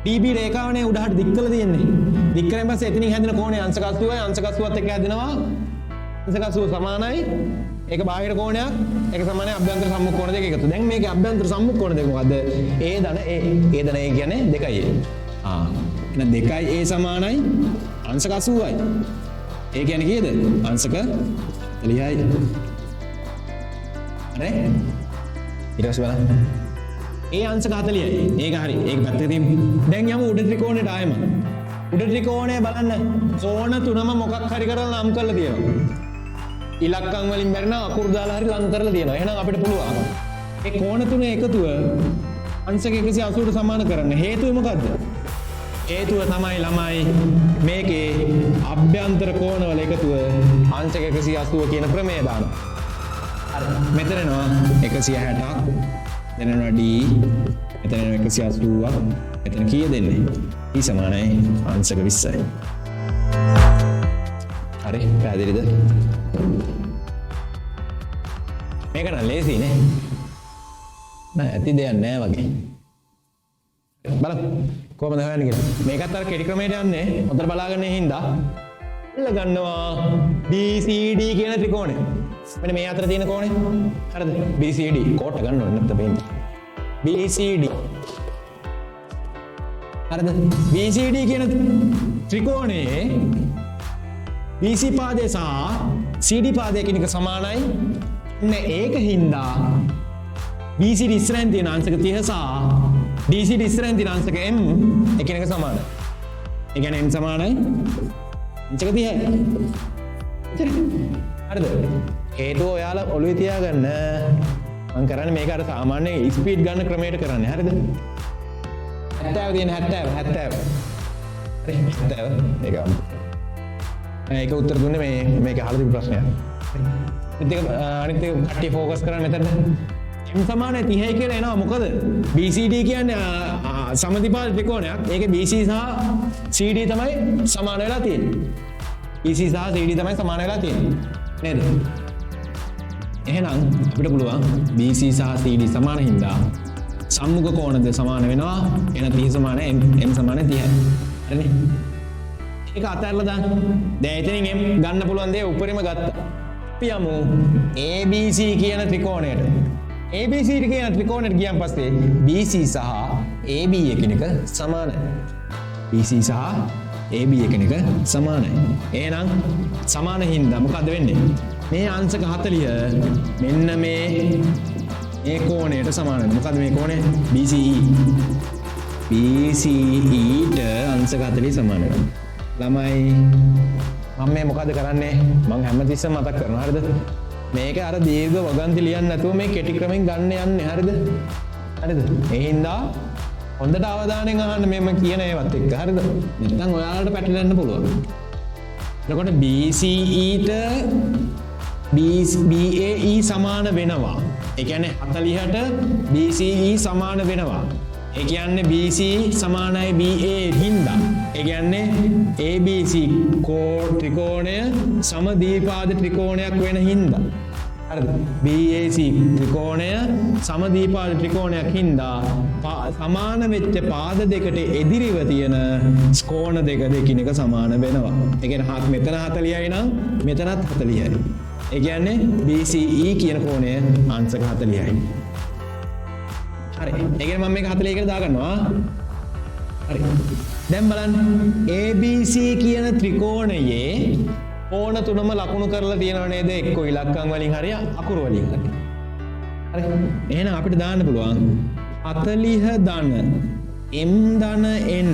DB රේඛාවනේ උඩහට දික් කරලා තියෙන්නේ. දික් කරන් පස්සේ එතනින් හැදෙන කෝණය අංශක 80යි. අංශක 80ත් එක්ක හැදෙනවා අංශක 80 සමානයි. ඒක බාහිර කෝණයක්. ඒක සමානයි අභ්‍යන්තර සම්මුඛ කෝණ දෙක එකතු. දැන් මේකේ අභ්‍යන්තර සම්මුඛ කෝණ දෙක මොකද්ද? A ධන A. A ධන A කියන්නේ 2A. එහෙනම් 2A සමානයි අංශක 80යි. ඒ කියන්නේ කීයද? අංශක 40යි. හරි? ඊට පස්සේ බලන්න. ඒ අංශක 40යි. ඒක හරි. ඒක පැත්තක තියමු. දැන් යමු උඩ ත්‍රිකෝණයට ආයෙම. උඩ ත්‍රිකෝණය බලන්න. කෝණ තුනම මොකක් හරි කරලා නම් කරලා තියෙනවා. ඉලක්කම් වලින් බැරි නම් අකුරු දාලා හරි ලං කරලා තියෙනවා. එහෙනම් අපිට පුළුවන්. ඒ කෝණ තුනේ එකතුව අංශක 180ට සමාන කරන්න හේතුව මොකද්ද? හේතුව තමයි ළමයි මේකේ අභ්‍යන්තර කෝණවල එකතුව අංශක 180 කියන ප්‍රමේය දානවා. හරි. මෙතන එනවා 160ක්. මෙතන එනවා D. මෙතන එනවා 180ක්. මෙතන කීය දෙන්නේ? E සමානයි අංශක 20යි. හරි. පැහැදිලිද? මේක නම් ලේසි නේ. නෑ ඇති දෙයක් නෑ වගේ. බලමු කොහොමද හොයන්නේ කියලා. මේකත් අර කෙටි ක්‍රමයට යන්නේ. හොඳට බලාගන්න හින්දා ඉල්ල ගන්නවා BCD කියන ත්‍රිකෝණය. මෙන්න මේ අතර තියෙන කෝණය. හරිද? BCD කෝට ගන්න ඕනේ නැත්නම් බෙන්නේ. BCD. හරිද? BCD කියන ත්‍රිකෝණයේ BC පාදය සහ CD පාදය කියන එක සමානයි. ඒක හින්දා BCD ඉස්සරහින් තියෙන අංශක 30 සහ DCD ඉස්සරහින් තියෙන අංශක M එකිනෙක සමානයි. ඒ කියන්නේ M සමානයි අංශක 30යි. හරිද? හේතුව ඔයාලා ඔළුවේ තියාගන්න. මම කරන්නේ මේක අර සාමාන්‍ය ස්පීඩ් ගන්න ක්‍රමයට කරන්නේ. හරිද? 70 තියෙන 70. හරි 70. ඒක උත්තර දුන්නේ මේක අහලා තිබු ප්‍රශ්නයක්. අනිත් එක කට්ටිය ફોකස් කරන්නේ මෙතන. M සමානයි 30යි කියලා එනවා. මොකද BCD කියන්නේ සමදිපාද ත්‍රිකෝණයක්. ඒකේ BC සහ CD තමයි සමාන වෙලා තියෙන්නේ. BC සහ CD තමයි සමාන වෙලා තියෙන්නේ. නේද? එහෙනම් අපිට පුළුවන් BC සහ CD සමාන හින්දා සම්මුඛ කෝණද සමාන වෙනවා. එන 30 සමාන M සමාන 30යි. හරිනේ? ඒක අතහැරලා දාන්න. දැන් එතනින් M ගන්න පුළුවන් දේ උඩරිම ගත්තා. අපි යමු ABC කියන ත්‍රිකෝණයට. ABC කියන ත්‍රිකෝණයට ගියන් පස්සේ BC සහ AB එකිනෙක සමානයි. BC සහ AB එකිනෙක සමානයි. එහෙනම් සමාන හින්දා මොකද වෙන්නේ? මේ අංශක 40 මෙන්න මේ කෝණයට සමාන වෙනවා. මොකද මේ කෝණය BCE. BCE ට අංශක 40 සමාන වෙනවා. ළමයි මම මේ මොකද කරන්නේ? මම හැමතිස්සෙම මතක් කරනවා. හරිද? මේක අර දීර්ඝ වගන්ති ලියන්න නැතුව මේ කෙටි ක්‍රමෙන් ගන්න යන්නේ. හරිද? හරිද? ඒ හින්දා හොඳට අවධානයෙන් අහන්න මම කියන ඒවත් එක්ක. හරිද? නැත්නම් ඔයාලට පැටලෙන්න පුළුවන්. එතකොට BCE ට BAE සමාන වෙනවා. ඒ කියන්නේ 40ට BCE සමාන වෙනවා. ඒ කියන්නේ BC සමානයි BA හින්දා. ඒ කියන්නේ ABC ත්‍රිකෝණය සමදීපාද ත්‍රිකෝණයක් වෙන හින්දා. හරිද? BAC ත්‍රිකෝණය සමදීපාද ත්‍රිකෝණයක් හින්දා සමාන වෙච්ච පාද දෙකට එදිරිව තියෙන කෝණ දෙක දෙකිනෙක සමාන වෙනවා. ඒ කියන්නේ මෙතන 40යි නම් මෙතනත් 40යි. ඒ කියන්නේ BCE කියන කෝණය අංශක 40යි. හරි. ඒ කියන්නේ මම මේක 40 කියලා දාගන්නවා. හරි. දැන් බලන්න ABC කියන ත්‍රිකෝණයේ කෝණ තුනම ලකුණු කරලා තියෙනව නේද? එක්ක ඉලක්කම් වලින් හරි අකුරු වලින් හරි. හරි. එහෙනම් අපිට දාන්න පුළුවන් 40 ධන M ධන N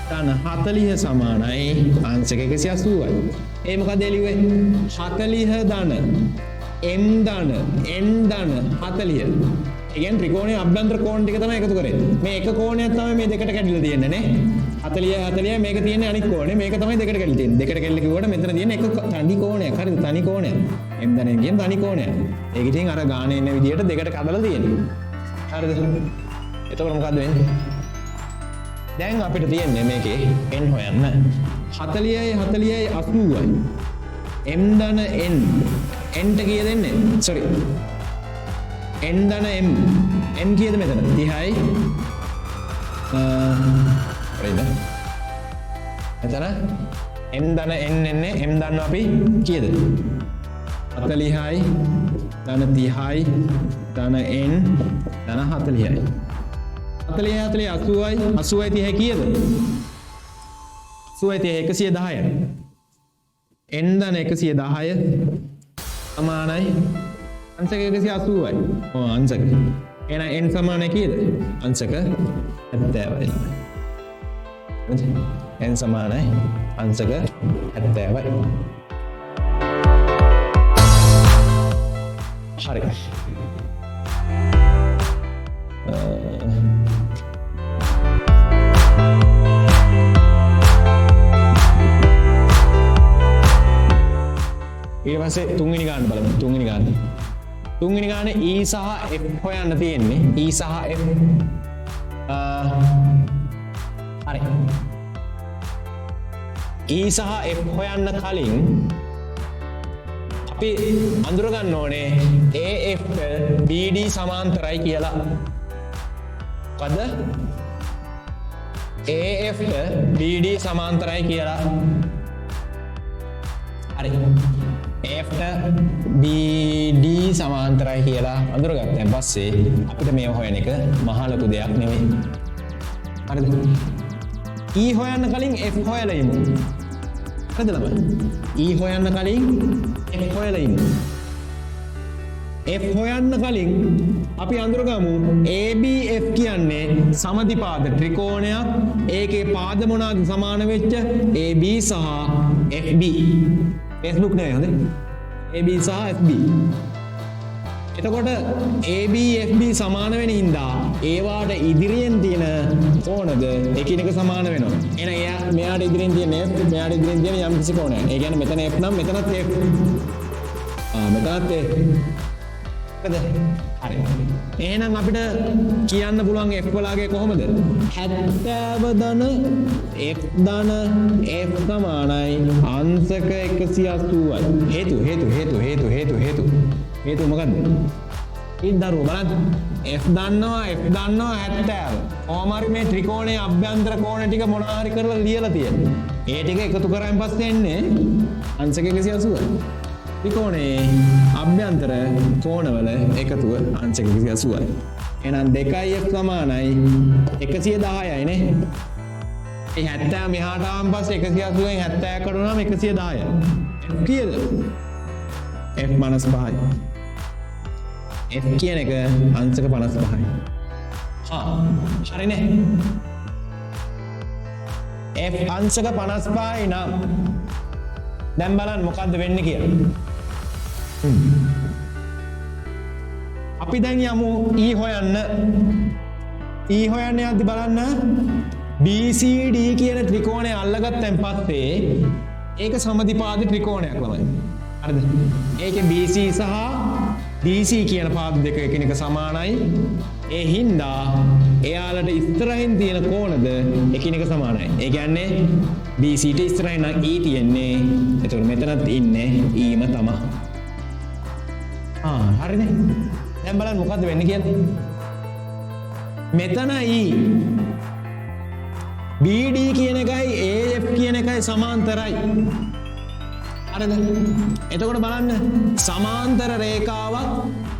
ධන 40 සමානයි අංශක 180යි. ඒ මොකද එළියේ 40 ධන M ධන N ධන 40. ඒ කියන්නේ ත්‍රිකෝණයේ අභ්‍යන්තර කෝණ ටික තමයි එකතු කරන්නේ. මේ එක කෝණයක් තමයි මේ දෙකට කැඩිලා තියෙන්නේ නේ. 40 මේක තියෙන්නේ අනිත් කෝණය. මේක තමයි දෙකට කැඩිලා තියෙන්නේ. දෙකට කැඩිලා කිව්වට මෙතන තියෙන එක තනි කෝණයක්. හරිද? තනි කෝණයක්. M ධන N කියන තනි කෝණයක්. ඒක ඉතින් අර ගානේ එන විදිහට දෙකට කඩලා තියෙන්නේ. හරිද? එතකොට මොකද්ද වෙන්නේ? දැන් අපිට තියෙන්නේ මේකේ n හොයන්න 40යි 80යි m ධන n n ට කීයද දෙන්නේ sorry n ධන m n කීයද මෙතන 30යි හරිද මෙතන m ධන n එන්නේ m ධන අපි කීයද 40යි ධන 30යි ධන n ධන 40යි 40 80යි 30 කීයද 80 110යි n ධන 110 සමානයි අංශක 180යි අංශක එහෙනම් n සමානයි කීයද අංශක 70යි n සමානයි අංශක 70යි හරි ඊට පස්සේ තුන්වෙනි ගාන බලමු. තුන්වෙනි ගාන E සහ F හොයන්න තියෙන්නේ. E සහ F හරි. E සහ F හොයන්න කලින් අපි අඳුර ගන්න ඕනේ AF BD සමාන්තරයි කියලා. මොකද AF BD සමාන්තරයි කියලා. හරි. AF BD සමාන්තරයි කියලා අඳුරගත්තන් පස්සේ අපිට මේ හොයන එක මහා ලොකු දෙයක් නෙවෙයි. හරිද? E හොයන්න කලින් F හොයලා ඉමු. හරිද ළමයි? E හොයන්න කලින් F හොයලා ඉමු. F හොයන්න කලින් අපි අඳුරගමු ABF කියන්නේ සමදිපාද ත්‍රිකෝණයක්. ඒකේ පාද මොනවාද සමාන වෙච්ච AB සහ FB. Facebook නෑ හොඳේ. AB සහ FB. එතකොට AB FB සමාන වෙන හින්දා ඒවාට ඉදිරියෙන් තියෙන කෝණද එකිනෙක සමාන වෙනවා. එහෙනම් මෙයාට ඉදිරියෙන් තියෙන F මෙයාට ඉදිරියෙන් තියෙන යම් කිසි කෝණයක්. ඒ කියන්නේ මෙතන F නම් මෙතනත් F. මෙතනත් F. හරි. එහෙනම් අපිට කියන්න පුළුවන් F වලගේ කොහොමද? 70 ධන F ධන F සමානයි අංශක 180යි. හේතු මොකද්ද? ඉදරුව බලන්න. F දන්නවා 70. කොහොම හරි මේ ත්‍රිකෝණයේ අභ්‍යන්තර කෝණ ටික මොනවා හරි කරලා ලියලා තියෙනවා. ඒ ටික එකතු කරාන් පස්සේ එන්නේ අංශක 180යි. ත්‍රිකෝණයේ අභ්‍යන්තර කෝණවල එකතුව අංශක 180යි. එහෙනම් 2f සමානයි 110යි නේ. ඒ 70 මෙහාට ආවන් පස්සේ 180ෙන් 70 කඩුණාම 110යි. කීයද? f - 5යි. f කියන එක අංශක 55යි. හරිනේ. f අංශක 55යි නම් දැන් බලන්න මොකද්ද වෙන්නේ කියලා. අපි දැන් යමු E හොයන්න. E හොයන්න යද්දි බලන්න BCD කියන ත්‍රිකෝණය අල්ලගත්තන් පස්සේ ඒක සමදිපාද ත්‍රිකෝණයක් ළමයි. හරිද? ඒකේ BC සහ DC කියන පාද දෙක එකිනෙක සමානයි. ඒ හින්දා එයාලට ඉස්සරහින් තියෙන කෝණද එකිනෙක සමානයි. ඒ කියන්නේ BCට ඉස්සරහින් නම් E තියෙන්නේ. එතකොට මෙතනත් ඉන්නේ Eම තමයි. හරිනේ. දැන් බලන්න මොකද්ද වෙන්නේ කියලා. මෙතන E BD කියන එකයි AF කියන එකයි සමාන්තරයි. හරිද? එතකොට බලන්න සමාන්තර රේඛාවක්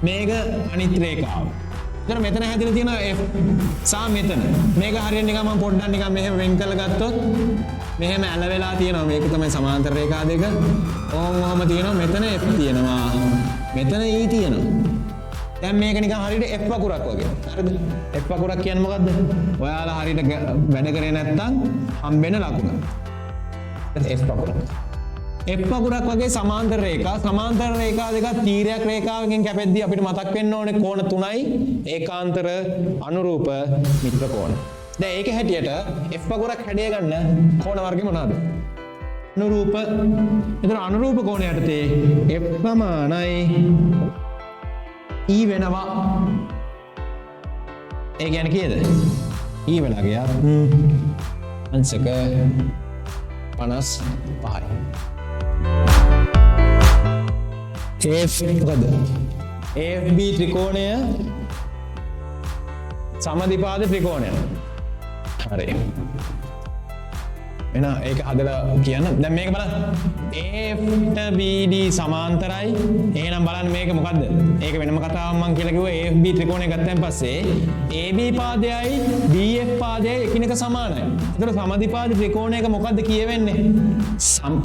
මේක අනිත් රේඛාවක්. එතන මෙතන හැදිලා තියෙන F සහ මෙතන. මේක හරියට නිකන් මම පොඩ්ඩක් නිකන් මෙහෙම වෙන් කරලා ගත්තොත් මෙහෙම ඇල වෙලා තියෙනවා. මේක තමයි සමාන්තර රේඛා දෙක. ඔහොම තියෙනවා. මෙතන F තියෙනවා. මෙතන E තියෙනවා. දැන් මේක නිකන් හරියට F වකුරක් වගේ. හරිද? F වකුරක් කියන්නේ මොකද්ද? ඔයාලා හරියට වැඩ කරේ නැත්නම් හම්බෙන ලකුණ. F වකුරක්. F වකුරක් වගේ සමාන්තර රේඛා දෙක තීරයක් රේඛාවකින් කැපෙද්දී අපිට මතක් වෙන්න ඕනේ කෝණ 3යි ඒකාන්තර අනුරූප මිත්‍ර කෝණ. දැන් ඒකේ හැටියට F වකුරක් හැඩය ගන්න කෝණ වර්ගය මොනවාද? අනුරූප. ඒතර අනුරූප කෝණ යටතේ F සමානයි E වෙනවා. ඒ කියන්නේ කීයද? E වෙලා ගියා. අංශක 55යි. F මොකද? AFB ත්‍රිකෝණය සමදිපාද ත්‍රිකෝණය. හරි. එහෙනම් ඒක හදලා කියන්න. දැන් මේක බලන්න. AFට BD සමාන්තරයි. එහෙනම් බලන්න මේක මොකද්ද? ඒක වෙනම කතාවක් මම කියලා කිව්වා. AFB ත්‍රිකෝණය ගත්තන් පස්සේ AB පාදයයි BF පාදයයි එකිනෙක සමානයි. ඒතර සමදිපාද ත්‍රිකෝණයක මොකද්ද කියවෙන්නේ?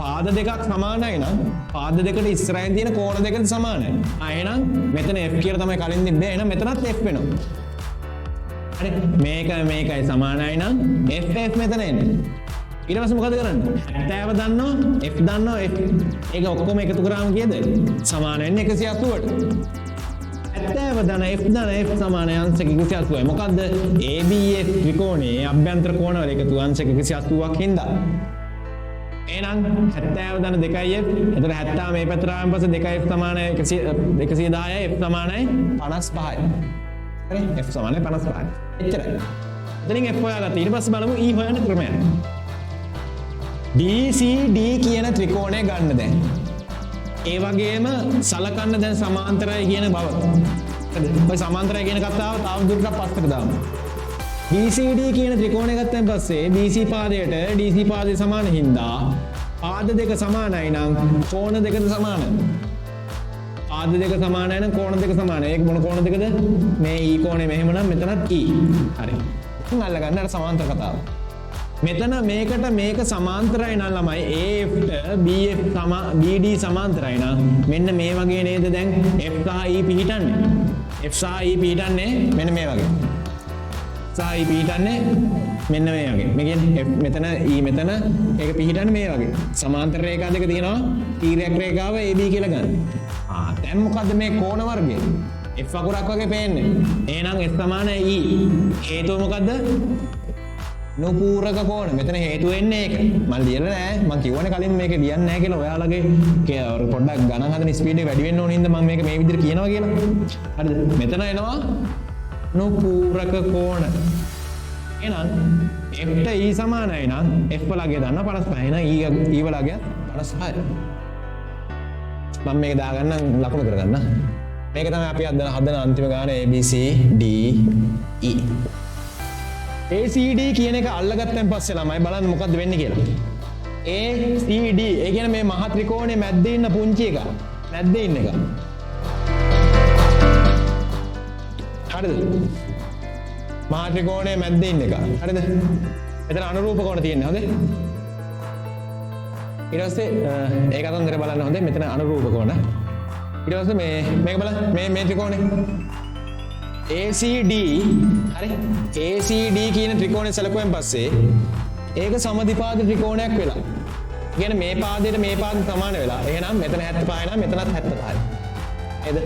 පාද දෙකක් සමානයි නම් පාද දෙකට ඉස්සරහින් තියෙන කෝණ දෙකද සමානයි. එහෙනම් මෙතන F කියලා තමයි කලින් තිබ්බේ. එහෙනම් මෙතනත් F වෙනවා. හරි. මේකයි සමානයි නම් FF මෙතන එන්නේ. ඊට පස්සේ මොකද කරන්නේ? 70 දන්නවා F දන්නවා F. ඒක ඔක්කොම එකතු කරාම කීයද? සමාන වෙන්නේ 180ට. 70 ධන F ධන F සමාන අංශක 180යි. මොකද්ද? ABF ත්‍රිකෝණයේ අභ්‍යන්තර කෝණවල එකතු අංශක 180ක් හින්දා එහෙනම් 70 ධන 2f. එතකොට 70 මේ පැත්තට ආවම පස්සේ 2f සමානයි 110යි f සමානයි 55යි. හරි f සමානයි 55යි. එච්චරයි. එතනින් f හොයාගත්තා. ඊට පස්සේ බලමු e හොයන ක්‍රමය. BCD කියන ත්‍රිකෝණය ගන්න දැන්. ඒ වගේම සලකන්න දැන් සමාන්තරයි කියන බව. හරිද? ඔය සමාන්තරයි කියන කතාව තාම දුරට පස්සට දාමු. BCD කියන ත්‍රිකෝණය ගත්තන් පස්සේ BC පාදයට DC පාදය සමාන හින්දා පාද දෙක සමානයි නම් කෝණ දෙකද සමාන. පාද දෙක සමානයි නම් කෝණ දෙක සමානයි. ඒක මොන කෝණ දෙකද? මේ E කෝණය මෙහෙම නම් මෙතනත් E. හරි. ඉතින් අල්ලගන්න අර සමාන්තර කතාව. මෙතන මේකට මේක සමාන්තරයි නම් ළමයි AFට BD සමාන්තරයි නම් මෙන්න මේ වගේ නේද දැන් F සහ E පිහිටන්නේ. F සහ E පිහිටන්නේ මෙන්න මේ වගේ. සහ E පිහිටන්නේ මෙන්න මේ වගේ. මේ කියන්නේ F මෙතන E මෙතන ඒක පිහිටන්නේ මේ වගේ. සමාන්තර රේඛා දෙක තියෙනවා. තීරයක් රේඛාව AB කියලා ගන්න. දැන් මොකද්ද මේ කෝණ වර්ගය? F අකුරක් වගේ පේන්නේ. එහෙනම් S සමාන E. හේතුව මොකද්ද? නුපූරක කෝණ. මෙතන හේතුව වෙන්නේ ඒක. මම ලියලා නෑ. මම කිව්වනේ කලින් මේක ලියන්නේ නෑ කියලා. ඔයාලගේ පොඩ්ඩක් ගණන් හදන ස්පීඩ් එක වැඩි වෙන්න ඕන හින්දා මම මේක මේ විදිහට කියනවා කියලා. හරිද? මෙතන එනවා නුපූරක කෝණ. එහෙනම් Fට E සමානයි නම් F වලගේ දාන්න 55. එහෙනම් E වලගේ 55. මම මේක දාගන්න ලකුණු කරගන්න. මේක තමයි අපි හදන අන්තිම ගාන ABC D E. ACD කියන එක අල්ලගත්තන් පස්සේ ළමයි බලන්න මොකද්ද වෙන්නේ කියලා. ACD ඒ කියන්නේ මේ මහා ත්‍රිකෝණයේ මැද්දේ ඉන්න පුංචි එක. මැද්දේ ඉන්න එක. හරිද? මහා ත්‍රිකෝණයේ මැද්දේ ඉන්න එක. හරිද? මෙතන අනුරූප කෝණ තියෙන්නේ. හොඳේ. ඊට පස්සේ ඒක අතන්දර බලන්න හොඳේ. මෙතන අනුරූප කෝණ. ඊට පස්සේ මේක බලන්න මේ ත්‍රිකෝණය. ACD හරි ACD කියන ත්‍රිකෝණය සැලකුවෙන් පස්සේ ඒක සමදිපාද ත්‍රිකෝණයක් වෙලා. කියන්නේ මේ පාදයට මේ පාද සමාන වෙලා. එහෙනම් මෙතන 75 නම් මෙතනත් 75යි. නේද?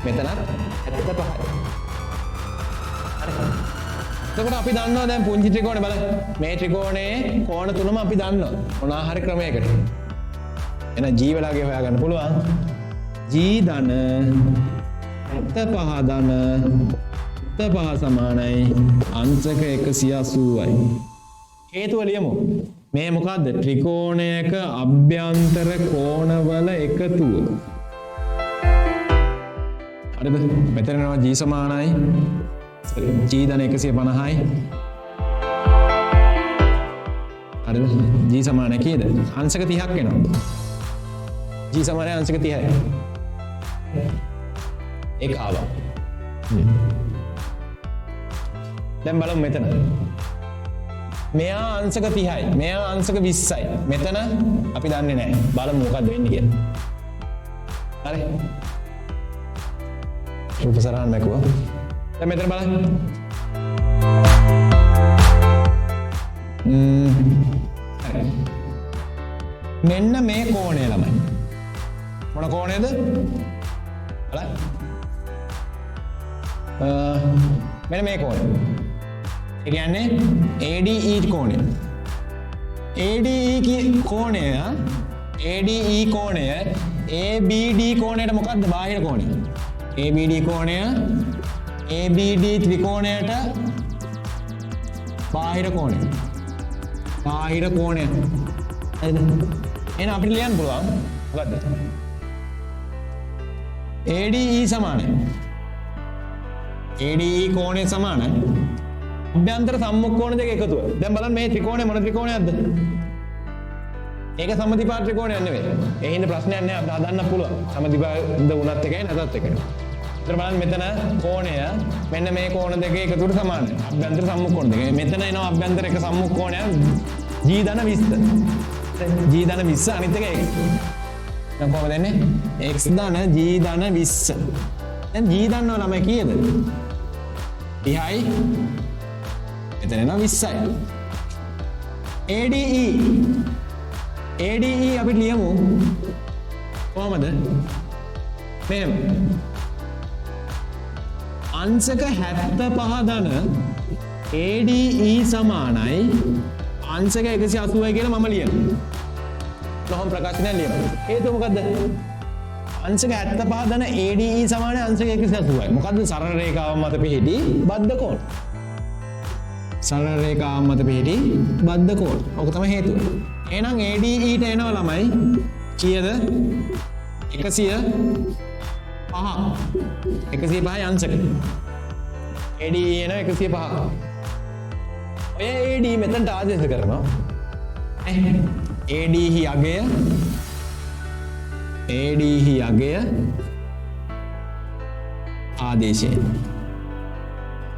මෙතනත් 75යි. හරි. එතකොට අපි දන්නවා දැන් පුංචි ත්‍රිකෝණය බලන්න. මේ ත්‍රිකෝණයේ කෝණ තුනම අපි දන්නවා. මොනවා හරි ක්‍රමයකට. එහෙනම් G වලගේ හොයාගන්න පුළුවන්. G ධන 75 ධන 75 සමානයි අංශක 180යි. හේතුව ලියමු. මේ මොකද්ද? ත්‍රිකෝණයක අභ්‍යන්තර කෝණවල එකතුව. හරිද? මෙතන යනවා G සමානයි G ධන 150යි. හරිද? G සමානයි කීයද? අංශක 30ක් එනවා. G සමානයි අංශක 30යි. ඒක ආවා. දැන් බලමු මෙතන. මෙයා අංශක 30යි. මෙයා අංශක 20යි. මෙතන අපි දන්නේ නැහැ. බලමු මොකක්ද වෙන්නේ කියලා. හරි. උපසරහන් නැකුවා. දැන් මෙතන බලන්න. හරි. මෙන්න මේ කෝණය ළමයි. මොන කෝණයද? බලන්න. මෙන්න මේ කෝණය. ඒ කියන්නේ ADE කෝණය. ADE කෝණය ABD කෝණයට මොකක්ද බාහිර කෝණය? ABD කෝණය ABD ත්‍රිකෝණයට බාහිර කෝණය. බාහිර කෝණය. හරිද? එහෙනම් අපිට ලියන්න පුළුවන් මොකද්ද? ADE සමානයි. ADE කෝණය සමානයි අභ්‍යන්තර සම්මුඛ දෙක එකතුව. දැන් බලන්න මේ ත්‍රිකෝණය මොන ත්‍රිකෝණයක්ද? ඒක සමදිපාද ත්‍රිකෝණයක් නෙවෙයි. ඒ හින්දා ප්‍රශ්නයක් නෑ අපිට හදන්න පුළුවන්. සමදිපාද වුණත් එකයි නැතත් එකයි. ඊට බලන්න මෙතන කෝණය මෙන්න මේ කෝණ දෙක එකතුවට සමානයි. අභ්‍යන්තර සම්මුඛ දෙක. මෙතන එනවා අභ්‍යන්තර එක සම්මුඛ කෝණයක් G ධන 20. G ධන 20 අනිත් එක x. දැන් කොහොමද එන්නේ? x ධන G ධන 20. දැන් G දන්නව ළමයි කීයද? 30යි. එතන එනවා 20යි. ADE අපි ලියමු. කොහමද? මෙහෙම. අංශක 75 ධන ADE සමානයි අංශක 180යි කියලා මම ලියනවා. නොහොම ප්‍රකාශනයක් ලියනවා. හේතුව මොකද්ද? අංශක 75 ධන ADE සමාන අංශක 180යි. මොකද්ද? සරල රේඛාව මත පිහිටි බද්ධ කෝණ. සරල රේඛාව මත පිහිටි බද්ධ කෝණ. ඔක තමයි හේතුව. එහෙනම් ADE ට එනවා ළමයි කීයද? 105. 105යි අංශක. ADE එන 105. ඔය ADE මෙතනට ආදේශ කරනවා. ADE අගය ආදේශය.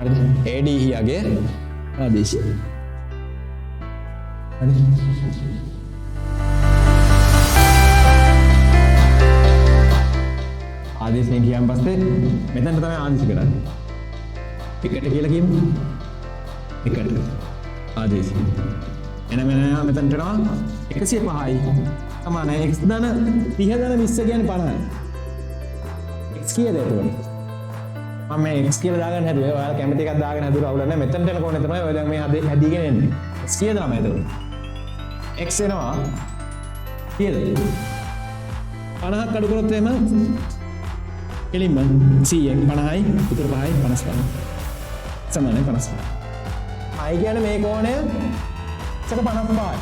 හරිද? ADE අගය ආදේශය. හරි. ආදේශය කියන් පස්සේ මෙතනට තමයි ආදේශ කරන්නේ. එකට කියලා කියමු. එකට ආදේශය. එන මෙතනට එනවා 105යි. සමානයි x ධන 30 ධන 20 කියන්නේ 50යි. x කීයද එතකොට? මම මේ x කියලා දාගන්න හැදුවේ. ඔයාලා කැමති එකක් දාගෙන හැදුවා අවුල නැහැ. මෙතනට එන කොහොනේ තමයි ඔය දැන් මේ හැදීගෙන එන්නේ. x කීයද ළමයි එතකොට? x එනවා කීයද? 50ක් අඩු කරොත් එහෙම එලින්ම 100ක් 50යි උතුරු 5යි 55. සමානයි 55. i කියන්නේ මේ කෝණය 55යි.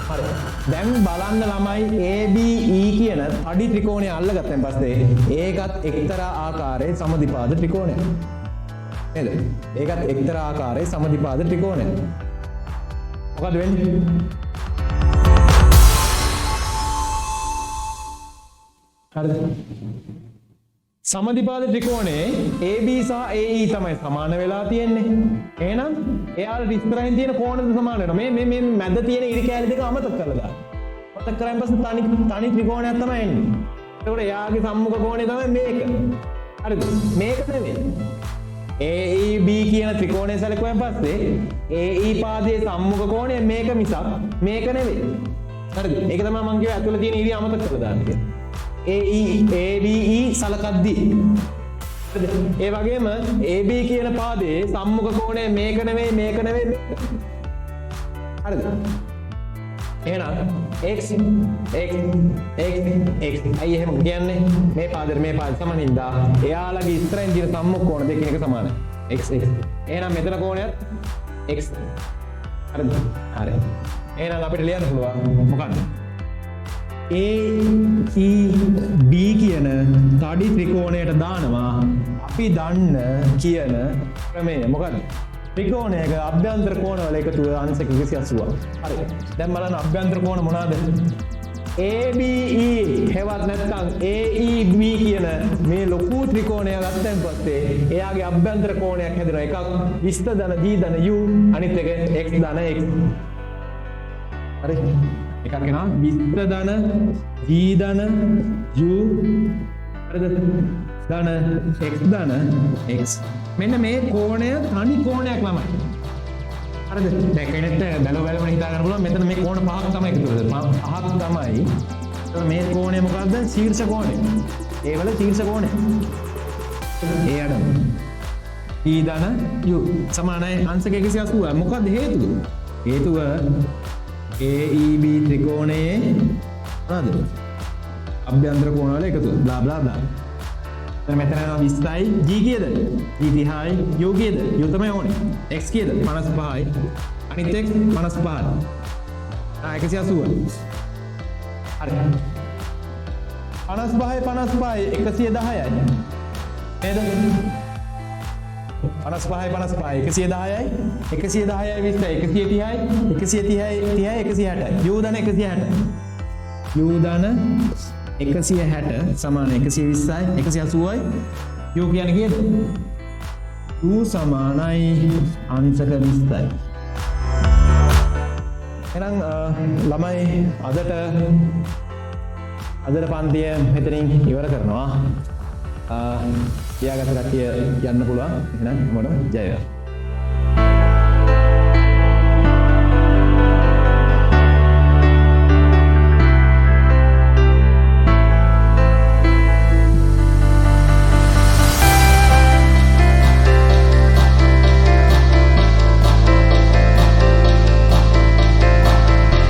හරි. දැන් බලන්න ළමයි ABE කියන අඩි ත්‍රිකෝණය අල්ලගත්තන් පස්සේ ඒකත් එක්තරා ආකාරයේ සමදිපාද ත්‍රිකෝණයක්. නේද? ඒකත් එක්තරා ආකාරයේ සමදිපාද ත්‍රිකෝණයක්. මොකද වෙන්නේ? හරිද? සමදිපාද ත්‍රිකෝණයේ AB සහ AE තමයි සමාන වෙලා තියෙන්නේ. එහෙනම් එයාලා ඉස්සරහින් තියෙන කෝණද සමාන වෙනවා. මේ මැද තියෙන ඉරි කෑලි දෙක අමතක කරලා දාන්න. අමතක කරාන් පස්සේ තනි ත්‍රිකෝණයක් තමයි එන්නේ. ඒකට එයාගේ සම්මුඛ කෝණය තමයි මේක. හරිද? මේක නෙමෙයි. AEB කියන ත්‍රිකෝණය සැලකුවෙන් පස්සේ AE පාදයේ සම්මුඛ කෝණය මේක මිසක් මේක නෙමෙයි. හරිද? ඒක තමයි මම කිව්වේ ඇතුළේ තියෙන ඉරි අමතක කරලා දාන්න කියලා. ABE සලකද්දී ඒ වගේම AB කියන පාදයේ සම්මුඛ කෝණය මේක නෙවෙයි මේක නෙවෙයි. හරිද? එහෙනම් x අය එහෙම කියන්නේ මේ පාදේ සමානින්දා එයාලගේ ඉස්සරහින් තියෙන සම්මුඛ කෝණ දෙක එක සමානයි. x. එහෙනම් මෙතන කෝණයත් x. හරිද? හරි. එහෙනම් අපිට ලියන්න පුළුවන් මොකක්ද? AEB කියන තඩි ත්‍රිකෝණයට දානවා අපි දන්න කියන ක්‍රමය. මොකද ත්‍රිකෝණයක අභ්‍යන්තර කෝණවල එකතුව අංශක 180. හරි. දැන් බලන්න අභ්‍යන්තර කෝණ මොනවාද? ABE හෙවත් නැත්නම් AEB කියන මේ ලොකු ත්‍රිකෝණය ගත්තන් පස්සේ එයාගේ අභ්‍යන්තර කෝණයක් හැදෙනවා. එකක් 20 ධන G ධන U අනිත් එක x ධන x. හරි. එකක් එනවා 20 ධන G ධන U හරිද? ධන x ධන x. මෙන්න මේ කෝණය තනි කෝණයක් ළමයි. හරිද? දැන් කෙනෙක්ට බැලුවම හිතා ගන්න පුළුවන් මෙතන මේ කෝණ පහක් තමයි එකතු වෙලා. පහක් තමයි. මේ කෝණය මොකද්ද? ශීර්ෂ කෝණය. ඒ වල ශීර්ෂ කෝණය. ඒ අඩම. G ධන U සමානයි අංශක 180. මොකද්ද හේතුව? හේතුව AEB ත්‍රිකෝණයේ මොනවාද? අභ්‍යන්තර කෝණවල එකතුව. Blah blah blah. දැන් මෙතන 20යි G කීයද? G 30යි U කීයද? U තමයි ඕනේ. X කීයද? 55යි. අනිත් x 55යි. 180. හරි. 55යි 110යි 110යි. නේද? 55යි 110යි 110යි 110යි 20යි 130යි 160යි U ධන 160. U ධන 160 සමාන 120යි 180යි. U කියන්නේ කීයද? U සමානයි අංශක 20යි. එහෙනම් ළමයි අදට පන්තිය මෙතනින් ඉවර කරනවා. තියාගත්ත කට්ටිය යන්න පුළුවන්. එහෙනම් මොන ජය වේවා.